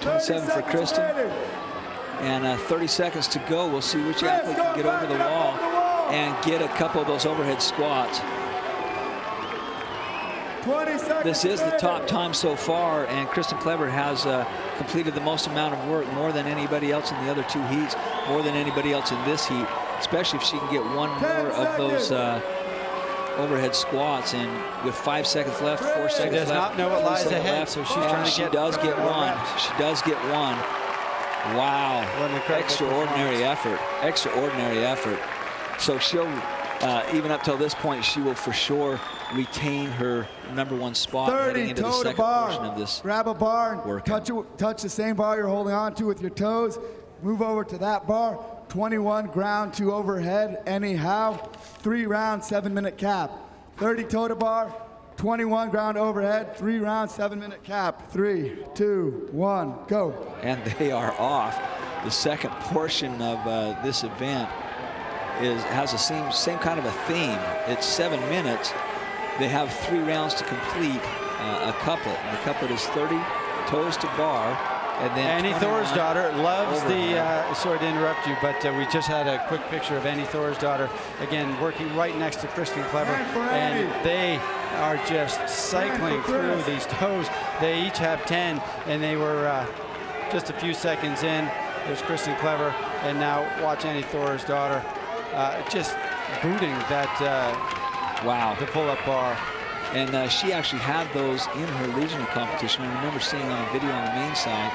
27 for Kristen. And 30 seconds to go. We'll see which athlete can get over the wall and get a couple of those overhead squats. This is the top time so far, and Kristen Clever has completed the most amount of work, more than anybody else in the other 2 heats, more than anybody else in this heat, especially if she can get one more of those overhead squats. And with 5 seconds left, 4 seconds left. She does not know what lies ahead, so she's trying to get. She does get one. She does get one. Wow. Extraordinary effort. Extraordinary effort. So she'll, even up till this point, she will for sure retain her #1 spot 30, heading into the second portion of this. Grab a bar and workout. touch the same bar you're holding on to with your toes. Move over to that bar. 21 ground to overhead, anyhow. 3 rounds, 7-minute cap. 30 toe to bar, 21 ground overhead, 3 rounds, 7-minute cap. 3, 2, 1, go. And they are off. The second portion of this event has the same kind of a theme. It's 7 minutes. They have 3 rounds to complete a couplet. And the couplet is 30 toes to bar. And then Annie Thorisdottir loves the, sorry to interrupt you, but we just had a quick picture of Annie Thorisdottir, again, working right next to Kristen Clever, and they are just cycling through these toes. They each have 10, and they were just a few seconds in. There's Kristen Clever, and now watch Annie Thorisdottir just booting that, wow, the pull-up bar. And she actually had those in her regional competition. I remember seeing on a video on the main side,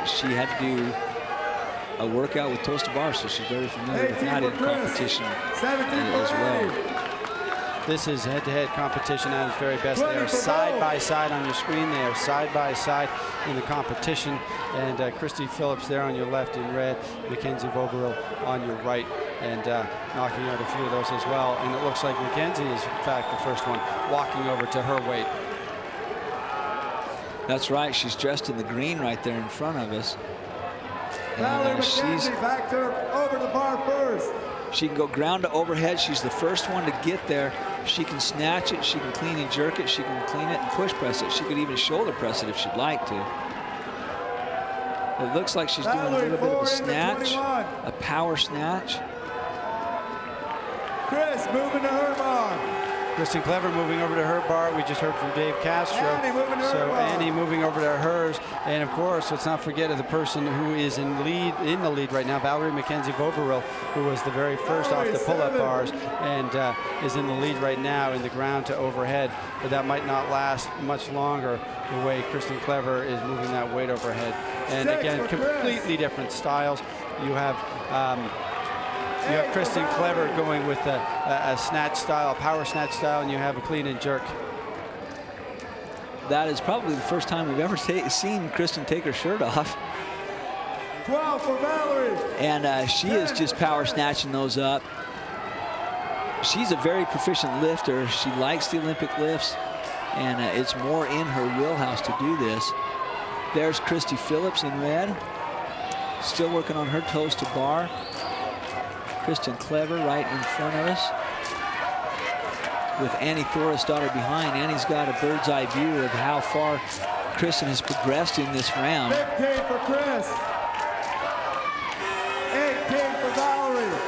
she had to do a workout with toes to bar, so she's very familiar with that in competition as well. This is head-to-head competition at its very best. They are side by side on your screen. They are side by side in the competition. And Christy Phillips there on your left in red, Mackenzie Vogerill on your right, and knocking out a few of those as well. And it looks like Mackenzie is, in fact, the first one walking over to her weight. That's right. She's dressed in the green right there in front of us. Valerie Mackenzie back to over the bar first. She can go ground to overhead. She's the first one to get there. She can snatch it. She can clean and jerk it. She can clean it and push press it. She could even shoulder press it if she'd like to. It looks like she's doing a little bit of a snatch, a power snatch. Chris moving to her bar. Kristen Clever moving over to her bar. We just heard from Dave Castro. Annie moving over to hers. And of course, let's not forget the person who is in the lead right now, Valerie Mackenzie Vogerill, who was the very first off the pull-up bars and is in the lead right now in the ground to overhead. But that might not last much longer, the way Kristen Clever is moving that weight overhead. And again, completely different styles. You have Kristen Clever going with a snatch style, a power snatch style, and you have a clean and jerk. That is probably the first time we've ever seen Kristen take her shirt off. 12 for Valerie. And she is just power snatching those up. She's a very proficient lifter. She likes the Olympic lifts, and it's more in her wheelhouse to do this. There's Christy Phillips in red, still working on her toes to bar. Kristen Clever right in front of us, with Annie Thorisdottir behind. Annie's got a bird's eye view of how far Kristen has progressed in this round. 15 for Chris. 18 for Valerie.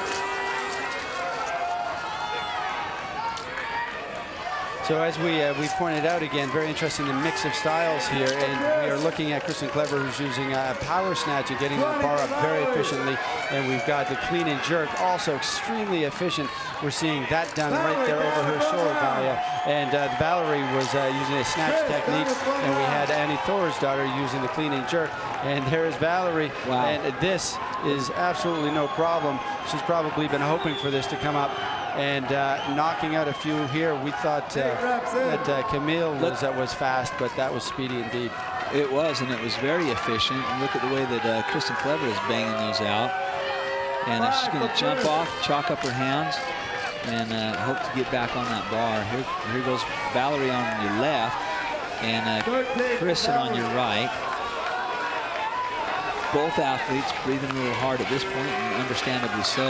So as we pointed out again, very interesting, the mix of styles here, and we are looking at Kristen Clever, who's using a power snatch and getting the bar up very efficiently, and we've got the clean and jerk, also extremely efficient. We're seeing that done right there over her shoulder by, and Valerie was using a snatch technique, and we had Annie Thorisdottir using the clean and jerk, and there's Valerie. Wow. And this is absolutely no problem. She's probably been hoping for this to come up. And knocking out a few here. We thought that Camille was fast, but that was speedy indeed. It was, and it was very efficient. And look at the way that Kristen Clever is banging those out. And she's going to jump off, chalk up her hands, and hope to get back on that bar. Here goes Valerie on your left, and Kristen on your right. Both athletes breathing a little hard at this point, and understandably so.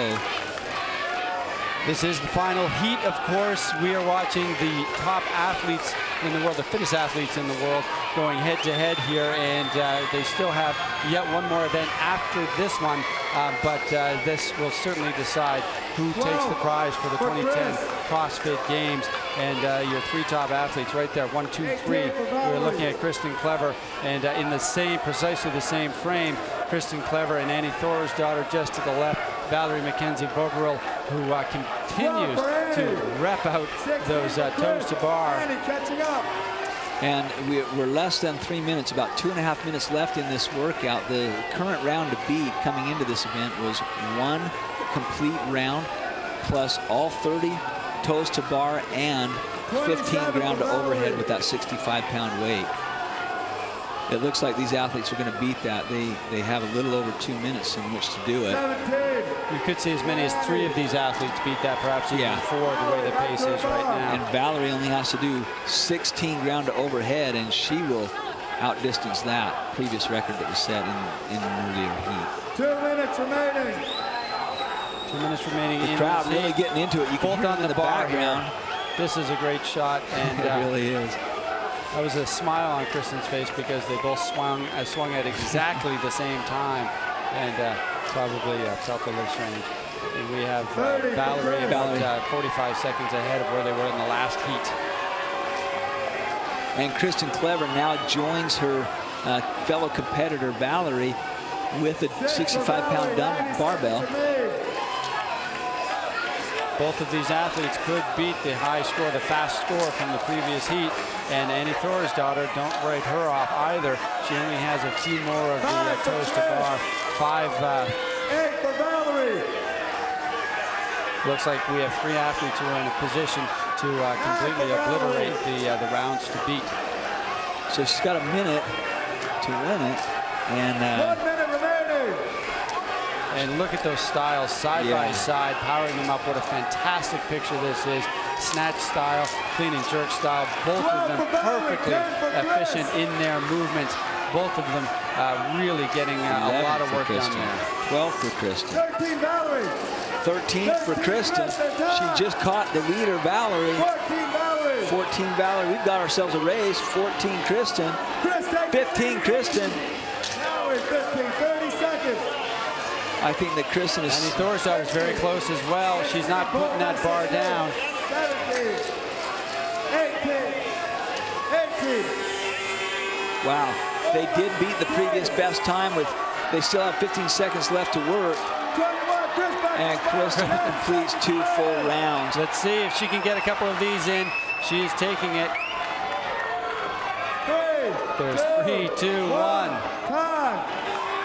This is the final heat, of course. We are watching the top athletes in the world, the fittest athletes in the world, going head-to-head here, and they still have yet one more event after this one, but this will certainly decide who takes the prize for the 2010 CrossFit Games. And your 3 top athletes right there, 1, 2, 3. We're looking at Kristen Clever, and in the same, precisely the same frame, Kristen Clever and Annie Thorisdottir just to the left, Valerie Mackenzie Vogerill, who continues to rep out those toes to bar. And we're less than 3 minutes, about 2.5 minutes left in this workout. The current round to beat coming into this event was 1 complete round plus all 30 toes to bar and 15 ground to overhead with that 65-pound weight. it looks like these athletes are going to beat that. They have a little over 2 minutes in which to do it. 17. You could see as many as 3 of these athletes beat that, perhaps even 4, the way the pace is right now. And Valerie only has to do 16 ground to overhead, and she will outdistance that previous record that was set in an earlier heat. 2 minutes remaining. 2 minutes remaining. The in crowd this really heat. getting into it. You can Both hear on them in the the bar background. here. This is a great shot, and It really is. that was a smile on Kristen's face because they both swung at exactly the same time, and probably felt a little strange. And we have Valerie about 45 seconds ahead of where they were in the last heat. And Kristen Clever now joins her fellow competitor Valerie with a 65-pound barbell. Both of these athletes could beat the high score, the fast score from the previous heat. And Annie Thorisdottir, don't write her off either. She only has a few more of the toes to bar. 8 for Valerie. Looks like we have 3 athletes who are in a position to completely obliterate the rounds to beat. So she's got a minute to win it. And 1 minute remaining. And look at those styles side by side, powering them up. What a fantastic picture this is. Snatch style, clean and jerk style, both of them perfectly efficient in their movements. Both of them really getting a lot of work done there. 12 for Kristen. 13 Valerie. 13 for Kristen. She just caught the leader, Valerie. 14 Valerie. 14 Valerie. We've got ourselves a race. 14 Kristen. 15 Kristen. Valerie 15, 30 seconds. I think that Kristen is... Annie Thorisdottir is very close as well. She's not putting that bar down. 17, 18, 18. Wow. They did beat the previous best time with... They still have 15 seconds left to work. 21, Chris back. And Kristen completes 2 full rounds. Let's see if she can get a couple of these in. She is taking it. 3, There's 3, 2, 1. Time.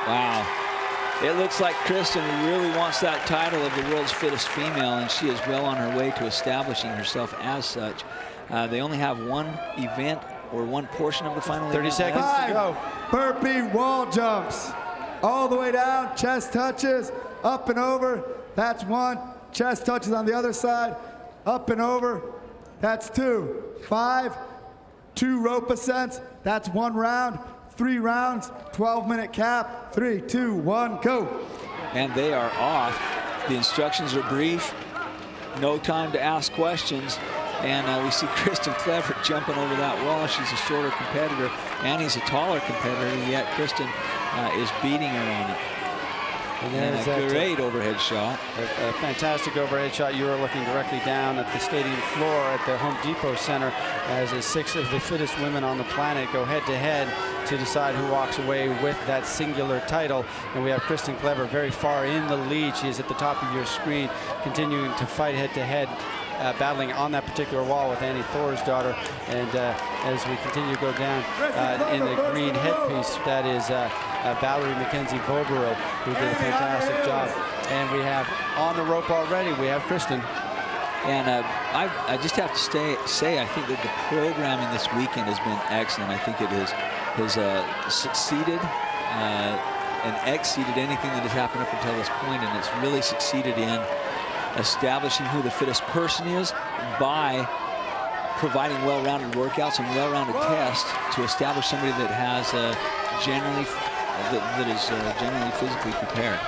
Wow. It looks like Kristen really wants that title of the world's fittest female, and she is well on her way to establishing herself as such. They only have one event or one portion of the final 30 event seconds left. to go. Burpee wall jumps. All the way down, chest touches, up and over. That's 1. Chest touches on the other side, up and over. That's 2. 5, 2 rope ascents. That's 1 round. 3 rounds, 12-minute cap. 3, 2, 1, go. And they are off. The instructions are brief. No time to ask questions. And we see Kristen Clever jumping over that wall. She's a shorter competitor. Annie's a taller competitor, yet Kristen is beating her on it. And a great overhead shot. A fantastic overhead shot. You are looking directly down at the stadium floor at the Home Depot Center as 6 of the fittest women on the planet go head-to-head to decide who walks away with that singular title. And we have Kristen Clever very far in the lead. She is at the top of your screen, continuing to fight head-to-head. Battling on that particular wall with Annie Thorisdottir. And as we continue to go down in the green headpiece, that is Valerie Mackenzie Vobero, who did a fantastic job. And we have on the rope already, we have Kristen. And I just have to say, I think that the programming this weekend has been excellent. I think it has succeeded and exceeded anything that has happened up until this point, and it's really succeeded in establishing who the fittest person is by providing well-rounded workouts and well-rounded tests to establish somebody that has generally physically prepared.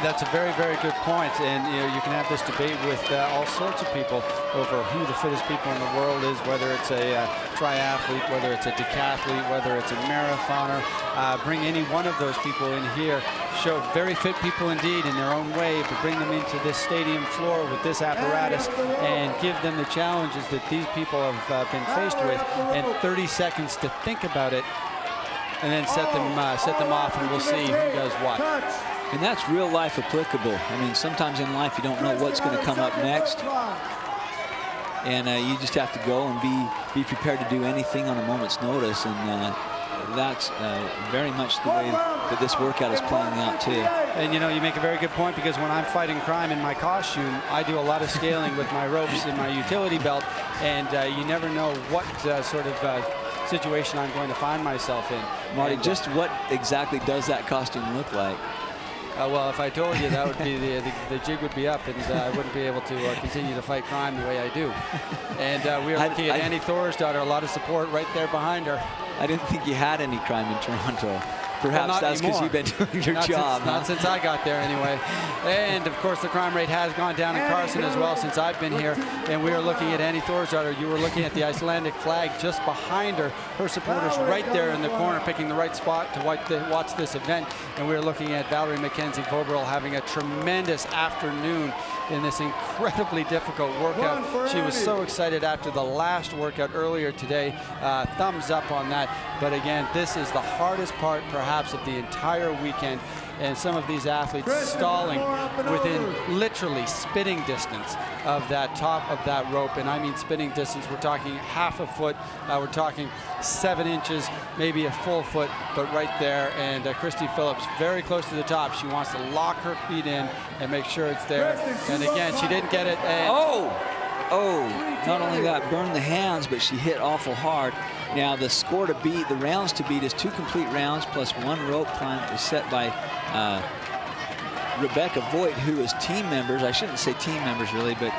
That's a very, very good point. And you can have this debate with all sorts of people over who the fittest people in the world is, whether it's a triathlete, whether it's a decathlete, whether it's a marathoner. Bring any one of those people in here. Show very fit people indeed in their own way, but bring them into this stadium floor with this apparatus and give them the challenges that these people have been faced with, and 30 seconds to think about it, and then set them off, and we'll see who does what. And that's real life applicable. I mean, sometimes in life you don't know what's going to come up next. And you just have to go and be prepared to do anything on a moment's notice. And that's very much the way that this workout is playing out too. And you make a very good point, because when I'm fighting crime in my costume, I do a lot of scaling with my ropes in my utility belt, and you never know what sort of situation I'm going to find myself in. Marty, And, just what exactly does that costume look like? well, if I told you, that would be the jig would be up, and I wouldn't be able to continue to fight crime the way I do. And we are looking at Annie Thorisdottir, a lot of support right there behind her. I didn't think you had any crime in Toronto. Perhaps that's because you've been doing your job. Not since I got there, anyway. And, of course, the crime rate has gone down in Carson as well since I've been here. And we are looking at Annie Thorisdottir. You were looking at the Icelandic flag just behind her. Her supporters right there in the corner, picking the right spot to watch this event. And we are looking at Valerie McKenzie-Voberl having a tremendous afternoon in this incredibly difficult workout. She was so excited after the last workout earlier today. Thumbs up on that. But again, this is the hardest part perhaps of the entire weekend. And some of these athletes stalling within literally spitting distance of that top of that rope. And I mean spitting distance, we're talking half a foot, we're talking 7 inches, maybe a full foot, but right there. And Christy Phillips very close to the top. She wants to lock her feet in and make sure it's there. And again, she didn't get it. And not only that, burned the hands, but she hit awful hard. Now the score to beat, the rounds to beat, is 2 complete rounds plus 1 rope climb that was set by Rebecca Voigt, who is team members. I shouldn't say team members really, but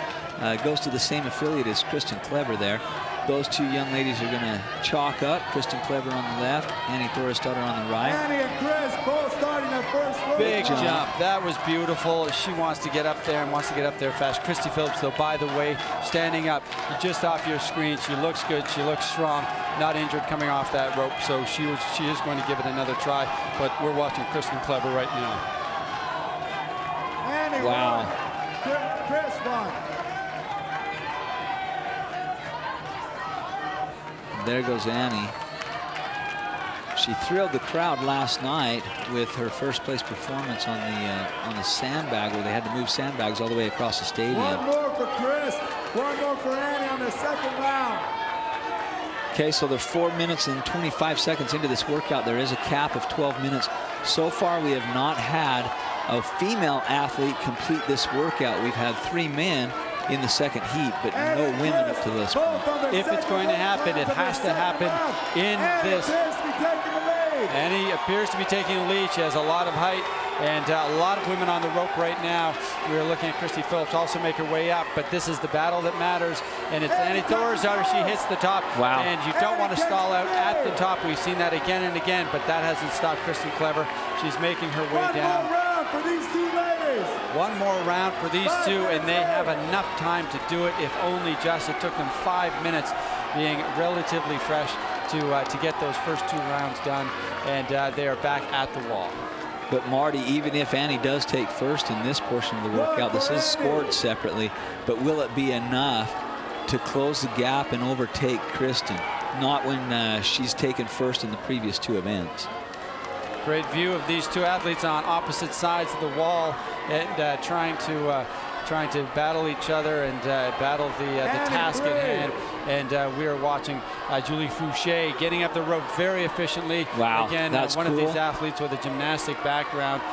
goes to the same affiliate as Kristen Clever there. Those 2 young ladies are going to chalk up. Kristen Clever on the left, Annie Thorisdottir on the right. Annie and Chris both starting their first rope. Big jump. That was beautiful. She wants to get up there and wants to get up there fast. Christy Phillips, though, by the way, standing up just off your screen. She looks good. She looks strong. Not injured coming off that rope, so she is going to give it another try. But we're watching Kristen Clever right now. Annie wow. won. Chris won. There goes Annie. She thrilled the crowd last night with her first place performance on the sandbag, where they had to move sandbags all the way across the stadium. 1 more for Chris, 1 more for Annie on the second round. Okay, so they're 4 minutes and 25 seconds into this workout. There is a cap of 12 minutes. So far, we have not had a female athlete complete this workout. We've had 3 men in the second heat, but no women up to this point. If it's going to happen, it has to happen in this. Annie appears to be taking the lead. She has a lot of height and a lot of women on the rope right now. We're looking at Christy Phillips also make her way up, but this is the battle that matters, and it's Annie Thorisdottir. She hits the top, wow. And you don't want to stall out at the top. We've seen that again and again, but that hasn't stopped Kristen Clever. She's making her way down. 1 more round for these 2 ladies. 1 more round for these 2, and they have enough time to do it, if only just. It took them 5 minutes, being relatively fresh, to get those first 2 rounds done, and they are back at the wall. But Marty, even if Annie does take first in this portion of the workout, this is scored separately, but will it be enough to close the gap and overtake Kristen? Not when she's taken first in the previous 2 events. Great view of these 2 athletes on opposite sides of the wall, and trying to battle each other and battle the task at hand. And we are watching Julie Fouché getting up the rope very efficiently. Wow, again, that's one cool. of these athletes with a gymnastic background,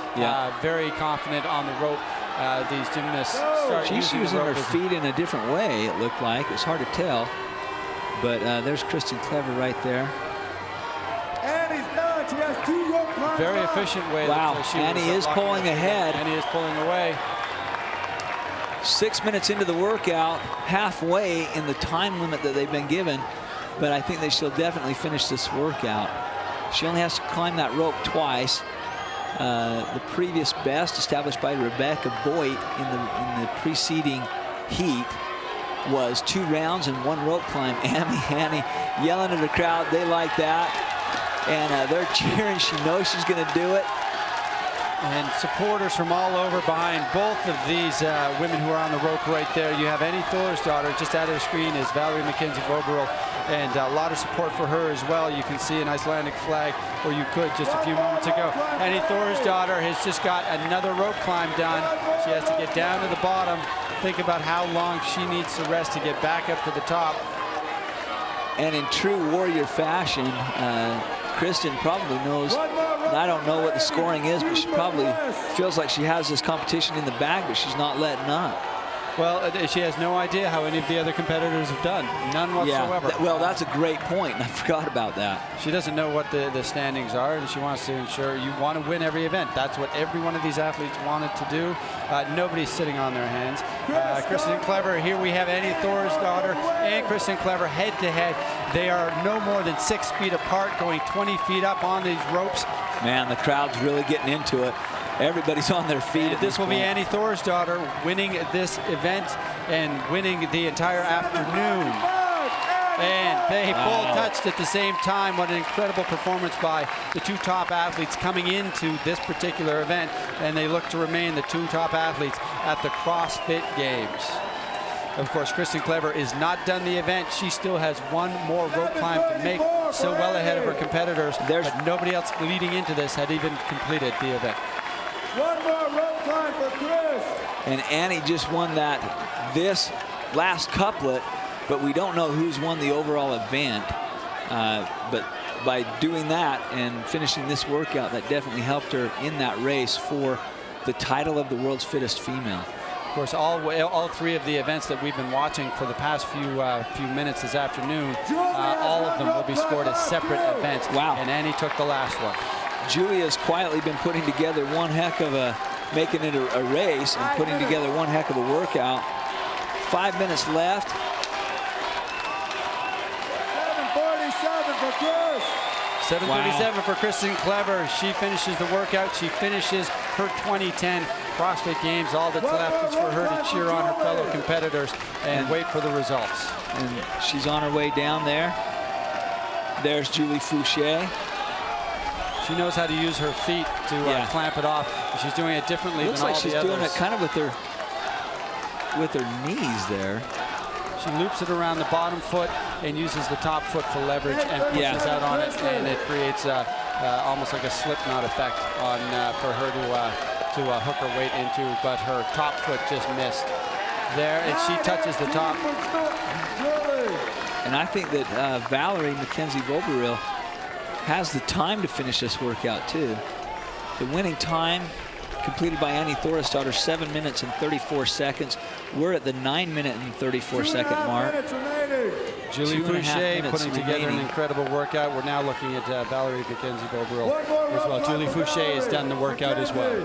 very confident on the rope. These gymnasts start She's using her feet in a different way, it looked like. It was hard to tell. But there's Kristen Clever right there. Annie's done. She has 2 rope climbs. Very efficient way. Wow, She Annie is pulling ahead. Annie is pulling away. 6 minutes into the workout, halfway in the time limit that they've been given, but I think they shall definitely finish this workout. She only has to climb that rope twice. The previous best, established by Rebecca Voigt in the preceding heat, was 2 rounds and 1 rope climb. Annie yelling at the crowd. They like that, and they're cheering. She knows she's going to do it. And supporters from all over behind both of these women who are on the rope right there. You have Annie Thorisdottir. Just out of the screen is Valerie McKenzie-Voberl, and a lot of support for her as well. You can see an Icelandic flag, or you could just a few moments ago. Annie Thorisdottir has just got another rope climb done. She has to get down to the bottom. Think about how long she needs to rest to get back up to the top. And in true warrior fashion, Kristen probably knows, and I don't know what the scoring is, but she probably feels like she has this competition in the bag, but she's not letting up. Well, she has no idea how any of the other competitors have done. None whatsoever. Yeah, well, that's a great point, and I forgot about that. She doesn't know what the standings are, and she wants to ensure you want to win every event. That's what every one of these athletes wanted to do. Nobody's sitting on their hands. Kristen Clever, here we have Annie Thorisdottir and Kristen Clever head-to-head. They are no more than 6 feet apart, going 20 feet up on these ropes. Man, the crowd's really getting into it. Everybody's on their feet. And this will be Annie Thorisdottir winning this event and winning the entire afternoon. And they both touched at the same time. What an incredible performance by the two top athletes coming into this particular event. And they look to remain the two top athletes at the CrossFit Games. Of course, Kristen Clever is not done the event. She still has one more rope climb to make, so well ahead of her competitors. But nobody else leading into this had even completed the event. One more rope climb for Chris. And Annie just won this last couplet, but we don't know who's won the overall event. But by doing that and finishing this workout, that definitely helped her in that race for the title of the world's fittest female. Of course, all three of the events that we've been watching for the past few minutes this afternoon, all of them will be scored as separate events. Wow. And Annie took the last one. Julia's quietly been putting together one heck of making it a race and putting together one heck of a workout. 5 minutes left. 7:47 for Chris. 7:37 for Kristen Clever. She finishes the workout. She finishes her 2010 CrossFit Games. All that's left is for her to cheer on her fellow competitors and wait for the results. And she's on her way down there. There's Julie Fouché. She knows how to use her feet to clamp it off. She's doing it differently than all the others. Looks like she's doing it kind of with her knees there. She loops it around the bottom foot and uses the top foot for leverage and pushes out on it, and it creates almost like a slip knot effect on for her to hook her weight into, but her top foot just missed there, and she touches the top. And I think that Valerie McKenzie-Voberil has the time to finish this workout too. The winning time completed by Annie Thorisdottir, 7 minutes and 34 seconds. We're at the 9 minute and 34 second mark. Julie Fouché putting together an incredible workout. We're now looking at Valerie McKenzie-Voberil as well. Julie Fouché has done the workout as well.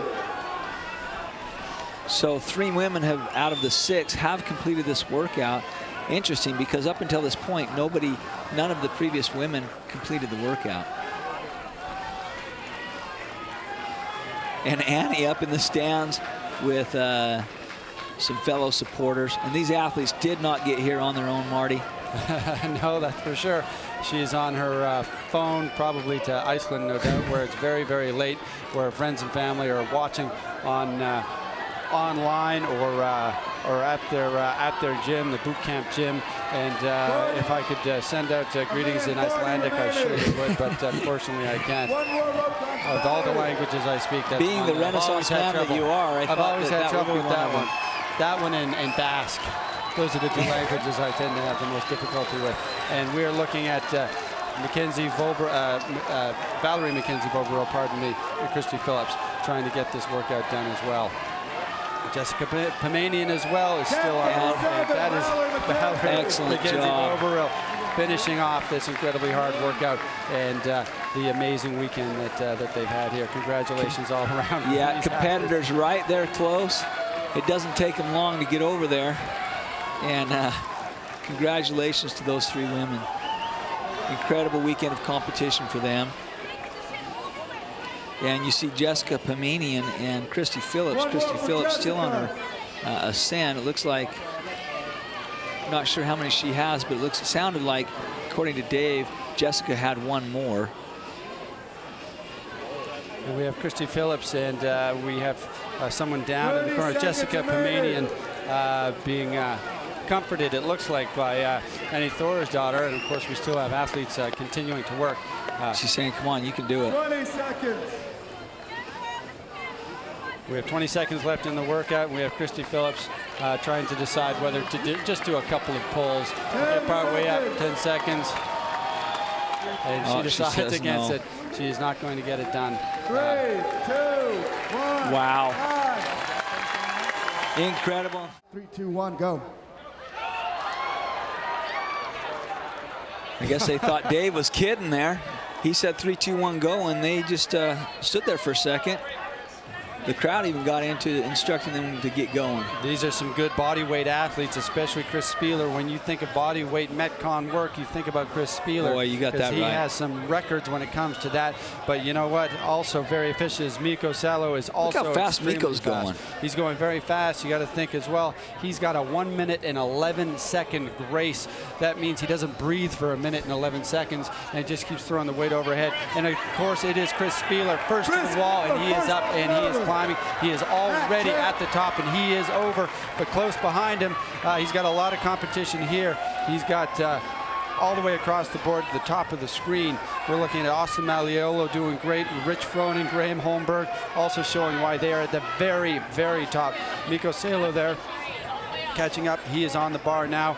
So 3 women out of the 6 have completed this workout. Interesting, because up until this point, none of the previous women completed the workout. And Annie up in the stands with some fellow supporters. And these athletes did not get here on their own, Marty. No, that's for sure. She's on her phone, probably to Iceland, no doubt, where it's very, very late, where friends and family are watching on online or at their gym, the boot camp gym. And if I could send out greetings in Icelandic, I surely would, but unfortunately I can't. Of all the languages I speak, that's being the Renaissance man that you are, I've always had trouble with that one. That one and Basque. Those are the 2 languages I tend to have the most difficulty with. And we're looking at Valerie McKenzie-Voberil, pardon me, Christy Phillips, trying to get this workout done as well. Jessica Pamanian as well is still on. And that is Valerie McKenzie-Voberil finishing off this incredibly hard workout and the amazing weekend that they've had here. Congratulations all around. Yeah, competitors right there close. It doesn't take them long to get over there. And congratulations to those 3 women. Incredible weekend of competition for them. And you see Jessica Pamanian and Christy Phillips. Christy Phillips still on her ascent. It looks like, not sure how many she has, but it sounded like, according to Dave, Jessica had 1 more. And we have Christy Phillips, and we have someone down in the corner, Jessica Pamanian, being comforted, it looks like, by Annie Thorisdottir. And of course, we still have athletes continuing to work. She's saying, come on, you can do it. 20 seconds. We have 20 seconds left in the workout. We have Christy Phillips trying to decide whether to just do a couple of pulls. Get part way up, 10 seconds. And she decides against it. She is not going to get it done. 3, 2, 1. Wow. Incredible. 3, 2, 1, go. I guess they thought Dave was kidding there. He said 3, 2, 1, go, and they just stood there for a second. The crowd even got into instructing them to get going. These are some good body weight athletes, especially Chris Spieler. When you think of body weight Metcon work, you think about Chris Spieler. Boy, you got that right. He has some records when it comes to that. But you know what? Also very efficient is Mikko Salo is also Look how fast Mikko's fast. going. He's going very fast. You got to think as well. He's got a 1 minute and 11 second grace. That means he doesn't breathe for a minute and 11 seconds and just keeps throwing the weight overhead. And of course, it is Chris Spieler first to the wall, and he is up and he is climbing. He is already at the top, and he is over, but close behind him. He's got a lot of competition here. He's got all the way across the board to the top of the screen. We're looking at Austin Maliolo doing great. Rich Froning, Graham Holmberg also showing why they are at the very, very top. Mikko Salo there catching up. He is on the bar now.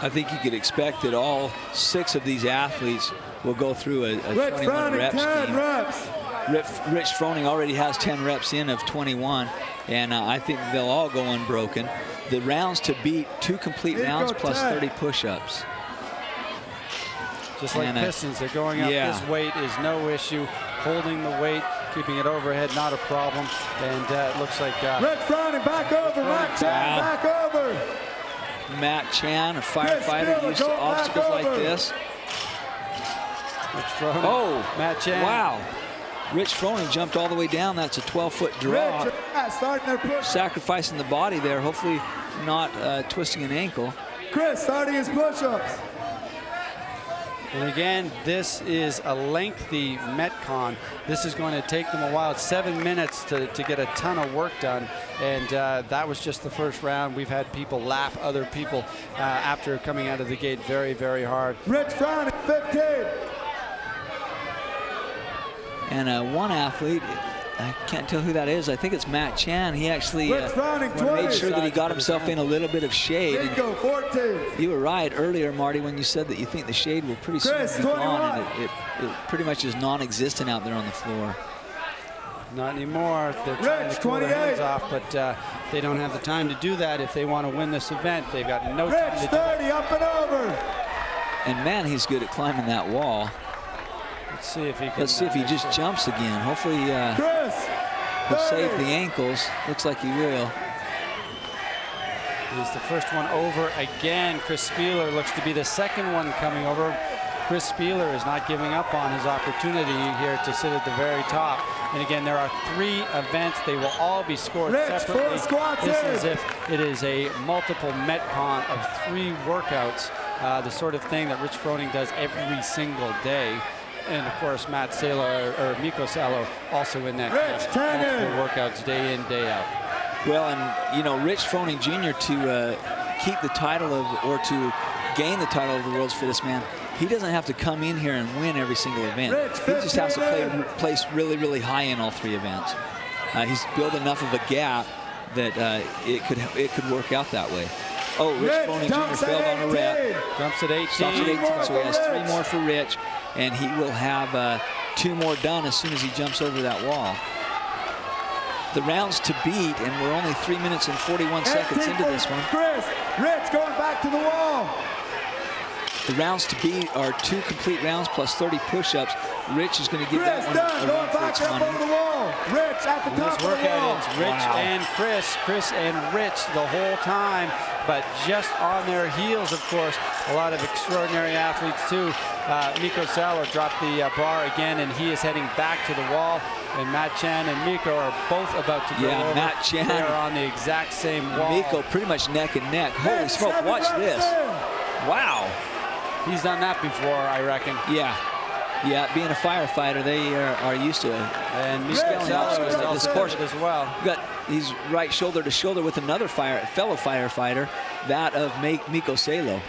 I think you could expect that all 6 of these athletes will go through a 21 rep scheme. Rich Froning already has 10 reps in of 21, and I think they'll all go unbroken. The rounds to beat, 2 complete rounds plus 30 push-ups. Just like Pistons, they're going up. This weight is no issue. Holding the weight, keeping it overhead, not a problem. And it looks like Rich Froning back over, Matt Chan back over. Matt Chan, a firefighter used to obstacles like this. Rich Froning. Oh, Matt Chan. Wow. Rich Froning jumped all the way down. That's a 12-foot drop. Starting their push. Sacrificing the body there, hopefully not twisting an ankle. Chris starting his push-ups. And again, this is a lengthy Metcon. This is going to take them a while. It's 7 minutes to get a ton of work done. And that was just the first round. We've had people lap other people after coming out of the gate very, very hard. Rich Froning, 15. And one athlete, I can't tell who that is. I think it's Matt Chan. He actually made sure that he got himself in a little bit of shade. Nico, 14. You were right earlier, Marty, when you said that you think the shade will pretty soon be gone, and it pretty much is non-existent out there on the floor. Not anymore. They're trying to cool their hands off, but they don't have the time to do that if they want to win this event. They've got no time to do that. 30, up and over. And man, he's good at climbing that wall. Let's see if he can. Let's see if he just jumps again. Hopefully he'll save the ankles. Looks like he will. He's the first one over again. Chris Spieler looks to be the second one coming over. Chris Spieler is not giving up on his opportunity here to sit at the very top. And again, there are 3 events. They will all be scored separately. This is if it is a multiple Metcon of 3 workouts, the sort of thing that Rich Froning does every single day. And of course, Matt Salo or Mikko Salo also in that multiple workouts day in, day out. Well, and you know, Rich Froning Jr. to keep the title of, or to gain the title of the world's fittest man, he doesn't have to come in here and win every single event. He just has to place really, really high in all 3 events. He's built enough of a gap that it could work out that way. Oh, Rich Froning Jr. failed on a rep. Jumps at 18. Stops at 18, so he has 3 more for Rich, and he will have 2 more done as soon as he jumps over that wall. The rounds to beat, and we're only 3 minutes and 41 seconds into this one. Chris, Rich going back to the wall. The rounds to beat are 2 complete rounds plus 30 push-ups. Rich is going to give that one a run for its money. The wall. Rich at the top of the wall. It's Rich and Chris and Rich the whole time, but just on their heels, of course. A lot of extraordinary athletes too. Mikko Salo dropped the bar again, and he is heading back to the wall. And Matt Chan and Mikko are both about to go over. Matt Chan. They are on the exact same wall. Mikko pretty much neck and neck. Holy smoke, watch this. Wow. He's done that before, I reckon. Yeah, being a firefighter, they are used to it. And Mikko Salo is also course as well. He's right shoulder to shoulder with another fellow firefighter, that of Mikko Salo.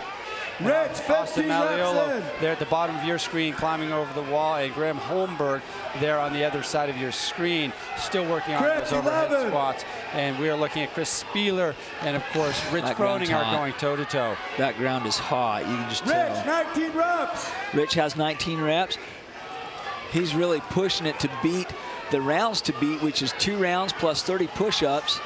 Rich, Austin Maliolo there at the bottom of your screen, climbing over the wall, and Graham Holmberg there on the other side of your screen, still working on those overhead squats. And we are looking at Chris Spieler, and of course Rich Froning are going toe-to-toe. That ground is hot, you can just tell. Rich, 19 reps. Rich has 19 reps. He's really pushing it to beat the rounds to beat, which is 2 rounds plus 30 push-ups.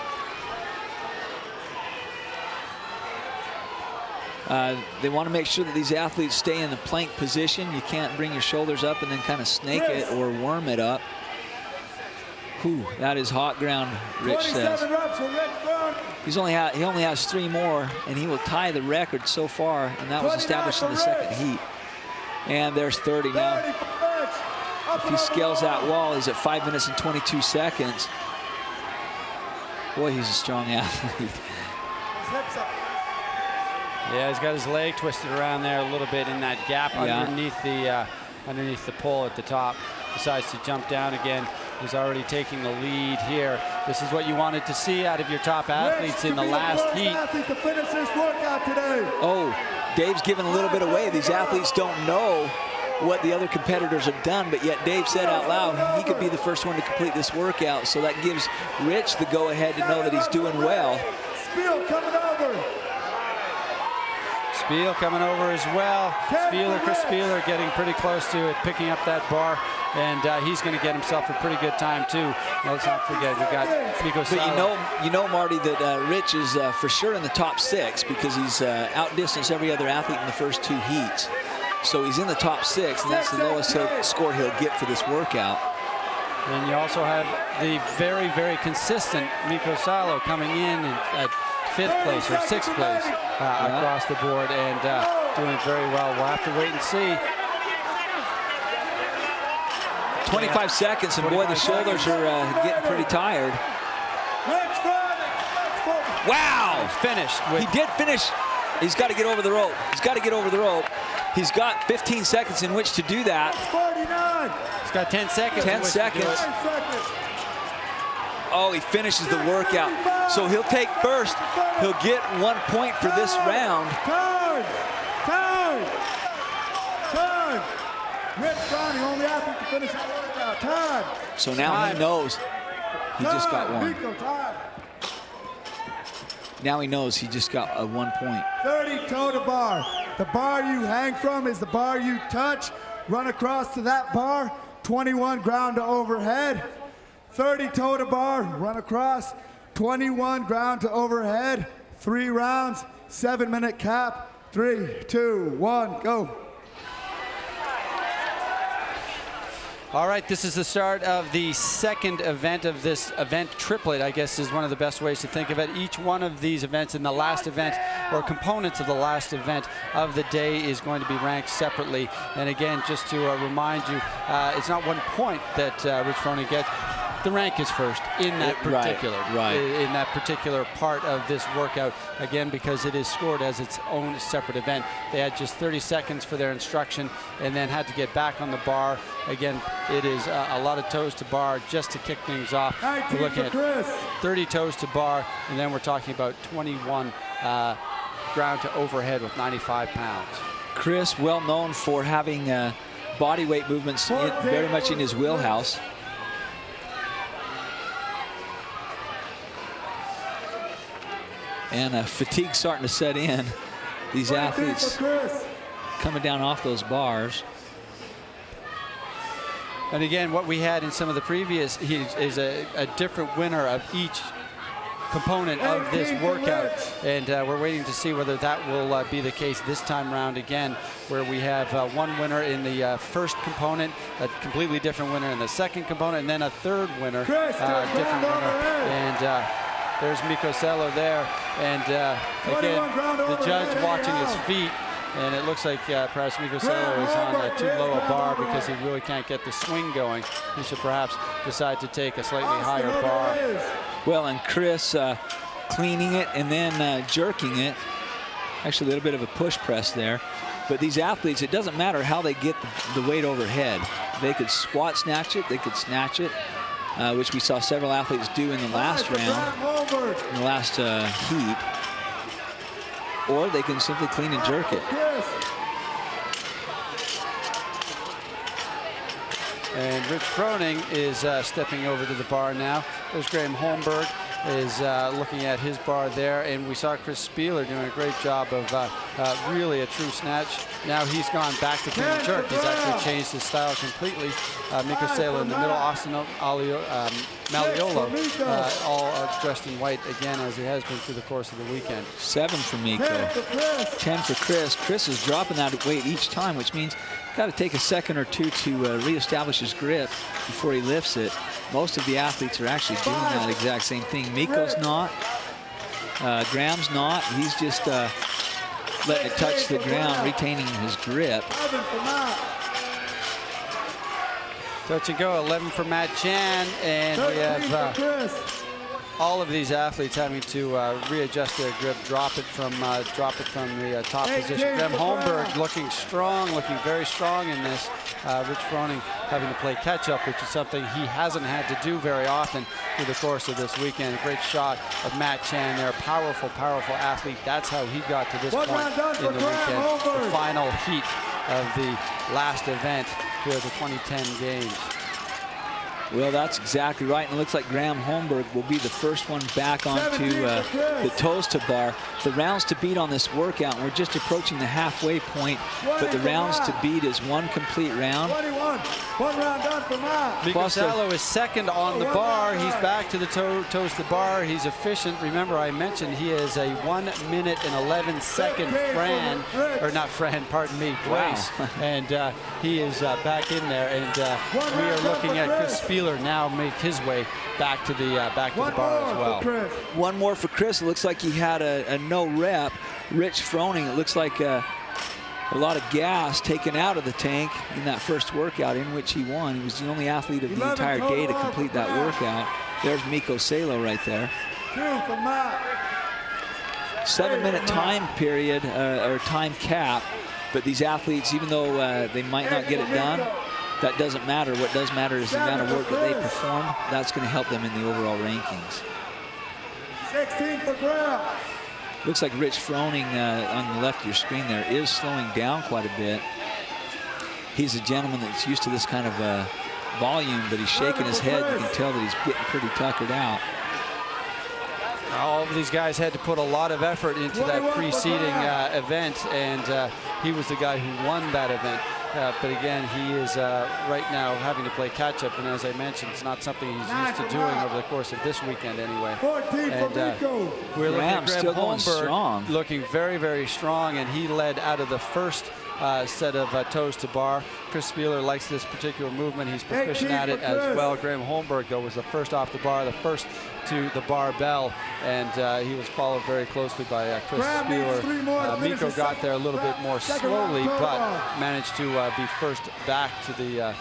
They want to make sure that these athletes stay in the plank position. You can't bring your shoulders up and then kind of snake it or worm it up. Whew, that is hot ground, Rich says. 27 reps for Rich Brown. He only has 3 more, and he will tie the record so far, and that was established in the second heat. And there's 30 now. 30 for Rich. Up If and he over scales the that wall. wall, he's at 5 minutes and 22 seconds. Boy, he's a strong athlete. His hips up. Yeah, he's got his leg twisted around there a little bit in that gap Yeah. underneath the pole at the top. Decides to jump down again. He's already taking the lead here. This is what you wanted to see out of your top athletes Rich in the could be last first heat. athlete to finish this workout today. Oh, Dave's giving a little bit away. These athletes don't know what the other competitors have done, but yet Dave said out loud he could be the first one to complete this workout. So that gives Rich the go-ahead to know that he's doing well. Spiel coming over. Spiel coming over as well. Chris Spieler getting pretty close to it, picking up that bar, and he's going to get himself a pretty good time too. Now, let's not forget we got Miko But Salo. you know, Marty, that Rich is for sure in the top 6 because he's outdistanced every other athlete in the first 2 heats. So he's in the top 6, and that's the lowest score he'll get for this workout. And you also have the very, very consistent Miko Salo coming in at 5th place or 6th place across the board and doing very well. We'll have to wait and see. 25 seconds, and boy, the shoulders are getting pretty tired. Rich Brown. Wow! Finished with He did finish. He's got to get over the rope. He's got to get over the rope. He's got 15 seconds in which to do that. 49. He's got 10 seconds. 10 in which to do seconds. it. 10 seconds. Oh, he finishes the workout. So he'll take first. He'll get 1 point for this round. Time. Time. Time. Rich Brown, the only athlete to finish the workout. Time. So now he knows he just got Time. 1. Rico, time. Now he knows he just got a 1 point. 30 toe to bar. The bar you hang from is the bar you touch. Run across to that bar. 21 ground to overhead. 30 toe to bar. Run across. 21 ground to overhead. 3 rounds. 7-minute cap. 3, 2, 1, go. All right, this is the start of the second event of this event triplet, I guess is one of the best ways to think of it. Each one of these events in the last event, or components of the last event of the day, is going to be ranked separately. And again, just to remind you, it's not 1 point that Rich Froning gets. The rank is first in that in that particular part of this workout, again, because it is scored as its own separate event. They had just 30 seconds for their instruction and then had to get back on the bar. Again, it is a lot of toes to bar just to kick things off. We're looking at 30 toes to bar, and then we're talking about 21 ground to overhead with 95 pounds. Chris, well known for having body weight movements very much in his wheelhouse. And fatigue starting to set in. These athletes coming down off those bars. And again, what we had in some of the previous heats is a different winner of each component of this workout. And we're waiting to see whether that will be the case this time around again, where we have one winner in the first component, a completely different winner in the second component, and then a third winner, different winner. And there's Miko Salo there, and again, the judge watching his feet, and it looks like perhaps Miko Salo is on too low a bar because he really can't get the swing going. He should perhaps decide to take a slightly higher bar. Well, and Chris cleaning it and then jerking it. Actually, a little bit of a push press there. But these athletes, it doesn't matter how they get the weight overhead. They could squat snatch it, they could snatch it. Which we saw several athletes do in the last round, in the last heat. Or they can simply clean and jerk it. And Rich Froning is stepping over to the bar now. There's Graham Holmberg is looking at his bar there, and we saw Chris Spieler doing a great job of really a true snatch. Now he's gone back to clean and jerk. He's actually changed his style completely. Miko Salo in the middle, Austin Maliolo, all dressed in white again, as he has been through the course of the weekend. 7 for Miko, 10 for Chris. Chris is dropping that weight each time, which means got to take a second or two to reestablish his grip before he lifts it. Most of the athletes are actually doing that exact same thing. Miko's not. Graham's not. He's just letting it touch the ground, retaining his grip. Touch and go, 11 for Matt Chan, and we have all of these athletes having to readjust their grip, drop it from the top position. Graham Holmberg looking strong, looking very strong in this. Rich Froning having to play catch up, which is something he hasn't had to do very often through the course of this weekend. A great shot of Matt Chan there, powerful, powerful athlete. That's how he got to this point in the weekend. The final heat of the last event here at the 2010 Games. Well, that's exactly right. And it looks like Graham Holmberg will be the first one back onto the toes to bar. The rounds to beat on this workout, we're just approaching the halfway point, but the rounds to beat is 1 complete round. 21, 1 round done for Matt. Miko Salo is second on the bar. He's back to the toes to bar. He's efficient. Remember, I mentioned he is a 1 minute and 11 second Grace. And he is back in there, and we are looking at Chris Spieler now make his way back to the bar as well. One more for Chris. It looks like he had a no rep. Rich Froning, it looks like a lot of gas taken out of the tank in that first workout in which he won. He was the only athlete of the entire day to complete that workout. There's Miko Salo right there. 7-minute time period or time cap, but these athletes, even though they might not get it done, that doesn't matter. What does matter is the amount of work that they perform. That's going to help them in the overall rankings. 16 for Graham. Looks like Rich Froning on the left of your screen there is slowing down quite a bit. He's a gentleman that's used to this kind of volume, but he's shaking his head. You can tell that he's getting pretty tuckered out. All of these guys had to put a lot of effort into that preceding event, and he was the guy who won that event. But again, he is right now having to play catch-up, and as I mentioned, it's not something he's used to doing over the course of this weekend anyway. And we're looking at Graham Holmberg looking very, very strong, and he led out of the first set of toes to bar. Chris Spieler likes this particular movement. He's proficient at it as well. Graham Holmberg, though, was the first off the bar, the first to the barbell, and he was followed very closely by Chris Spieler. Miko got there a little bit more slowly, but managed to be first back to the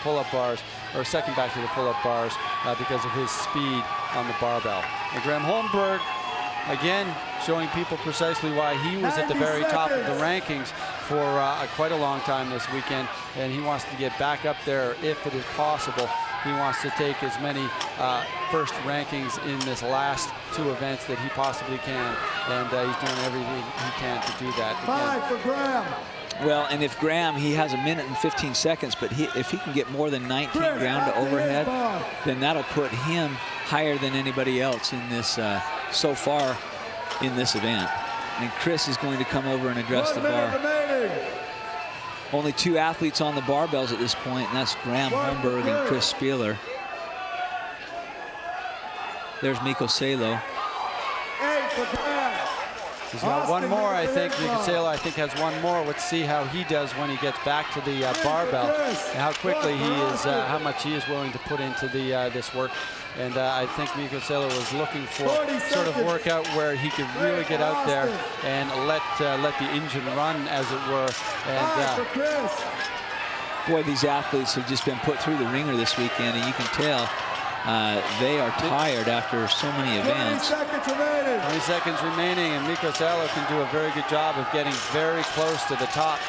pull-up bars, or second back to the pull-up bars because of his speed on the barbell. And Graham Holmberg, again, showing people precisely why he was at the very top of the rankings for quite a long time this weekend, and he wants to get back up there if it is possible. He wants to take as many first rankings in this last 2 events that he possibly can, and he's doing everything he can to do that. 5 for Graham. Well, and if Graham, he has 1 minute and 15 seconds, but if he can get more than 19 ground to overhead, then that'll put him higher than anybody else in this so far in this event. And Chris is going to come over and address the bar. Only 2 athletes on the barbells at this point, and that's Graham Holmberg and Chris Spieler. There's Miko Salo. He's got one more, I think. Miko Salo, I think, has one more. Let's see how he does when he gets back to the barbell, and how quickly he is, how much he is willing to put into this work. And I think Miko Salo was looking for sort of workout where he could really get out there and let the engine run, as it were. And boy, these athletes have just been put through the ringer this weekend, and you can tell they are tired after so many events. 20 seconds remaining, and Miko Salo can do a very good job of getting very close to the top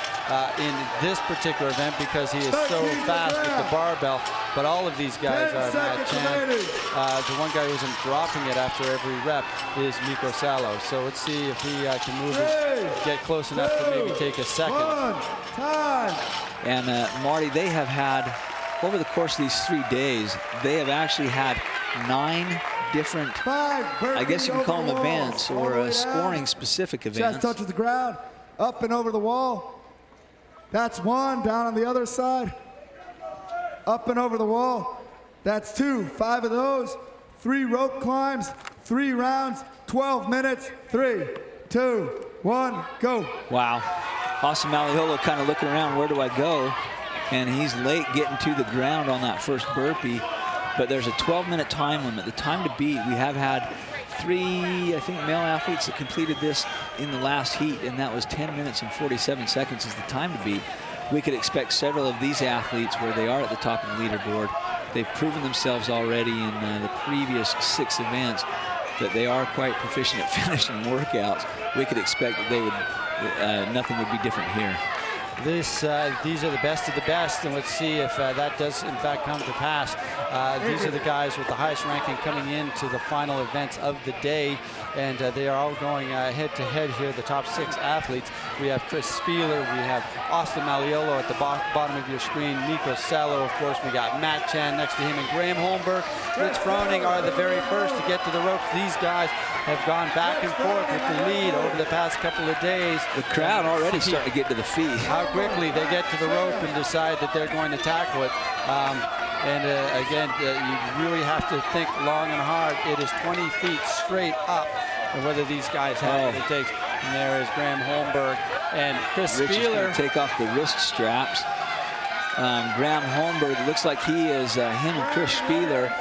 in this particular event because he is so fast with the barbell. But all of these guys are Matt Chan. The one guy who isn't dropping it after every rep is Miko Salo. So let's see if he can move get close enough to maybe take a second. And Marty, they have had, over the course of these 3 days, they have actually had 9 different, 5, I guess you can call them events or scoring specific Chest events. touches the ground, up and over the wall. That's 1, down on the other side. Up and over the wall. That's 2, 5 of those. 3 rope climbs, 3 rounds, 12 minutes. 3, 2, 1, go. Wow. Austin Malleolo kind of looking around, where do I go? And he's late getting to the ground on that first burpee. But there's a 12-minute time limit. The time to beat, we have had 3, I think, male athletes that completed this in the last heat, and that was 10 minutes and 47 seconds is the time to beat. We could expect several of these athletes where they are at the top of the leaderboard. They've proven themselves already in the previous 6 events that they are quite proficient at finishing workouts. We could expect that they would, nothing would be different here. These are the best of the best, and let's see if that does in fact come to pass. These are the guys with the highest ranking coming into the final events of the day, and they are all going head-to-head here, the top 6 athletes. We have Chris Spieler, we have Austin Malleolo at the bottom of your screen, Nico Sallo, of course, we got Matt Chan next to him, and Graham Holmberg, Rich Froning are the very first to get to the ropes. These guys have gone back and forth with the lead over the past couple of days. The crowd already starting to get to the feet. How quickly they get to the rope and decide that they're going to tackle it. Again, you really have to think long and hard. It is 20 feet straight up, and whether these guys have what it takes. And there is Graham Holmberg and Chris Rich Spieler. is going to take off the wrist straps. Graham Holmberg, looks like he is him and Chris Spieler.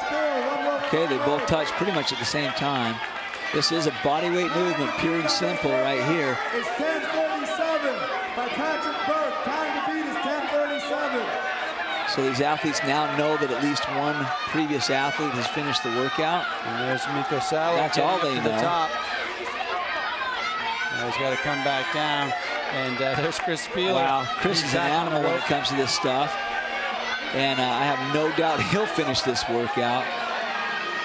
Okay, they both touch pretty much at the same time. This is a bodyweight movement, pure and simple right here. It's 10:37 by Patrick Burke. Time to beat is 10:37. So these athletes now know that at least one previous athlete has finished the workout. And there's Nico Sallo. That's all they to know. the top. Now he's got to come back down. And there's Chris Spieler. Wow, Chris He's is an back on the animal when it rope. comes to this stuff. And I have no doubt he'll finish this workout.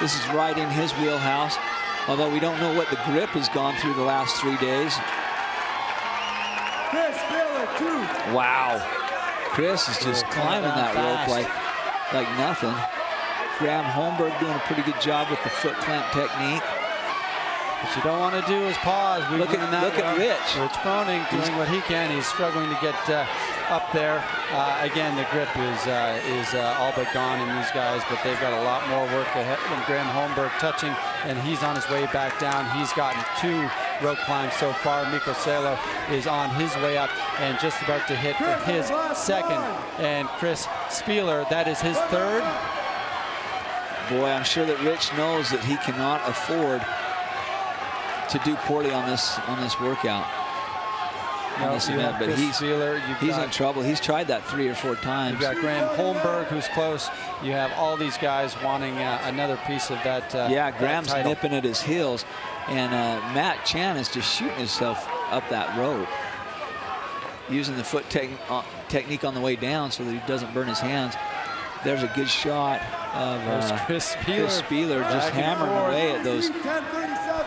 This is right in his wheelhouse. Although we don't know what the grip has gone through the last 3 days. Chris Spieler, 2. Wow. Chris is just climbing that rope like nothing. Graham Holmberg doing a pretty good job with the foot clamp technique. What you don't want to do is pause. Look at Rich. Rich Froning doing what he can. He's struggling to get up there. Again, the grip is all but gone in these guys, but they've got a lot more work ahead. And Graham Holmberg touching, and he's on his way back down. He's gotten 2 rope climbs so far. Nico Sallo is on his way up and just about to hit his second. And Chris Spieler, that is his 3rd. Boy, I'm sure that Rich knows that he cannot afford to do poorly on this workout, on this event, but he's in trouble. He's tried that 3 or 4 times. You've got Graham Holmberg, who's close. You have all these guys wanting another piece of that. Yeah, Graham's that title. nipping at his heels, and Matt Chan is just shooting himself up that rope, using the foot technique on the way down so that he doesn't burn his hands. There's a good shot of Chris Spieler just hammering away at those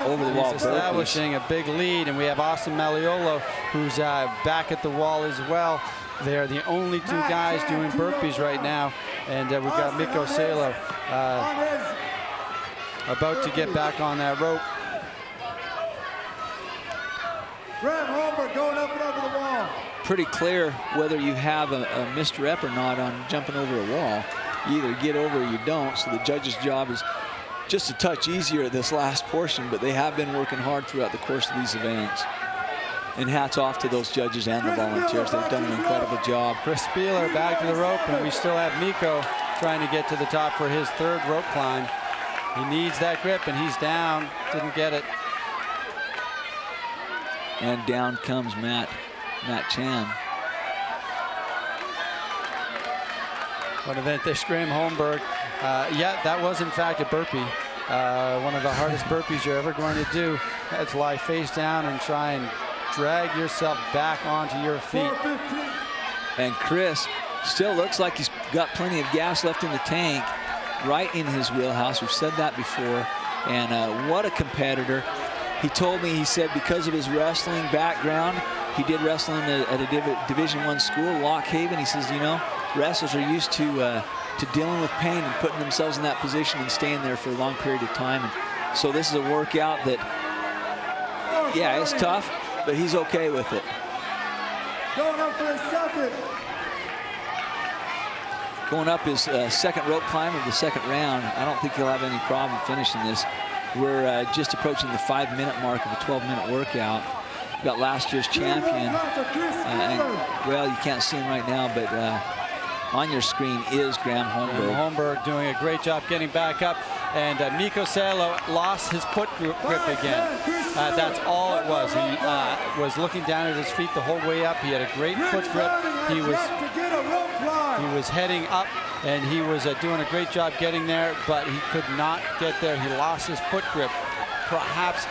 over-the-wall burpees. Establishing a big lead, and we have Austin Malleolo, who's back at the wall as well. They're the only 2 guys doing burpees right now, and we've got Nico Sallo about to get back on that rope. Graham Holmberg going up and over the wall. Pretty clear whether you have a missed rep or not on jumping over a wall. You either get over or you don't, so the judge's job is just a touch easier at this last portion, but they have been working hard throughout the course of these events. And hats off to those judges and the volunteers. They've done an incredible job. Chris Spieler back to the rope, and we still have Nico trying to get to the top for his 3rd rope climb. He needs that grip, and he's down. Didn't get it. And down comes Matt Chan. What event there's Graham Holmberg. Yeah, that was in fact a burpee. One of the hardest burpees you're ever going to do. That's lie face down and try and drag yourself back onto your feet. And Chris still looks like he's got plenty of gas left in the tank, right in his wheelhouse. We've said that before. And what a competitor. He told me, he said, because of his wrestling background, he did wrestling at a Division I school, Lock Haven. He says, you know, wrestlers are used to to dealing with pain and putting themselves in that position and staying there for a long period of time. And so this is a workout that, yeah, it's tough, but he's okay with it. Going up for a second. Going up his second rope climb of the second round. I don't think he'll have any problem finishing this. We're just approaching the 5-minute mark of a 12-minute workout. We've got last year's champion. Well, you can't see him right now, but on your screen is Graham Holmberg. Graham Holmberg doing a great job getting back up. And Mikko Salo lost his foot grip again. That's all it was. He was looking down at his feet the whole way up. He had a great foot grip. He was heading up, and he was doing a great job getting there, but he could not get there. He lost his foot grip, perhaps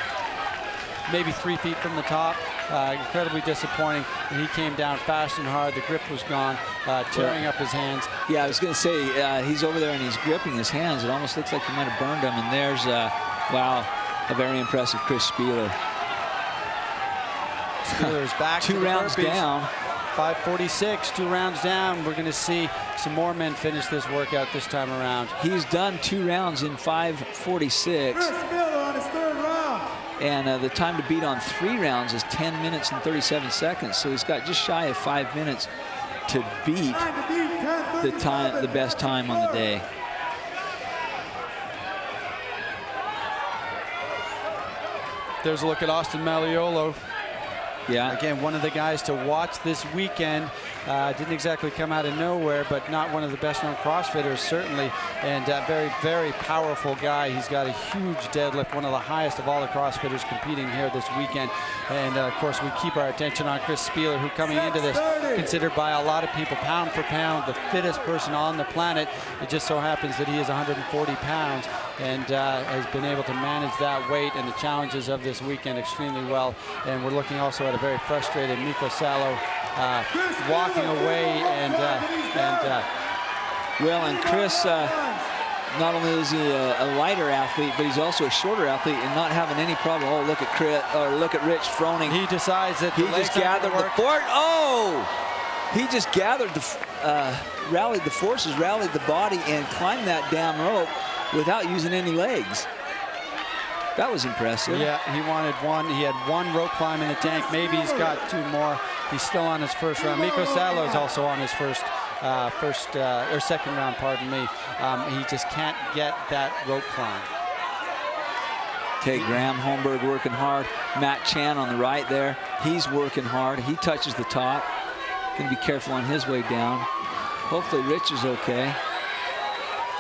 maybe 3 feet from the top. Incredibly disappointing. And he came down fast and hard. The grip was gone, tearing up his hands. Yeah, I was going to say, he's over there and he's gripping his hands. It almost looks like he might have burned them. And there's, wow, a very impressive Chris Spieler. Spieler's back 2 rounds down. 5:46, 2 rounds down. We're going to see some more men finish this workout this time around. He's done 2 rounds in 5:46. Chris Spieler on his 3rd round. And the time to beat on 3 rounds is 10 minutes and 37 seconds. So he's got just shy of 5 minutes to beat the best time on the day. There's a look at Austin Malleolo. Yeah. Again, one of the guys to watch this weekend. Didn't exactly come out of nowhere, but not one of the best-known CrossFitters, certainly. And very, very powerful guy. He's got a huge deadlift, one of the highest of all the CrossFitters competing here this weekend. And, of course, we keep our attention on Chris Spieler, who coming into this, considered by a lot of people, pound for pound, the fittest person on the planet. It just so happens that he is 140 pounds and has been able to manage that weight and the challenges of this weekend extremely well. And we're looking also at a very frustrated Mikko Salo walking away and Chris, not only is he a lighter athlete, but he's also a shorter athlete and not having any problem. Oh, look at Chris, or look at Rich Froning. He decides that he just gathered the fort. Oh, he just gathered the, rallied the forces, rallied the body, and climbed that damn rope without using any legs. That was impressive. Yeah, he wanted one. He had 1 rope climb in the tank. Maybe he's got 2 more. He's still on his 1st round. Mikko Salo is also on his second round, pardon me. He just can't get that rope climb. Okay, Graham Holmberg working hard. Matt Chan on the right there. He's working hard. He touches the top. Gonna be careful on his way down. Hopefully Rich is okay.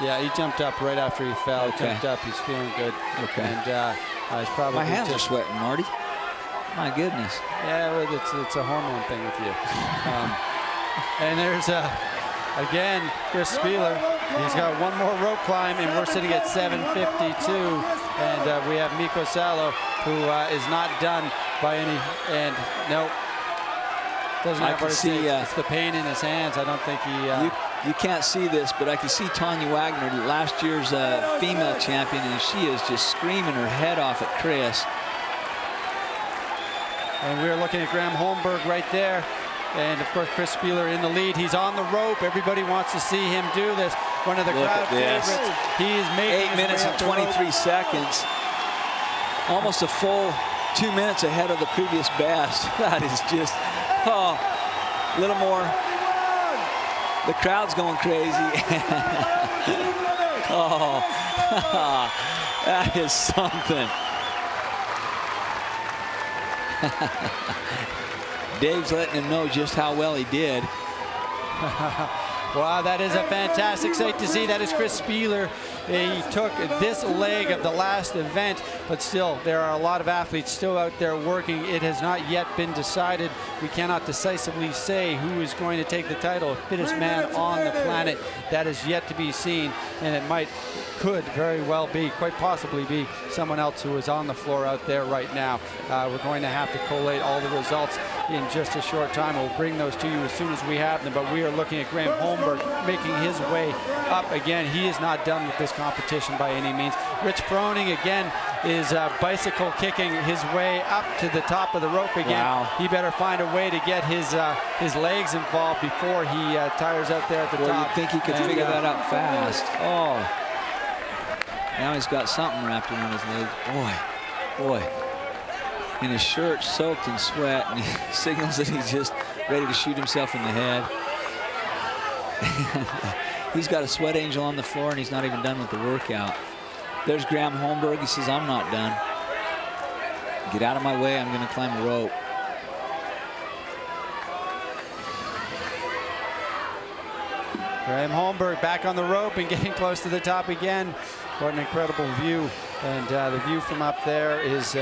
Yeah, he jumped up right after he fell. Okay. Jumped up. He's feeling good. Okay. And he's probably my hands are sweating, Marty. My goodness. Yeah, well, it's a hormone thing with you. And there's again Chris Spieler. He's got 1 more rope climb, and we're sitting at 7:52. And we have Mikko Salo, who is not done by any. And no, doesn't have what it takes. It's the pain in his hands. I don't think he. You can't see this, but I can see Tanya Wagner, last year's female champion, and she is just screaming her head off at Chris. And we're looking at Graham Holmberg right there. And, of course, Chris Spieler in the lead. He's on the rope. Everybody wants to see him do this. One of the crowd favorites. He's making 8 minutes and 23 seconds. Almost a full 2 minutes ahead of the previous best. That is just, oh, a little more. The crowd's going crazy. Oh, that is something. Dave's letting him know just how well he did. Wow, that is a fantastic sight to see. That is Chris Spieler. He took this leg of the last event, but still, there are a lot of athletes still out there working. It has not yet been decided. We cannot decisively say who is going to take the title, fittest man on the planet. That is yet to be seen, and it could very well be, quite possibly be, someone else who is on the floor out there right now. We're going to have to collate all the results in just a short time. We'll bring those to you as soon as we have them, but we are looking at Graham Holmberg making his way up again. He is not done with this competition by any means. Rich Froning again is bicycle kicking his way up to the top of the rope again. Wow. He better find a way to get his legs involved before he tires out there at the Well, top. you'd think he could figure that out fast. Oh. Now he's got something wrapped around his leg. Boy. And his shirt soaked in sweat, and he signals that he's just ready to shoot himself in the head. He's got a sweat angel on the floor, and he's not even done with the workout. There's Graham Holmberg. He says, I'm not done. Get out of my way. I'm going to climb a rope. Graham Holmberg back on the rope and getting close to the top again. What an incredible view. And the view from up there is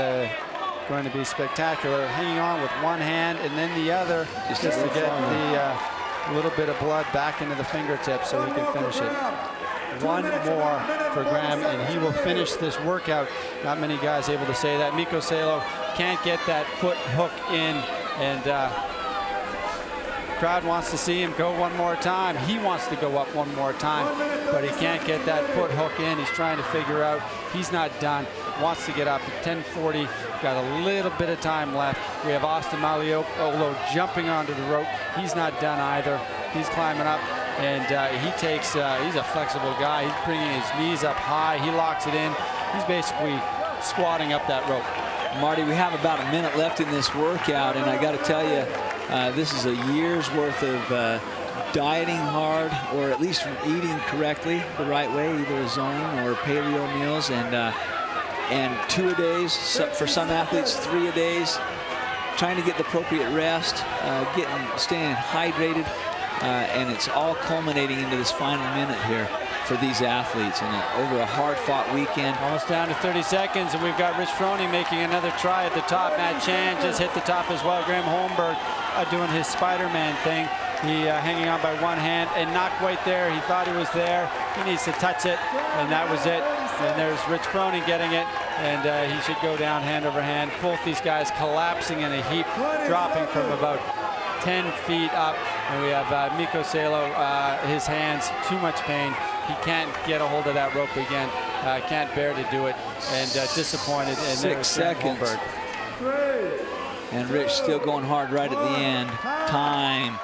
going to be spectacular. Hanging on with one hand and then the other just to get the little bit of blood back into the fingertips so he can finish it. One more for Graham and he will finish this workout. Not many guys able to say that. Mikko Salo can't get that foot hook in, and crowd wants to see him go one more time. He wants to go up one more time, but he can't get that foot hook in. He's trying to figure out. He's not done. Wants to get up at 10:40. Got a little bit of time left. We have Austin Malleolo jumping onto the rope. He's not done either. He's climbing up, and he takes. He's a flexible guy. He's bringing his knees up high. He locks it in. He's basically squatting up that rope. Marty, we have about a minute left in this workout, and I got to tell you, this is a year's worth of dieting hard, or at least eating correctly the right way, either a zone or paleo meals, and 2-a-days, for some athletes 3-a-days, trying to get the appropriate rest, staying hydrated, and it's all culminating into this final minute here for these athletes, and over a hard-fought weekend. Almost down to 30 seconds, and we've got Rich Froning making another try at the top. Matt Chan just hit the top as well. Graham Holmberg doing his Spider-Man thing. He hanging on by one hand and not quite there. He thought he was there. He needs to touch it, and that was it. And there's Rich Froning getting it, and he should go down hand over hand. Both these guys collapsing in a heap, dropping from about 10 feet up. And we have Mikko Salo, his hands, too much pain. He can't get a hold of that rope again. Can't bear to do it, and disappointed. And 6 seconds. Holmberg. And Rich still going hard right at the end. Time.